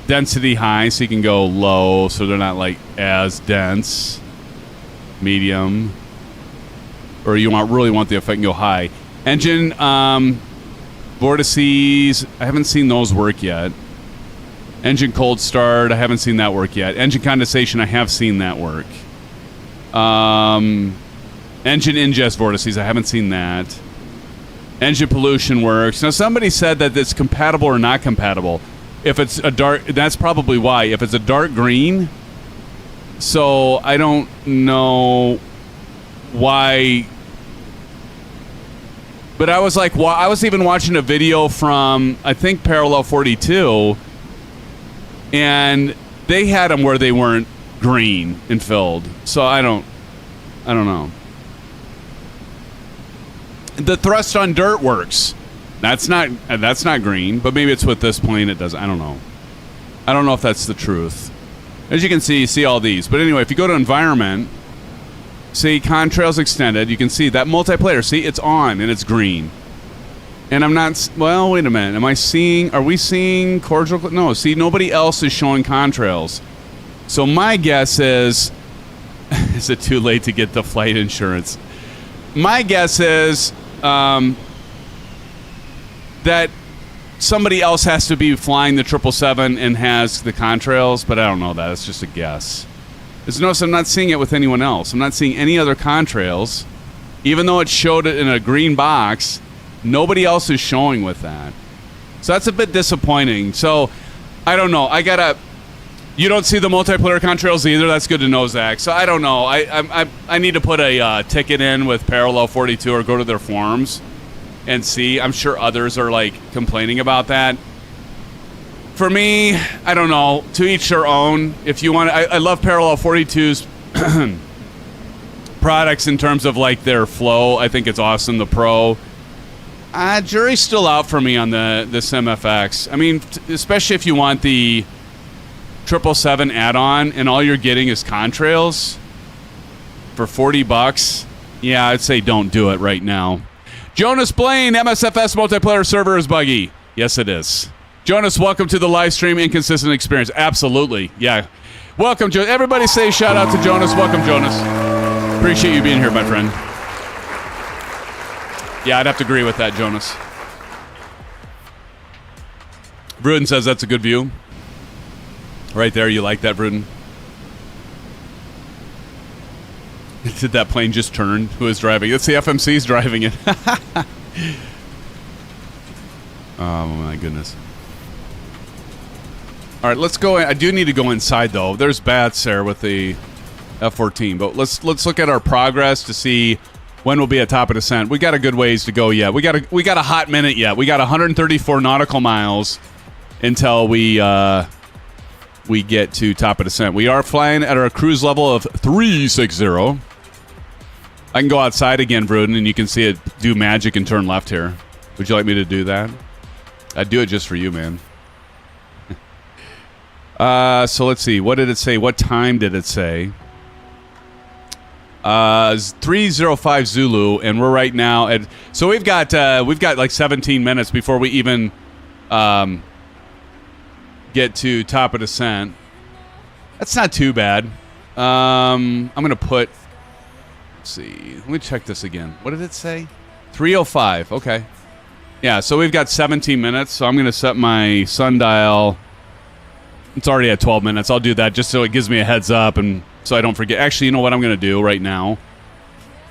Density high, so you can go low, so they're not like as dense. Medium, or you really want the effect and go high. Engine vortices, I haven't seen those work yet. Engine cold start, I haven't seen that work yet. Engine condensation, I have seen that work. Engine ingest vortices, I haven't seen that. Engine pollution works. Now somebody said that it's compatible or not compatible. If it's a dark, that's probably why. If it's a dark green, so I don't know why. But I was like, I was even watching a video from, I think, Parallel 42, and they had them where they weren't green and filled. So I don't know. The thrust on dirt works. That's not green, but maybe it's with this plane it doesn't. I don't know. I don't know if that's the truth. As you can see all these. But anyway, if you go to environment, see contrails extended, you can see that multiplayer. See, it's on and it's green. And I'm not, well, wait a minute. Are we seeing cordial? No, see, nobody else is showing contrails. So my guess is it too late to get the flight insurance? My guess is that somebody else has to be flying the 777 and has the contrails, but I don't know that. It's just a guess. Because notice I'm not seeing it with anyone else. I'm not seeing any other contrails. Even though it showed it in a green box, nobody else is showing with that. So that's a bit disappointing. So I don't know. You don't see the multiplayer contrails either. That's good to know, Zach. So I don't know. I need to put a ticket in with Parallel 42 or go to their forums and see. I'm sure others are like complaining about that. For me, I don't know. To each their own. If you want, I love Parallel 42's products in terms of like their flow. I think it's awesome. The Pro. Jury's still out for me on the SimFX. I mean, especially if you want the 777 add-on and all you're getting is contrails for $40. Yeah, I'd say don't do it right now. Jonas Blaine, MSFS multiplayer server is buggy. Yes, it is. Jonas, welcome to the live stream Inconsistent Experience. Absolutely. Yeah. Welcome, Jonas. Everybody say shout out to Jonas. Welcome, Jonas. Appreciate you being here, my friend. Yeah, I'd have to agree with that, Jonas. Bruden says that's a good view. Right there, you like that, Bruden? Did that plane just turn? Who is driving? It's the FMC's driving it. Oh, my goodness. All right, let's go. I do need to go inside, though. There's bats there with the F-14. But let's look at our progress to see when we'll be at top of descent. We got a good ways to go yet. We got a hot minute yet. We got 134 nautical miles until we get to top of descent. We are flying at our cruise level of 360. I can go outside again, Bruden, and you can see it do magic and turn left here. Would you like me to do that? I'd do it just for you, man. So let's see. What did it say? What time did it say? 3:05 Zulu, and we're right now at. So we've got like 17 minutes before we even get to top of descent. That's not too bad. I'm gonna put. Let's see. Let me check this again. What did it say? 3:05. Okay. Yeah. So we've got 17 minutes. So I'm gonna set my sundial. It's already at 12 minutes. I'll do that just so it gives me a heads up and so I don't forget. Actually, you know what I'm going to do right now?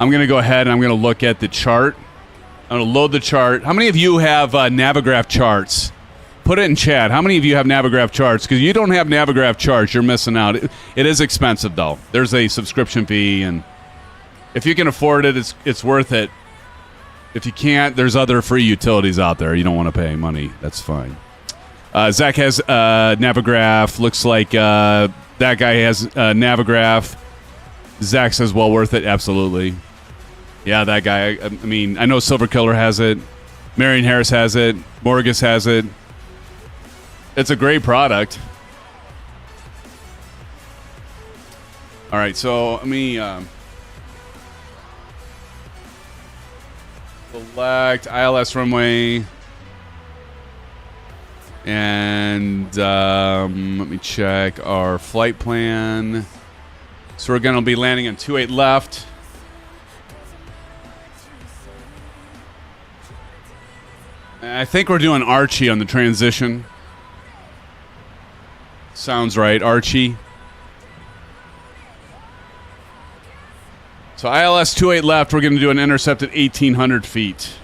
I'm going to go ahead and I'm going to look at the chart. I'm going to load the chart. How many of you have Navigraph charts? Put it in chat. How many of you have Navigraph charts? Because you don't have Navigraph charts, you're missing out. It is expensive, though. There's a subscription fee, and if you can afford it, it's worth it. If you can't, there's other free utilities out there. You don't want to pay money. That's fine. Zach has Navigraph. Looks like that guy has Navigraph. Zach says, well worth it. Absolutely. Yeah, that guy. I mean, I know Silver Killer has it. Marion Harris has it. Morgus has it. It's a great product. All right, so let me select ILS runway. And let me check our flight plan. So we're going to be landing on 28 left. I think we're doing Archie on the transition. Sounds right, Archie. So ILS 28 left, we're going to do an intercept at 1,800 feet.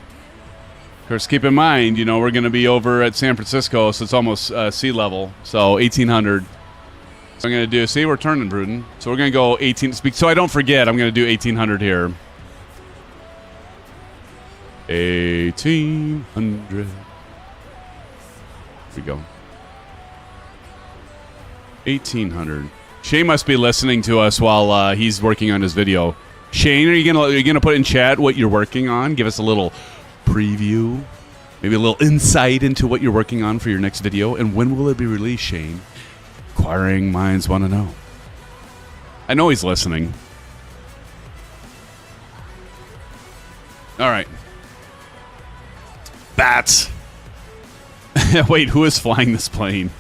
Of course, keep in mind, you know, we're going to be over at San Francisco, so it's almost sea level. So 1,800. So I'm going to do, see, we're turning, Bruden. So we're going to go 18. So I don't forget, I'm going to do 1,800 here. 1,800. Here we go. 1,800. Shane must be listening to us while he's working on his video. Shane, are you gonna put in chat what you're working on? Give us a little preview, maybe a little insight into what you're working on for your next video, and when will it be released, Shane? Inquiring minds want to know. I know he's listening. All right. Bats. Wait, who is flying this plane?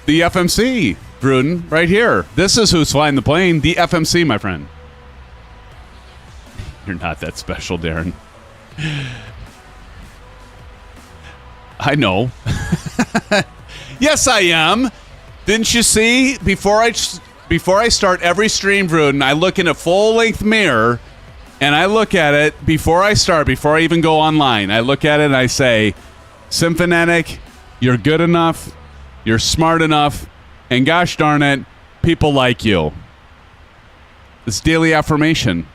The FMC, Gruden, right here. This is who's flying the plane. The FMC, my friend. You're not that special, Darren. I know. Yes, I am. Didn't you see? Before I start every stream, Gruden, I look in a full-length mirror, and I look at it before I start, before I even go online. I look at it and I say, SimFanatic, you're good enough, you're smart enough, and gosh darn it, people like you. It's daily affirmation.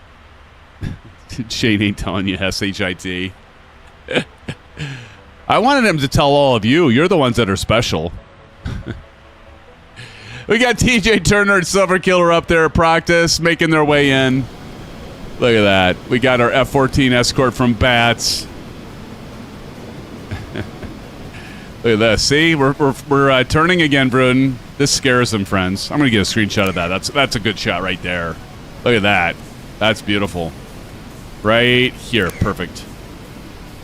Shane ain't telling you SHIT. I wanted him to tell all of you. You're the ones that are special. We got TJ Turner and Silver Killer up there at practice, making their way in. Look at that. We got our F-14 escort from Bats. Look at this. See, we're turning again, Bruden. This scares them, friends. I'm gonna get a screenshot of that. That's a good shot right there. Look at that. That's beautiful. Right here, perfect.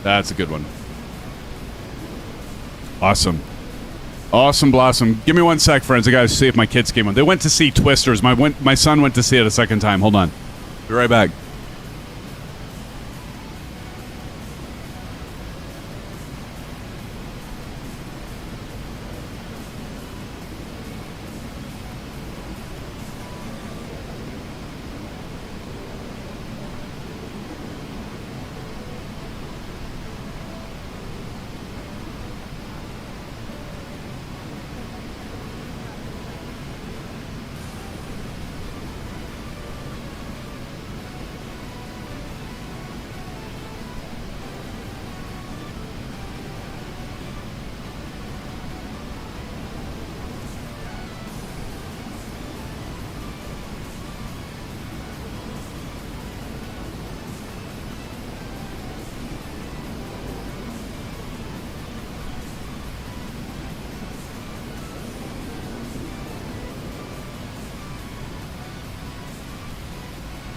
That's a good one. Awesome. Awesome Blossom. Give me 1 sec, friends. I gotta see if my kids came on. They went to see Twisters. My son went to see it a second time. Hold on. Be right back.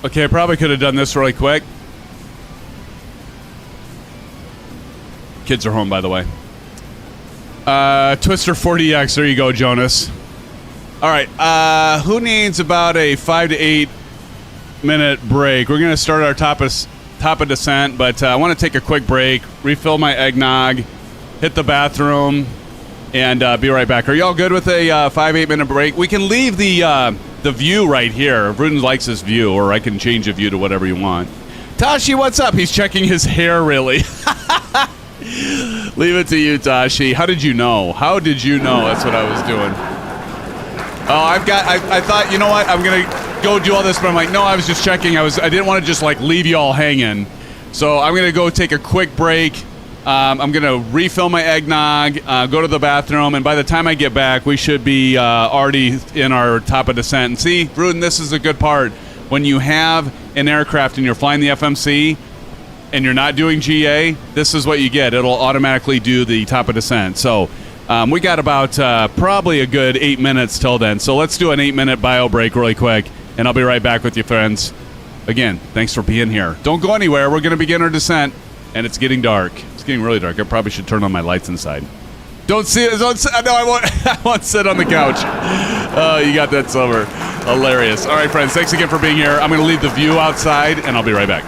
Okay, I probably could have done this really quick. Kids are home, by the way. Twister 40X. There you go, Jonas. All right. Who needs about a 5 to 8 minute break? We're going to start our top of descent, but I want to take a quick break, refill my eggnog, hit the bathroom, and be right back. Are y'all good with a 5-8 minute break? We can leave the view right here. Bruden likes this view, or I can change the view to whatever you want. Tashi, what's up? He's checking his hair, really. Leave it to you, Tashi. How did you know? How did you know that's what I was doing? Oh, I thought, you know what? I'm going to go do all this, but I'm like, no, I was just checking. I didn't want to just like leave you all hanging. So I'm going to go take a quick break. I'm going to refill my eggnog, go to the bathroom, and by the time I get back, we should be already in our top of descent. And see, Bruden, this is a good part. When you have an aircraft and you're flying the FMC and you're not doing GA, this is what you get. It'll automatically do the top of descent. So we got about probably a good 8 minutes till then. So let's do an 8-minute bio break really quick, and I'll be right back with you, friends. Again, thanks for being here. Don't go anywhere. We're going to begin our descent, and it's getting dark. It's getting really dark. I probably should turn on my lights inside. Don't see it. No, I won't. I won't sit on the couch. Oh, you got that, Silver. Hilarious. All right, friends. Thanks again for being here. I'm going to leave the view outside, and I'll be right back.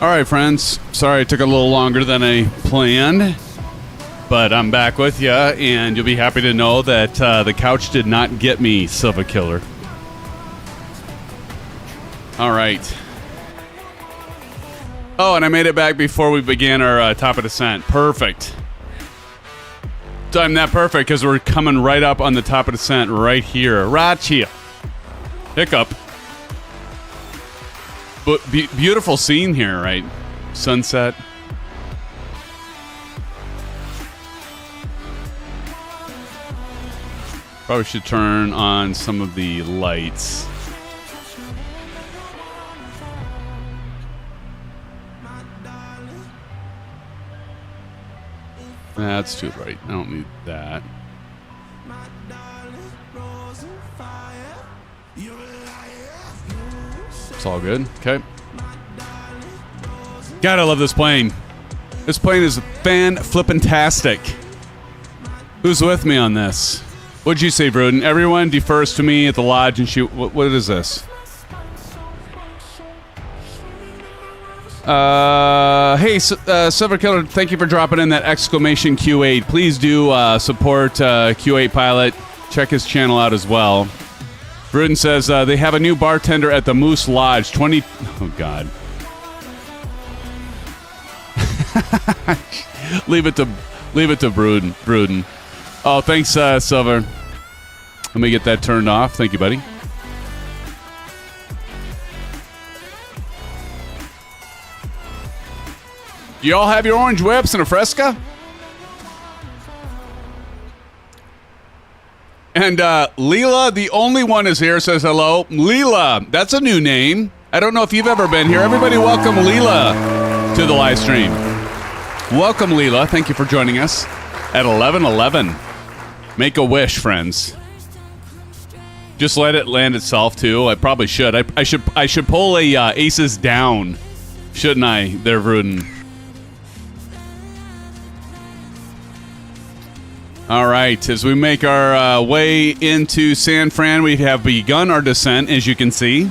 All right, friends. Sorry it took a little longer than I planned, but I'm back with you, and you'll be happy to know that the couch did not get me, Silva Killer. All right. Oh, and I made it back before we began our top of descent. Perfect. Timed that perfect because we're coming right up on the top of descent right here. Right here. Hiccup. But beautiful scene here, right? Sunset. Probably should turn on some of the lights. That's too bright. I don't need that. It's all good. Okay. God, I love this plane. This plane is fan-flippin-tastic. Who's with me on this? What'd you say, Bruden? Everyone defers to me at the lodge and shoot. What is this? Hey, Silver Killer, thank you for dropping in that exclamation Q8. Please do support Q8 Pilot. Check his channel out as well. Bruden says they have a new bartender at the Moose Lodge. 20. Oh, God. leave it to Bruden. Oh, thanks, Silver. Let me get that turned off. Thank you, buddy. Do you all have your orange whips and a Fresca? And Leela, the only one, is here, says hello. Leela, that's a new name. I don't know if you've ever been here. Everybody welcome Leela to the live stream. Welcome, Leela. Thank you for joining us at 11:11. Make a wish, friends. Just let it land itself, too. I probably should. I should pull a aces down, shouldn't I, there, Bruden? All right, as we make our way into San Fran, we have begun our descent, as you can see.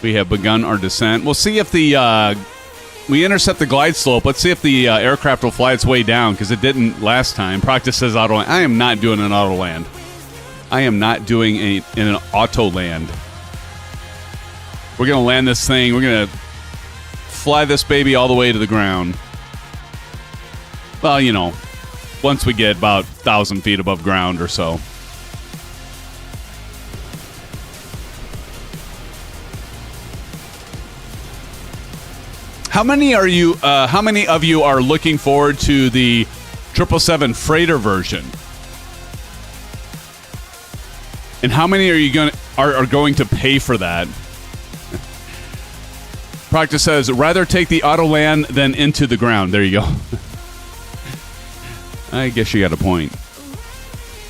We have begun our descent. We'll see if we intercept the glide slope. Let's see if the aircraft will fly its way down, because it didn't last time. Practice says auto land. I am not doing an auto land. I am not doing an auto land. We're going to land this thing. We're going to fly this baby all the way to the ground. Well, you know, once we get about 1,000 feet above ground or so. How many of you are looking forward to the 777 freighter version? And how many are going to pay for that? Practice says, rather take the auto land than into the ground. There you go. I guess you got a point.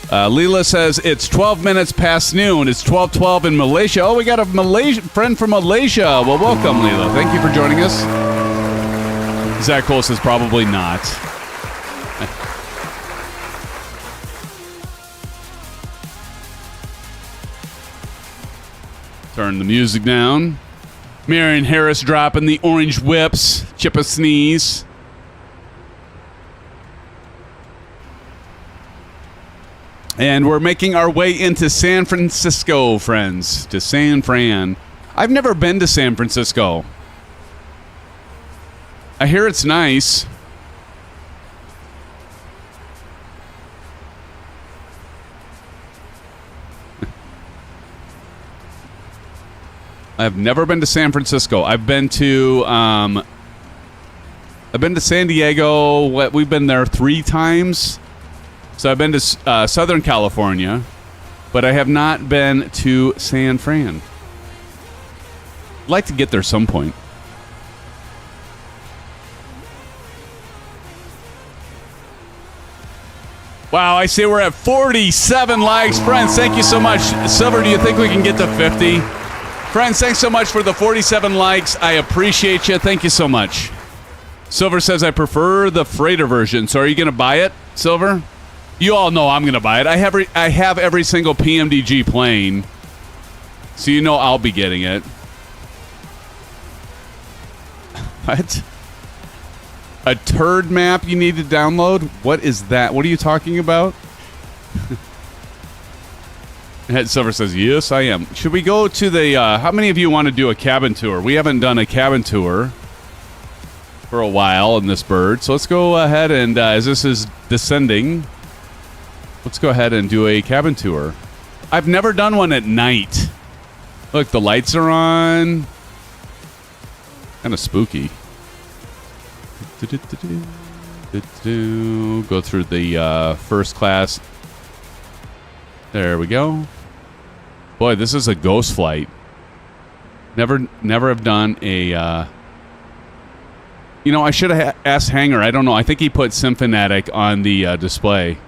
Leela says it's 12 minutes past noon. It's 12:12 in Malaysia. Oh, we got a friend from Malaysia. Well, welcome, Leela. Thank you for joining us. Zach Cole says probably not. Turn the music down. Marion Harris dropping the orange whips. Chip a sneeze. And we're making our way into San Francisco, friends. To San Fran. I've never been to San Francisco. I hear it's nice. I've never been to San Francisco. I've been to San Diego. We've been there 3 times. So I've been to Southern California, but I have not been to San Fran. I'd like to get there some point. Wow, I see we're at 47 likes. Friends, thank you so much. Silver, do you think we can get to 50? Friends, thanks so much for the 47 likes. I appreciate you. Thank you so much. Silver says, I prefer the freighter version. So are you going to buy it, Silver? You all know I'm going to buy it. I have every single PMDG plane, so you know I'll be getting it. What? A turd map you need to download? What is that? What are you talking about? Head Silver says, yes, I am. Should we go to the... how many of you want to do a cabin tour? We haven't done a cabin tour for a while in this bird. So let's go ahead and, as this is descending, let's go ahead and do a cabin tour. I've never done one at night. Look, the lights are on. Kind of spooky. Go through the first class. There we go. Boy, this is a ghost flight. Never have done a... You know, I should have asked Hanger. I don't know. I think he put SimFanatic on the display.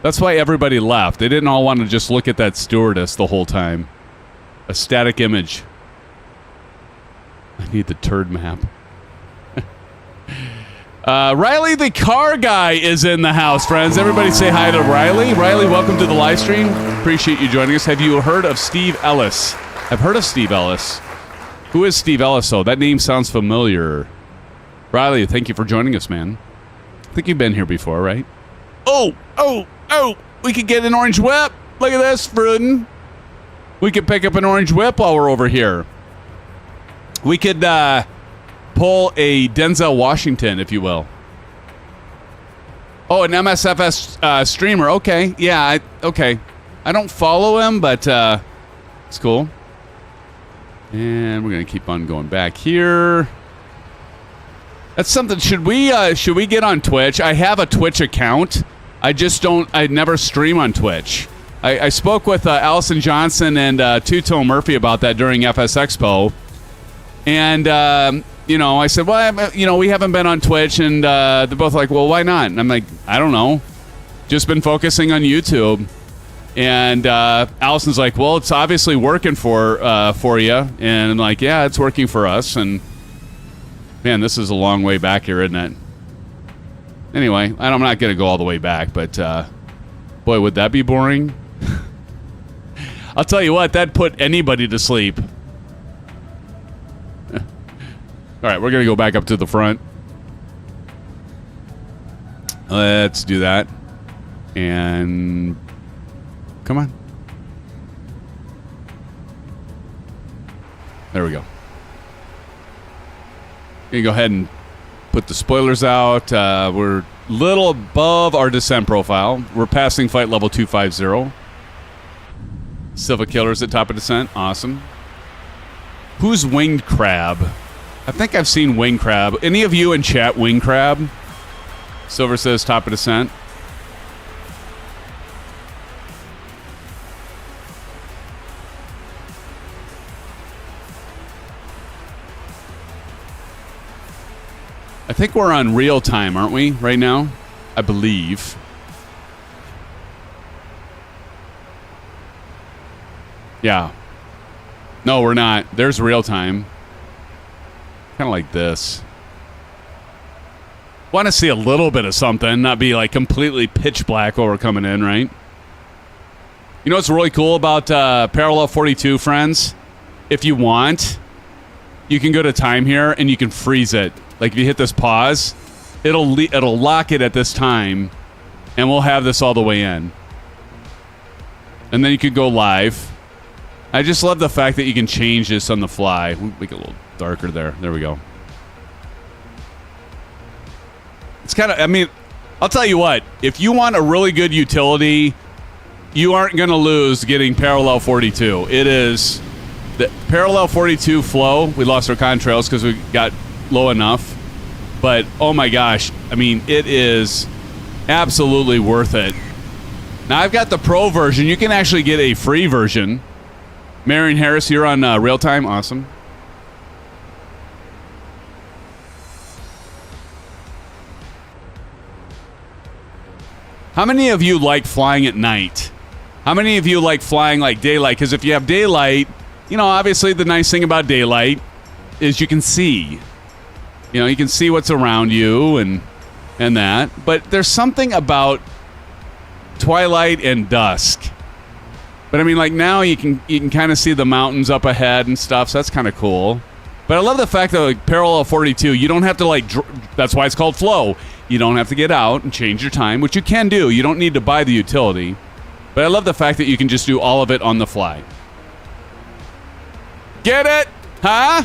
That's why everybody left. They didn't all want to just look at that stewardess the whole time. A static image. I need the turd map. Riley the car guy is in the house, friends. Everybody say hi to Riley. Riley, welcome to the live stream. Appreciate you joining us. Have you heard of Steve Ellis? I've heard of Steve Ellis. Who is Steve Ellis, though? That name sounds familiar. Riley, thank you for joining us, man. I think you've been here before, right? Oh! We could get an orange whip. Look at this, Fruden. We could pick up an orange whip while we're over here. We could pull a Denzel Washington, if you will. Oh, an MSFS streamer. Okay, yeah, okay. I don't follow him, but it's cool. And we're gonna keep on going back here. That's something. Should we get on Twitch? I have a Twitch account. I just don't. I never stream on Twitch. I spoke with Allison Johnson and Tuto Murphy about that during FS Expo, and you know, I said, well, you know, we haven't been on Twitch, and they're both like, well, why not? And I'm like, I don't know. Just been focusing on YouTube. And Allison's like, well, it's obviously working for you. And I'm like, yeah, it's working for us. And man, this is a long way back here, isn't it? Anyway, I'm not going to go all the way back, but boy, would that be boring? I'll tell you what, that put anybody to sleep. All right, we're going to go back up to the front. Let's do that. And come on. There we go. You go ahead and put the spoilers out. We're a little above our descent profile. We're passing flight level 250. Silva Killer's at top of descent. Awesome. Who's Winged Crab? I think I've seen Winged Crab. Any of you in chat, Winged Crab? Silver says top of descent. I think we're on real time, aren't we, right now? I believe. Yeah. No, we're not. There's real time. Kind of like this. Want to see a little bit of something, not be like completely pitch black while we're coming in, right? You know what's really cool about Parallel 42, friends? If you want, you can go to time here and you can freeze it. Like if you hit this pause, it'll lock it at this time, and we'll have this all the way in. And then you could go live. I just love the fact that you can change this on the fly. We'll make it a little darker there. There we go. It's kind of, I mean, I'll tell you what. If you want a really good utility, you aren't going to lose getting Parallel 42. It is the Parallel 42 flow. We lost our contrails because we got low enough. But, oh my gosh, I mean, it is absolutely worth it. Now, I've got the Pro version. You can actually get a free version. Marion Harris, you're on real time. Awesome. How many of you like flying at night? How many of you like flying like daylight? Because if you have daylight, you know, obviously the nice thing about daylight is you can see. You know, you can see what's around you and that. But there's something about twilight and dusk. But I mean, like now you can kind of see the mountains up ahead and stuff, so that's kind of cool. But I love the fact that like parallel 42, you don't have to like, that's why it's called flow. You don't have to get out and change your time, which you can do. You don't need to buy the utility. But I love the fact that you can just do all of it on the fly. Get it? Huh?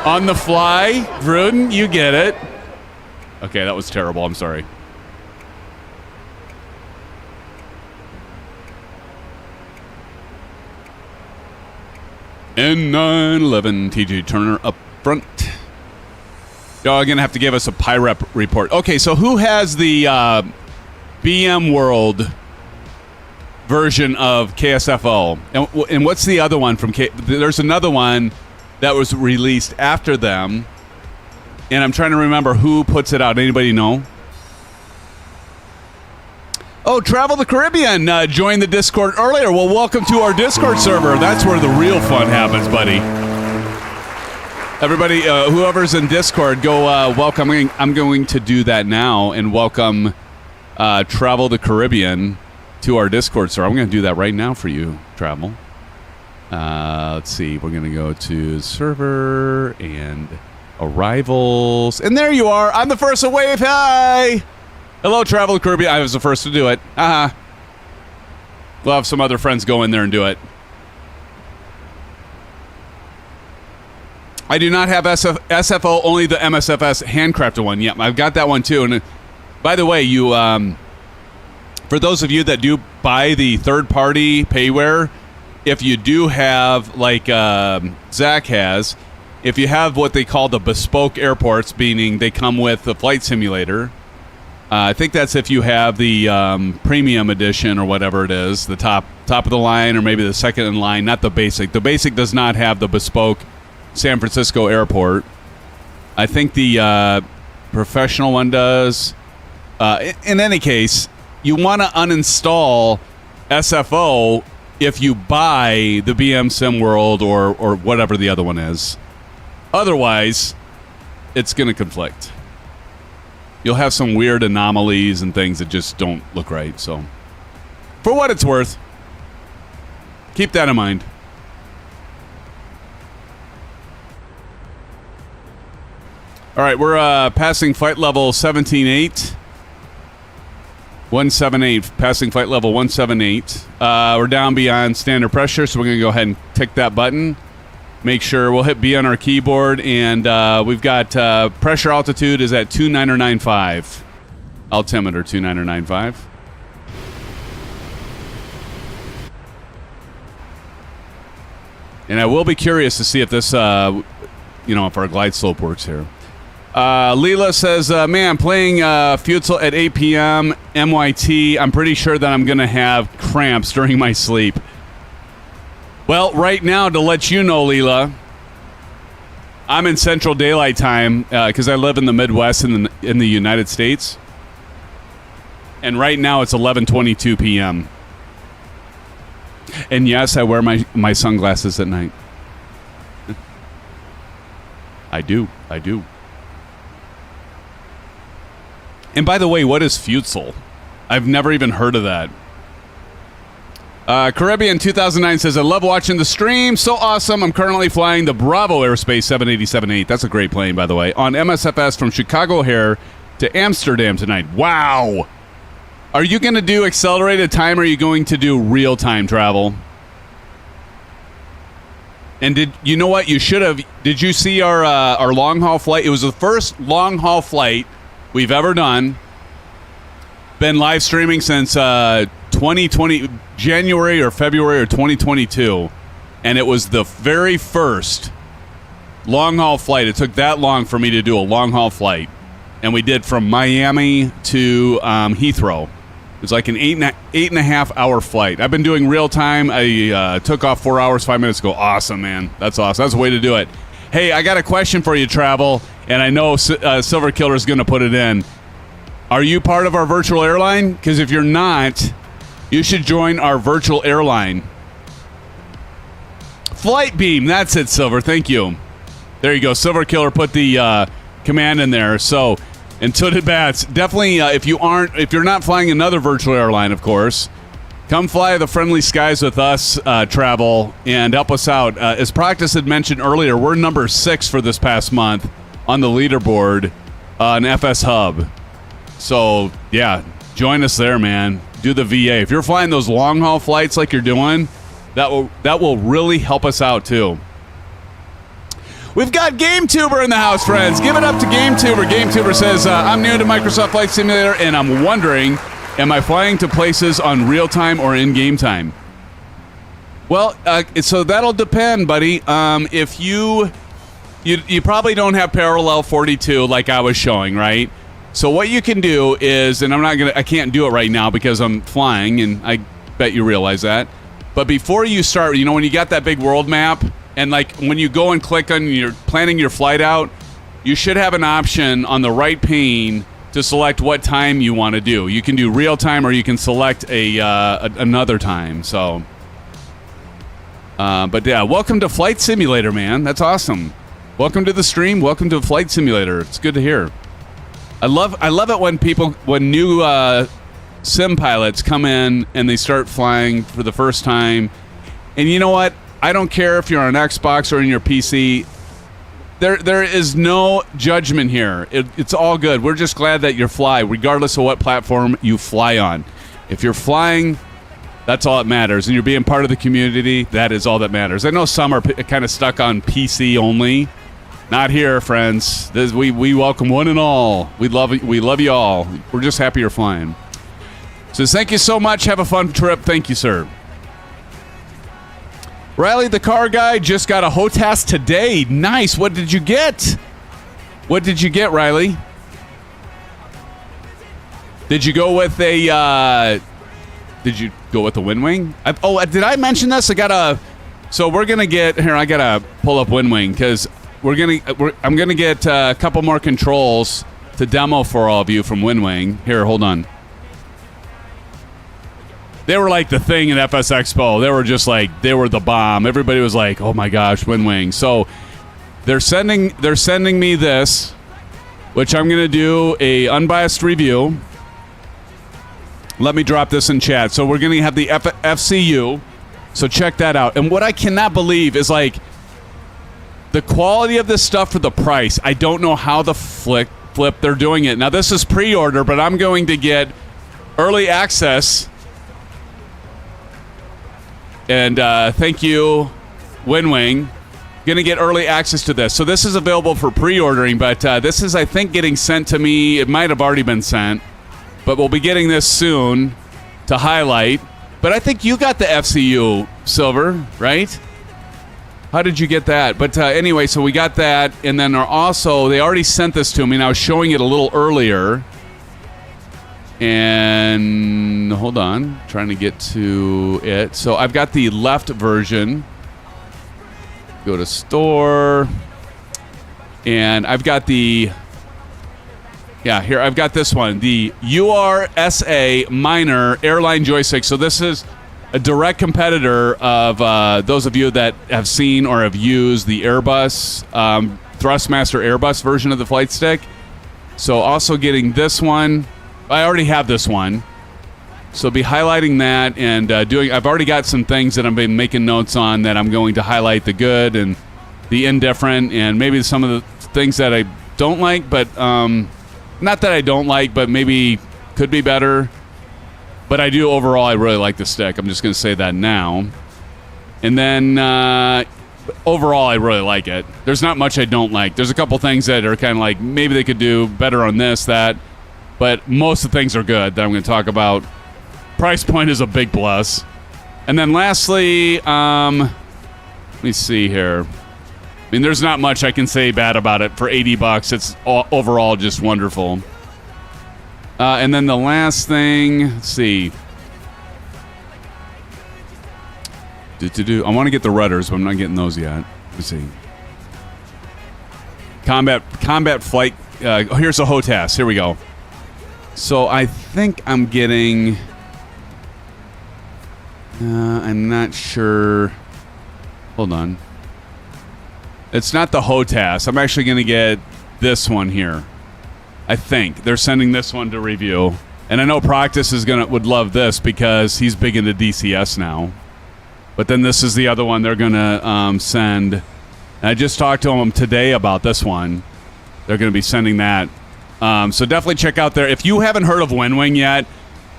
On the fly? Gruden, you get it. Okay, that was terrible. I'm sorry. N911 TJ Turner up front. Y'all are going to have to give us a PIREP report. Okay, so who has the BM World version of KSFO? And what's the other one from There's another one that was released after them. And I'm trying to remember who puts it out. Anybody know? Oh, Travel the Caribbean joined the Discord earlier. Well, welcome to our Discord server. That's where the real fun happens, buddy. Everybody, whoever's in Discord, go welcome. I'm going to do that now and welcome Travel the Caribbean to our Discord server. I'm going to do that right now for you, Travel. Let's see. We're going to go to server and arrivals. And there you are. I'm the first to wave. Hi. Hello, Travel the Caribbean. I was the first to do it. We'll have some other friends go in there and do it. I do not have SFO, only the MSFS handcrafted one. Yep, I've got that one too. And by the way, you, for those of you that do buy the third-party payware, if you do have, like Zach has, if you have what they call the bespoke airports, meaning they come with the flight simulator. I think that's if you have the premium edition or whatever it is, the top of the line or maybe the second in line, not the basic. The basic does not have the bespoke San Francisco airport. I think the professional one does. In any case, you want to uninstall SFO if you buy the BM Sim World or whatever the other one is. Otherwise, it's going to conflict. You'll have some weird anomalies and things that just don't look right. So, for what it's worth, keep that in mind. All right, we're passing flight level 17.8. 178, passing flight level 178. We're down beyond standard pressure, so we're going to go ahead and tick that button. Make sure we'll hit B on our keyboard, and we've got pressure altitude is at 2995. Altimeter 2995. And I will be curious to see if this, if our glide slope works here. Leela says, man, playing Futsal at 8 p.m. MYT, I'm pretty sure that I'm going to have cramps during my sleep. Well, right now, to let you know, Leela, I'm in Central Daylight Time because I live in the Midwest in the United States. And right now, it's 11:22 p.m. And yes, I wear my sunglasses at night. I do. And by the way, what is Futsal? I've never even heard of that. Caribbean 2009 says, I love watching the stream. So awesome. I'm currently flying the Bravo Aerospace 787-8. That's a great plane, by the way. On MSFS from Chicago O'Hare to Amsterdam tonight. Wow. Are you going to do accelerated time or are you going to do real-time travel? And did you know what? You should have. Did you see our long-haul flight? It was the first long-haul flight we've ever done. Been live streaming since 2020, January or February or 2022. And it was the very first long-haul flight. It took that long for me to do a long-haul flight. And we did from Miami to Heathrow. It was like an 8.5 hour flight. I've been doing real time. I took off 4 hours, 5 minutes ago. Awesome, man. That's awesome. That's the way to do it. Hey, I got a question for you, Travel. And I know Silver Killer is going to put it in. Are you part of our virtual airline? Because if you're not, you should join our virtual airline. Flight Beam. That's it, Silver. Thank you. There you go. Silver Killer put the command in there. So, and so did Bats. Definitely, if you're not flying another virtual airline, of course, Come fly the friendly skies with us, Travel, and help us out. As Practice had mentioned earlier, we're number 6 for this past month on the leaderboard on FS Hub. So, yeah, join us there, man. Do the VA. If you're flying those long-haul flights like you're doing, that will really help us out, too. We've got GameTuber in the house, friends. Give it up to GameTuber. GameTuber says, I'm new to Microsoft Flight Simulator, and I'm wondering, am I flying to places on real-time or in-game time? Well, so that'll depend, buddy. If you probably don't have parallel 42 like I was showing, right? So what you can do is, and I can't do it right now because I'm flying, and I bet you realize that. But before you start, when you got that big world map, and like when you go and click on your planning your flight out, you should have an option on the right pane to select what time you want to do. You can do real time, or you can select another time. So, but yeah, welcome to Flight Simulator, man. That's awesome. Welcome to the stream. Welcome to Flight Simulator. It's good to hear. I love it when new sim pilots come in and they start flying for the first time. And you know what? I don't care if you're on Xbox or in your PC. There is no judgment here. It's all good. We're just glad that you fly, regardless of what platform you fly on. If you're flying, that's all that matters. And you're being part of the community, that is all that matters. I know some are kind of stuck on PC only. Not here, friends. We welcome one and all. We love you all. We're just happy you're flying. So thank you so much. Have a fun trip. Thank you, sir. Riley, the car guy, just got a HOTAS today. Nice. What did you get? What did you get, Riley? Did you go with a Wind Wing? Did I mention this? So we're gonna get here. I gotta pull up Wind Wing because I'm gonna get a couple more controls to demo for all of you from Wind Wing. Here, hold on. They were like the thing at FS Expo. They were the bomb. Everybody was like, "Oh my gosh, Wind Wing!" So they're sending me this, which I'm gonna do a unbiased review. Let me drop this in chat. So we're gonna have the FCU. So check that out. And what I cannot believe is like the quality of this stuff for the price. I don't know how the flip they're doing it. Now this is pre-order, but I'm going to get early access. And thank you, Wind Wing. Going to get early access to this. So this is available for pre-ordering, but this is, I think, getting sent to me. It might have already been sent, but we'll be getting this soon to highlight. But I think you got the FCU, Silver, right? How did you get that? But anyway, so we got that, and then they already sent this to me, and I was showing it a little earlier. And hold on, trying to get to it. So I've got the left version. Go to store. And I've got here I've got this one, the URSA minor airline joystick. So this is a direct competitor of those of you that have seen or have used the Airbus, Thrustmaster Airbus version of the flight stick. So also getting this one. I already have this one, so be highlighting that and I've already got some things that I've been making notes on that I'm going to highlight the good and the indifferent and maybe some of the things that I don't like, but not that I don't like, but maybe could be better. But I do overall. I really like the stick. I'm just going to say that now. And then overall, I really like it. There's not much I don't like. There's a couple things that are kind of like maybe they could do better on this, that. But most of the things are good that I'm going to talk about. Price point is a big plus. And then lastly, let me see here. I mean, there's not much I can say bad about it. For $80, it's overall just wonderful. And then the last thing, let's see. I want to get the rudders, but I'm not getting those yet. Let's see. Combat flight. Here's a HOTAS. Here we go. So I think I'm getting... I'm not sure. Hold on. It's not the HOTAS. I'm actually going to get this one here. I think. They're sending this one to review. And I know Proctus would love this because he's big into DCS now. But then this is the other one they're going to send. And I just talked to him today about this one. They're going to be sending that. So definitely check out there. If you haven't heard of WinWing yet,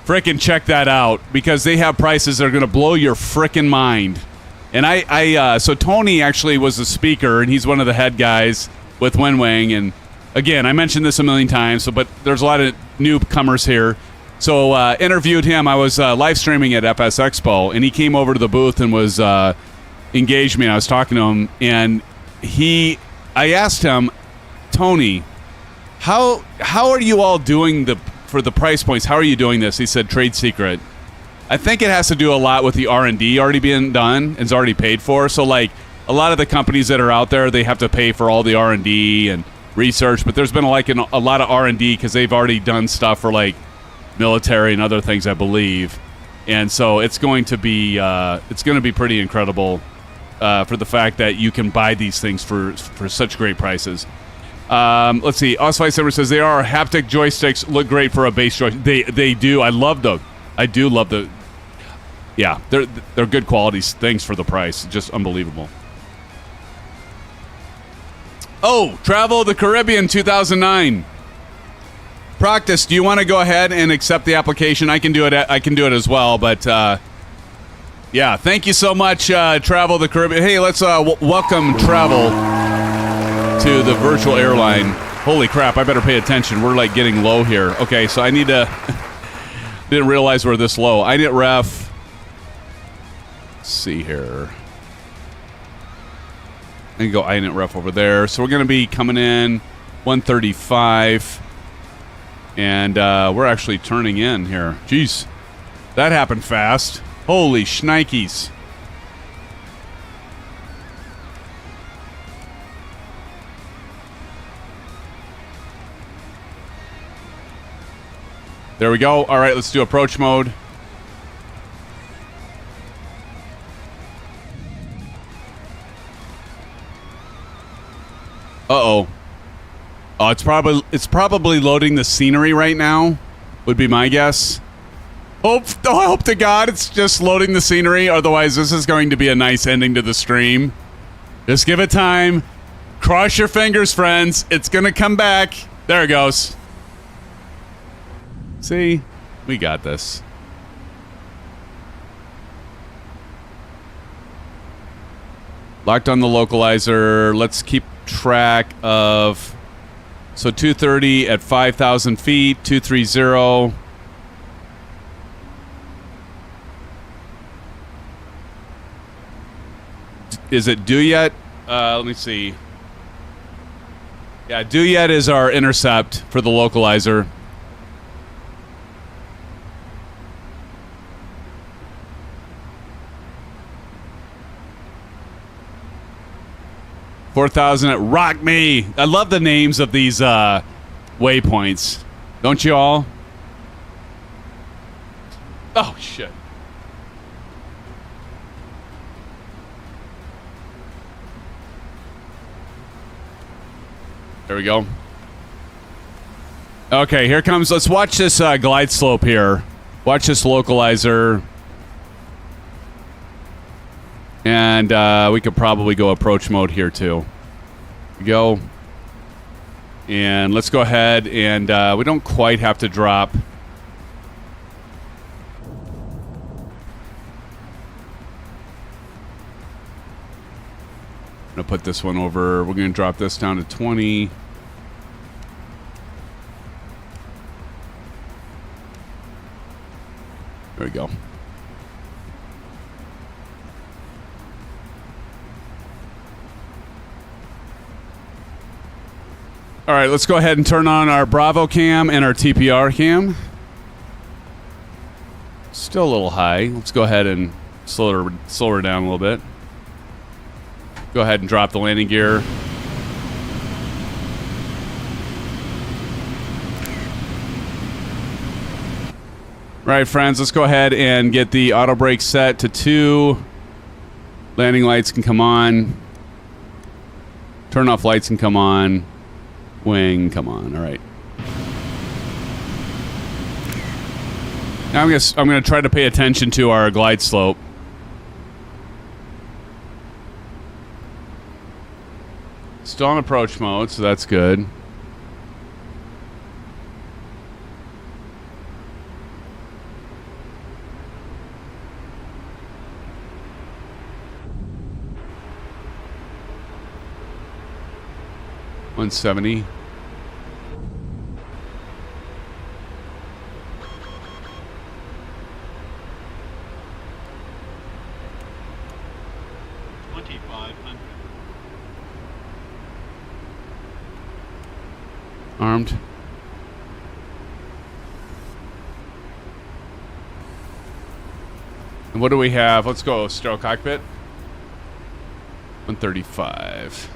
frickin' check that out because they have prices that are going to blow your frickin' mind. And so Tony actually was the speaker, and he's one of the head guys with WinWing. And again, I mentioned this a million times, but there's a lot of newcomers here. So interviewed him. I was live streaming at FS Expo, and he came over to the booth and was engaged me. And I was talking to him, and I asked him, Tony, how are you all doing for the price points? How are you doing this? He said, trade secret. I think it has to do a lot with the R&D already being done and is already paid for. So like a lot of the companies that are out there, they have to pay for all the R&D and research, but there's been a lot of R&D because they've already done stuff for like military and other things, I believe. And so it's going to be pretty incredible for the fact that you can buy these things for such great prices. Let's see. Oswald Simmer says they are haptic joysticks. Look great for a base joystick. They do. I love the. I do love the. Yeah, they're good quality things for the price. Just unbelievable. Oh, Travel the Caribbean 2009. Proctus, do you want to go ahead and accept the application? I can do it. I can do it as well. But yeah, thank you so much, Travel the Caribbean. Hey, let's welcome Travel to the virtual airline. Holy crap, I better pay attention. We're like getting low here. Okay, so I need to didn't realize we're this low. I didn't ref. Let's see here. I can go I didn't ref over there. So we're gonna be coming in 135. And we're actually turning in here. Jeez. That happened fast. Holy shnikes. There we go. All right, let's do approach mode. Uh-oh. Oh, it's probably loading the scenery right now, would be my guess. I hope to God it's just loading the scenery. Otherwise, this is going to be a nice ending to the stream. Just give it time. Cross your fingers, friends. It's going to come back. There it goes. See? We got this. Locked on the localizer. Let's keep track of... So 230 at 5,000 feet. 230. Is it due yet? Let me see. Yeah, due yet is our intercept for the localizer. $4,000 at Rock Me. I love the names of these waypoints. Don't you all? Oh, shit. There we go. Okay, here comes. Let's watch this glide slope here. Watch this localizer. And we could probably go approach mode here too. Go. And let's go ahead and we don't quite have to drop. I'm going to put this one over. We're going to drop this down to 20. There we go. All right, let's go ahead and turn on our Bravo cam and our TPR cam. Still a little high. Let's go ahead and slow her down a little bit. Go ahead and drop the landing gear. All right, friends, let's go ahead and get the auto brake set to 2. Landing lights can come on. Turn off lights can come on. Wing, come on. All right. I'm gonna try to pay attention to our glide slope. Still on approach mode, so that's good. $170. Armed. And what do we have? Let's go stroke cockpit. 135.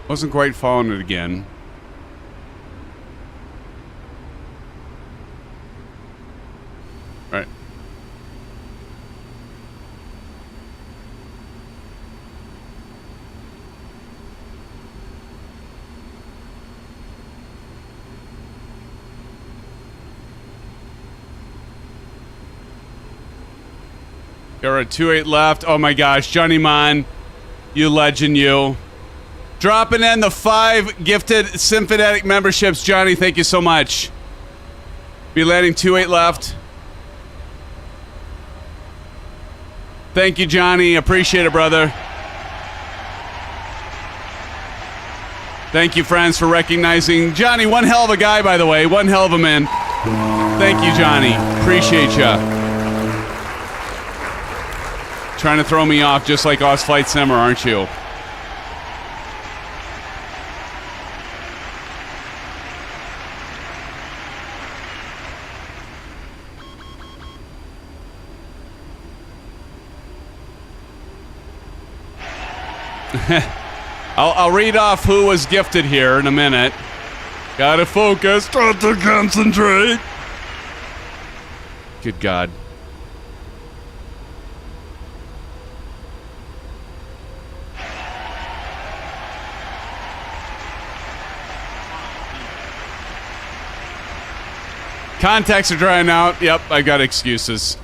Wasn't quite following it again. Right. You're at 2-8 left. Oh my gosh, Johnny Mon, you legend, you. Dropping in the 5 gifted SimFanatic memberships. Johnny, thank you so much. Be landing 2-8 left. Thank you, Johnny. Appreciate it, brother. Thank you, friends, for recognizing Johnny. One hell of a guy, by the way. One hell of a man. Thank you, Johnny. Appreciate ya. Trying to throw me off just like Oz Flight Simmer, aren't you? I'll read off who was gifted here in a minute. Gotta focus. Got to concentrate. Good God. Contacts are drying out. Yep, I got excuses.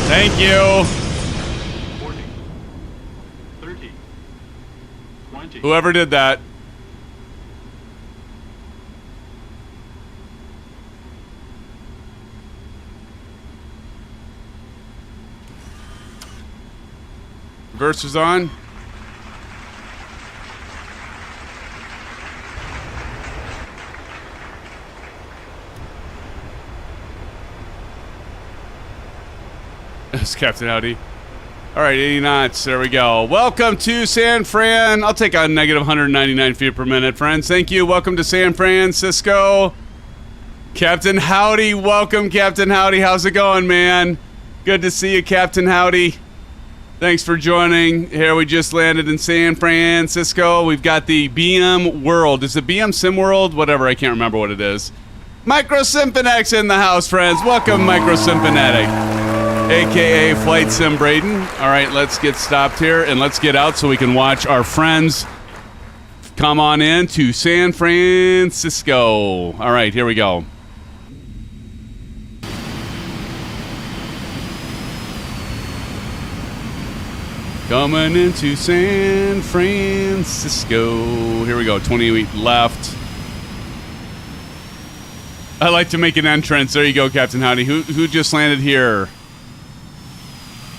Thank you. 40, 30, 20. Whoever did that. Reverse is on. That's Captain Howdy. All right, 80 knots. There we go. Welcome to San Fran. I'll take on negative 199 feet per minute, friends. Thank you. Welcome to San Francisco. Captain Howdy. Welcome, Captain Howdy. How's it going, man? Good to see you, Captain Howdy. Thanks for joining. Here we just landed in San Francisco. We've got the BM World. Is it BM Sim World? Whatever. I can't remember what it is. Micro SimFanatic in the house, friends. Welcome, Micro SimFanatic. a.k.a. Flight Sim Braden. All right, let's get stopped here, and let's get out so we can watch our friends come on in to San Francisco. All right, here we go. Coming into San Francisco. Here we go, 28 left. I like to make an entrance. There you go, Captain Howdy. Who just landed here?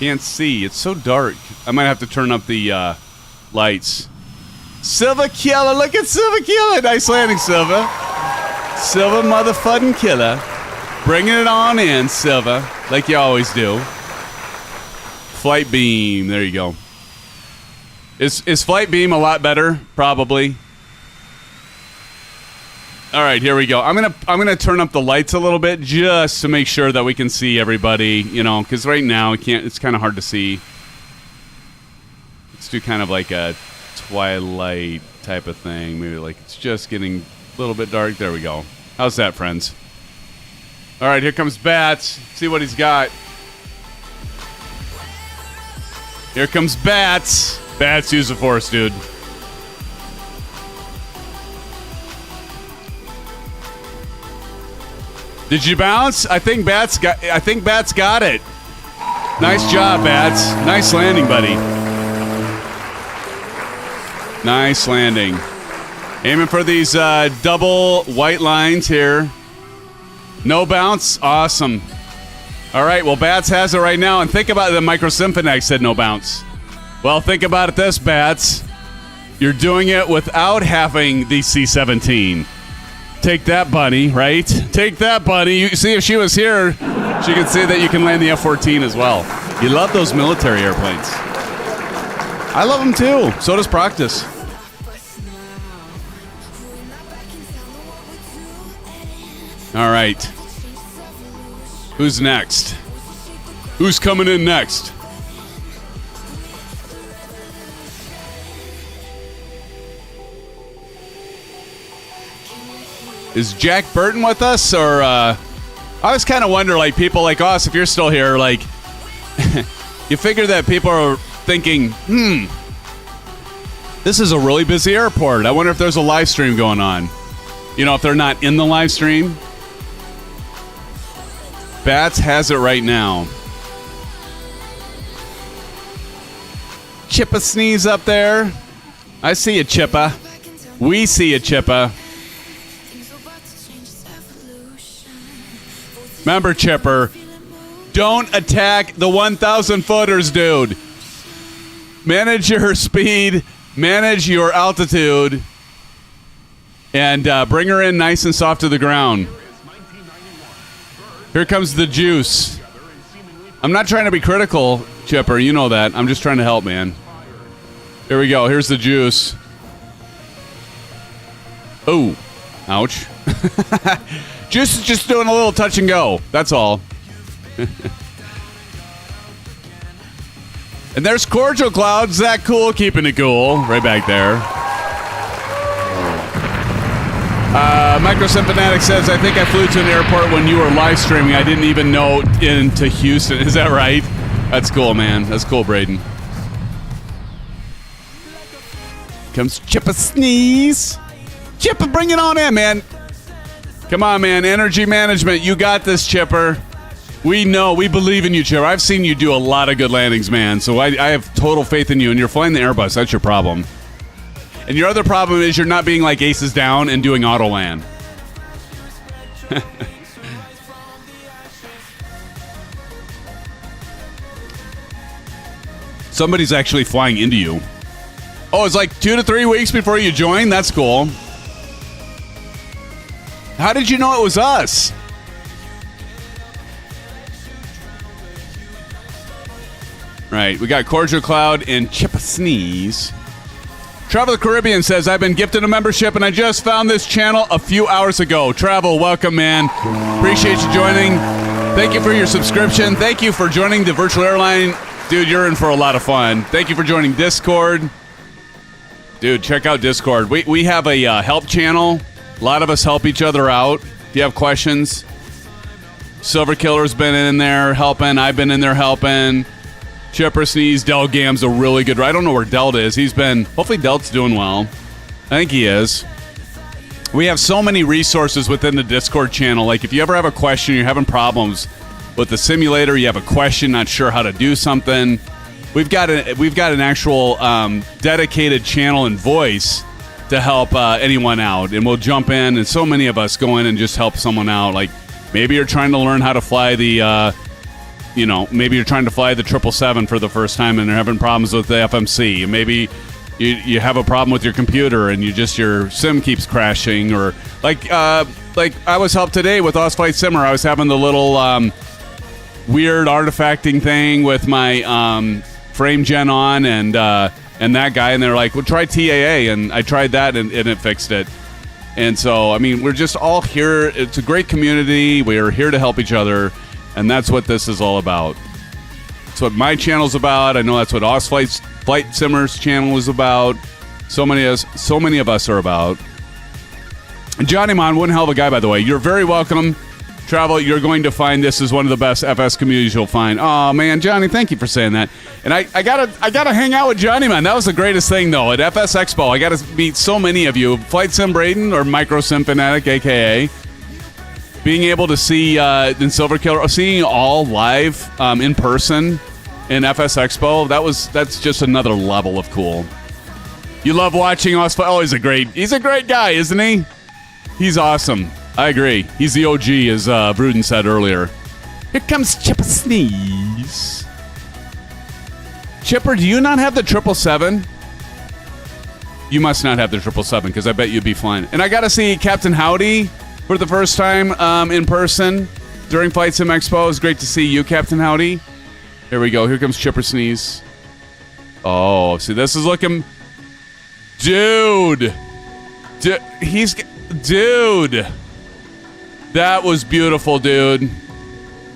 Can't see. It's so dark. I might have to turn up the lights. Silva Killer. Look at Silva Killer. Nice landing, Silva. Silva motherfucking killer. Bringing it on in, Silva. Like you always do. Flight beam. There you go. Is flight beam a lot better? Probably. All right, here we go. I'm gonna turn up the lights a little bit just to make sure that we can see everybody. You know, because right now it's kind of hard to see. Let's do kind of like a twilight type of thing. Maybe like it's just getting a little bit dark. There we go. How's that, friends? All right, here comes Bats. See what he's got. Here comes Bats. Bats, use the force, dude. Did you bounce? I think Bats got it. Nice job, Bats. Nice landing, buddy. Nice landing. Aiming for these double white lines here. No bounce. Awesome. All right, well, Bats has it right now. And think about it. The Micro SimFanatic said no bounce. Well, think about it this, Bats. You're doing it without having the C-17. Take that, bunny, right? Take that, bunny. You see, if she was here, she could see that you can land the F-14 as well. You love those military airplanes. I love them too. So does Proctus. All right. Who's next? Who's coming in next? Is Jack Burton with us, or I was kind of wonder, like, people like us, if you're still here, like, you figure that people are thinking, this is a really busy airport. I wonder if there's a live stream going on. You know, if they're not in the live stream. Bats has it right now. Chippa sneeze up there. I see you, Chippa. We see you, Chippa. Remember, Chipper, don't attack the 1,000 footers, dude. Manage your speed, manage your altitude, and bring her in nice and soft to the ground. Here comes the juice. I'm not trying to be critical, Chipper. You know that. I'm just trying to help, man. Here we go. Here's the juice. Oh, ouch. Just doing a little touch and go. That's all. And there's Cordial Cloud. Zach Cool keeping it cool. Right back there. Micro SimFanatic says, I think I flew to an airport when you were live streaming. I didn't even know into Houston. Is that right? That's cool, man. That's cool, Braden. Comes Chippa Sneeze. Chippa, bring it on in, man. Come on, man. Energy management. You got this, Chipper. We know. We believe in you, Chipper. I've seen you do a lot of good landings, man. So I have total faith in you. And you're flying the Airbus. That's your problem. And your other problem is you're not being like aces down and doing auto land. Somebody's actually flying into you. Oh, it's like 2 to 3 weeks before you join? That's cool. How did you know it was us? Right, we got Cordial Cloud and Chippa Sneeze. Travel the Caribbean says, I've been gifted a membership and I just found this channel a few hours ago. Travel, welcome, man. Appreciate you joining. Thank you for your subscription. Thank you for joining the virtual airline. Dude, you're in for a lot of fun. Thank you for joining Discord. Dude, check out Discord. We have a help channel. A lot of us help each other out. If you have questions, Silver Killer's been in there helping. I've been in there helping. Chipper Sneeze, Del Gam's a really good. I don't know where Delta is. Hopefully Delta's doing well. I think he is. We have so many resources within the Discord channel. Like if you ever have a question, you're having problems with the simulator, you have a question, not sure how to do something, we've got an actual dedicated channel and voice to help anyone out, and we'll jump in. And so many of us go in and just help someone out. Like maybe you're trying to learn how to fly the, maybe you're trying to fly the 777 for the first time and they're having problems with the FMC. And maybe you have a problem with your computer and your sim keeps crashing, or like I was helped today with Osflight Simmer. I was having the little weird artifacting thing with my frame gen on and that guy, and they're like, well, try TAA, and I tried that and it fixed it. And so, I mean, we're just all here. It's a great community. We are here to help each other, and that's what this is all about. That's what my channel's about. I know that's what Flight Simmer's channel is about. So many of us are about. And Johnny Mon, one hell of a guy, by the way. You're very welcome. Travel, you're going to find this is one of the best FS communities you'll find. Oh man, Johnny, thank you for saying that. And I gotta hang out with Johnny, man. That was the greatest thing though at FS Expo. I gotta meet so many of you. Flight Sim Braden or Micro SimFanatic, aka being able to see in Silver Killer, seeing all live in person in FS Expo. That's just another level of cool. You love watching us. Oh, he's a great guy, isn't he? He's awesome. I agree. He's the OG, as Bruden said earlier. Here comes Chipper Sneeze. Chipper, do you not have the 777? You must not have the 777, because I bet you'd be flying. And I got to see Captain Howdy for the first time in person during Flight Sim Expo. It was great to see you, Captain Howdy. Here we go. Here comes Chipper Sneeze. Oh, see, this is looking... Dude. Dude. That was beautiful, dude.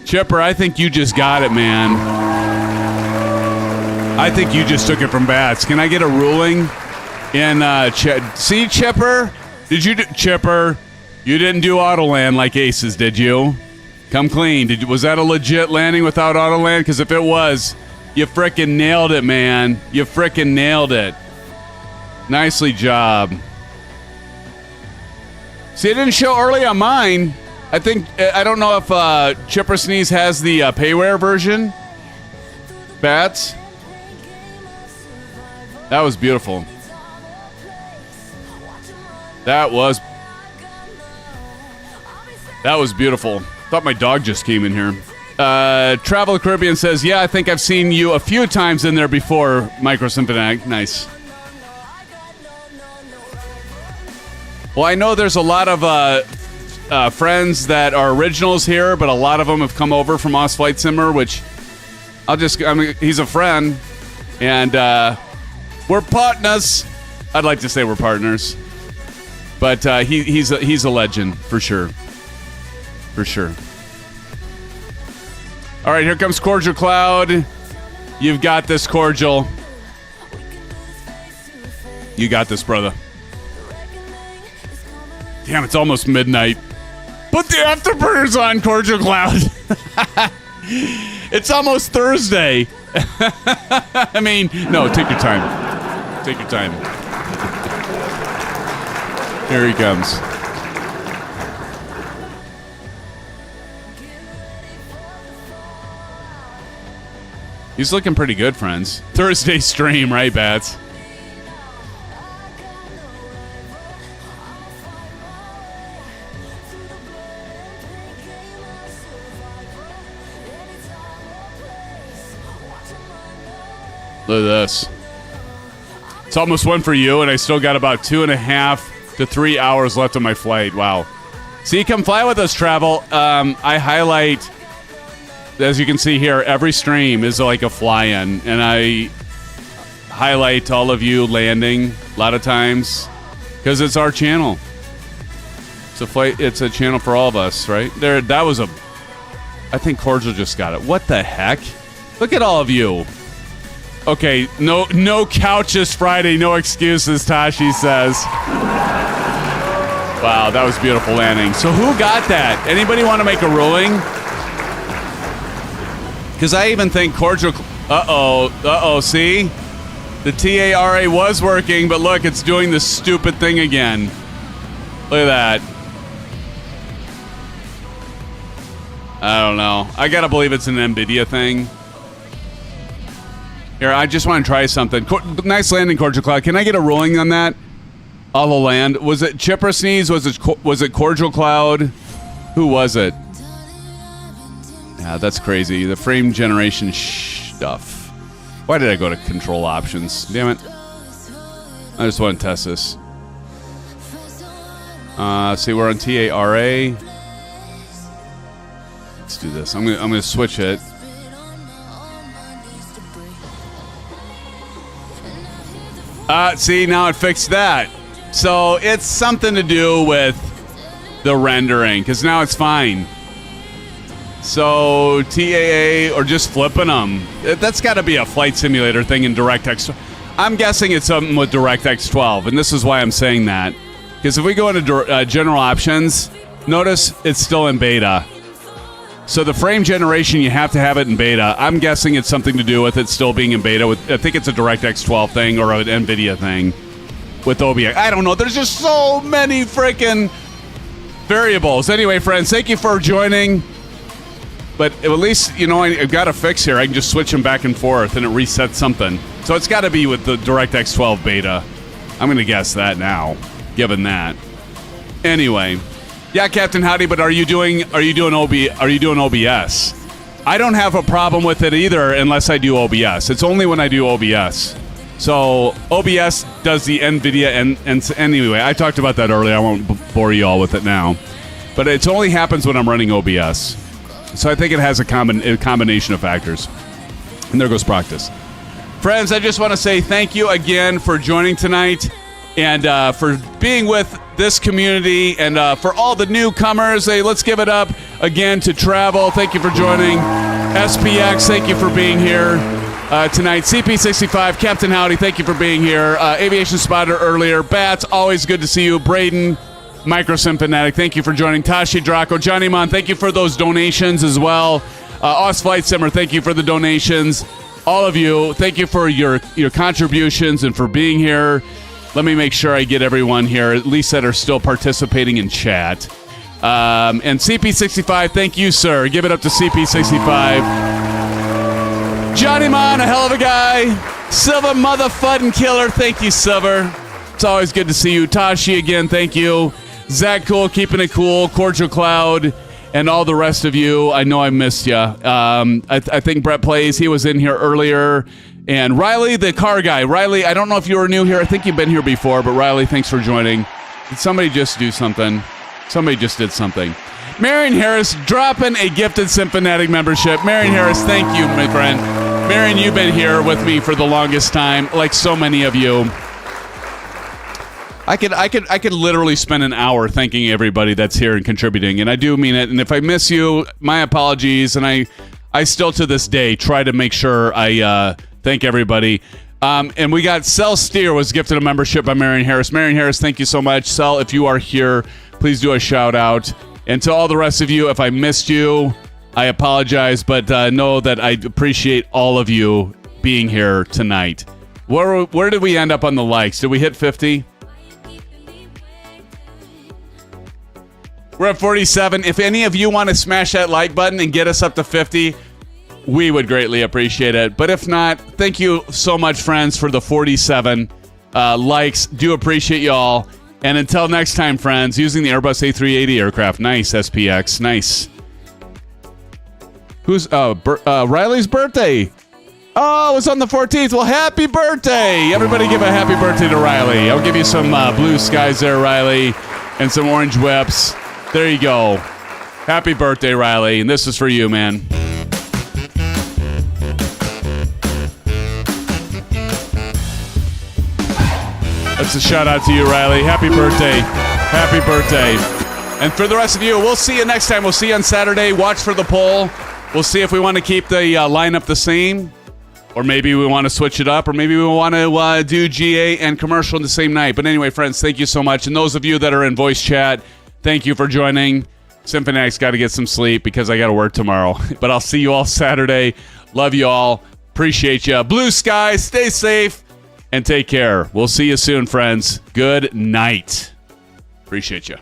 Chipper, I think you just got it, man. I think you just took it from bats. Can I get a ruling? See, Chipper? Chipper, you didn't do auto land like Aces, did you? Come clean. Was that a legit landing without auto land? Because if it was, you frickin' nailed it, man. You frickin' nailed it. Nicely job. See, it didn't show early on mine. I don't know if Chipper Sneeze has the payware version. Bats. That was beautiful. That was beautiful. Thought my dog just came in here. Travel Caribbean says, yeah, I think I've seen you a few times in there before, Micro SimFanatic. Nice. Well, I know there's a lot of friends that are originals here, but a lot of them have come over from Flight Simmer, which he's a friend, and we're partners. I'd like to say we're partners, but he's a legend for sure. For sure. All right, here comes Cordial Cloud. You've got this, Cordial. You got this, brother. Damn, it's almost midnight. Put the afterburners on, Cordial Cloud. It's almost Thursday. I mean, no, take your time. Take your time. Here he comes. He's looking pretty good, friends. Thursday stream, right, Bats? Look at this. It's almost one for you, and I still got about 2.5 to 3 hours left on my flight. Wow. See, come fly with us, Travel. I highlight, as you can see here, every stream is like a fly-in, and I highlight all of you landing a lot of times because it's our channel. It's a channel for all of us, right? That was I think Cordial just got it. What the heck? Look at all of you. Okay, no couches Friday, no excuses, Tashi says. Wow, that was beautiful landing. So who got that? Anybody want to make a ruling? Because I even think cordial... Uh-oh, see? The TARA was working, but look, it's doing this stupid thing again. Look at that. I don't know. I gotta believe it's an NVIDIA thing. Here, I just want to try something. Nice landing, Cordial Cloud. Can I get a ruling on that? All the land. Was it Chipper Sneeze? Was it Cordial Cloud? Who was it? Yeah, that's crazy. The frame generation stuff. Why did I go to control options? Damn it. I just want to test this. See, we're on TARA. Let's do this. I'm gonna switch it. See, now it fixed that. So it's something to do with the rendering, because now it's fine. So TAA or just flipping them. That's got to be a flight simulator thing in DirectX. I'm guessing it's something with DirectX 12, and this is why I'm saying that. Because if we go into general options, notice it's still in beta. So the frame generation, you have to have it in beta. I'm guessing it's something to do with it still being in beta. I think it's a DirectX 12 thing or an NVIDIA thing with OBX. I don't know. There's just so many freaking variables. Anyway, friends, thank you for joining. But at least, you know, I've got a fix here. I can just switch them back and forth, and it resets something. So it's got to be with the DirectX 12 beta. I'm going to guess that now, given that. Anyway. Yeah, Captain Howdy, but are you doing OBS? I don't have a problem with it either unless I do OBS. It's only when I do OBS. So OBS does the NVIDIA and anyway, I talked about that earlier. I won't bore you all with it now. But it only happens when I'm running OBS. So I think it has a combination of factors. And there goes practice. Friends, I just want to say thank you again for joining tonight and for being with this community, and for all the newcomers. Hey, let's give it up again to Travel. Thank you for joining. SPX, thank you for being here tonight. CP65, Captain Howdy, thank you for being here. Aviation Spotter earlier. Bats, always good to see you. Braden, Micro SimFanatic, thank you for joining. Tashi Draco, Johnny Mon, thank you for those donations as well. Oz Flight Simmer, thank you for the donations. All of you, thank you for your contributions and for being here. Let me make sure I get everyone here, at least that are still participating in chat. And CP65, thank you, sir. Give it up to CP65. Johnny Mon, a hell of a guy. Silver motherfucking killer. Thank you, Silver. It's always good to see you. Tashi, again, thank you. Zach Cool, keeping it cool. Cordial Cloud, and all the rest of you. I know I missed you. I think Brett Plays. He was in here earlier. And Riley, the car guy. Riley, I don't know if you were new here. I think you've been here before, but Riley, thanks for joining. Did somebody just do something? Somebody just did something. Marion Harris, dropping a gifted SimFanatic membership. Marion Harris, thank you, my friend. Marion, you've been here with me for the longest time, like so many of you. I could literally spend an hour thanking everybody that's here and contributing, and I do mean it. And if I miss you, my apologies. And I still to this day try to make sure I thank everybody. And we got Cell Steer was gifted a membership by Marion Harris. Marion Harris, thank you so much. Cell, if you are here, please do a shout out. And to all the rest of you, if I missed you, I apologize, but know that I appreciate all of you being here tonight. Where did we end up on the likes? Did we hit 50? We're at 47. If any of you want to smash that like button and get us up to 50, we would greatly appreciate it. But if not, thank you so much, friends, for the 47 likes. Do appreciate y'all. And until next time, friends, using the Airbus A380 aircraft. Nice, SPX. Nice. Who's Riley's birthday? Oh, it's on the 14th. Well, happy birthday. Everybody give a happy birthday to Riley. I'll give you some blue skies there, Riley, and some orange whips. There you go. Happy birthday, Riley. And this is for you, man. That's a shout out to you, Riley. Happy birthday. Happy birthday. And for the rest of you, we'll see you next time. We'll see you on Saturday. Watch for the poll. We'll see if we want to keep the lineup the same, or maybe we want to switch it up, or maybe we want to do GA and commercial in the same night. But anyway, friends, thank you so much. And those of you that are in voice chat, thank you for joining. SimFanatic's got to get some sleep because I got to work tomorrow. But I'll see you all Saturday. Love you all. Appreciate you. Blue skies. Stay safe and take care. We'll see you soon, friends. Good night. Appreciate you.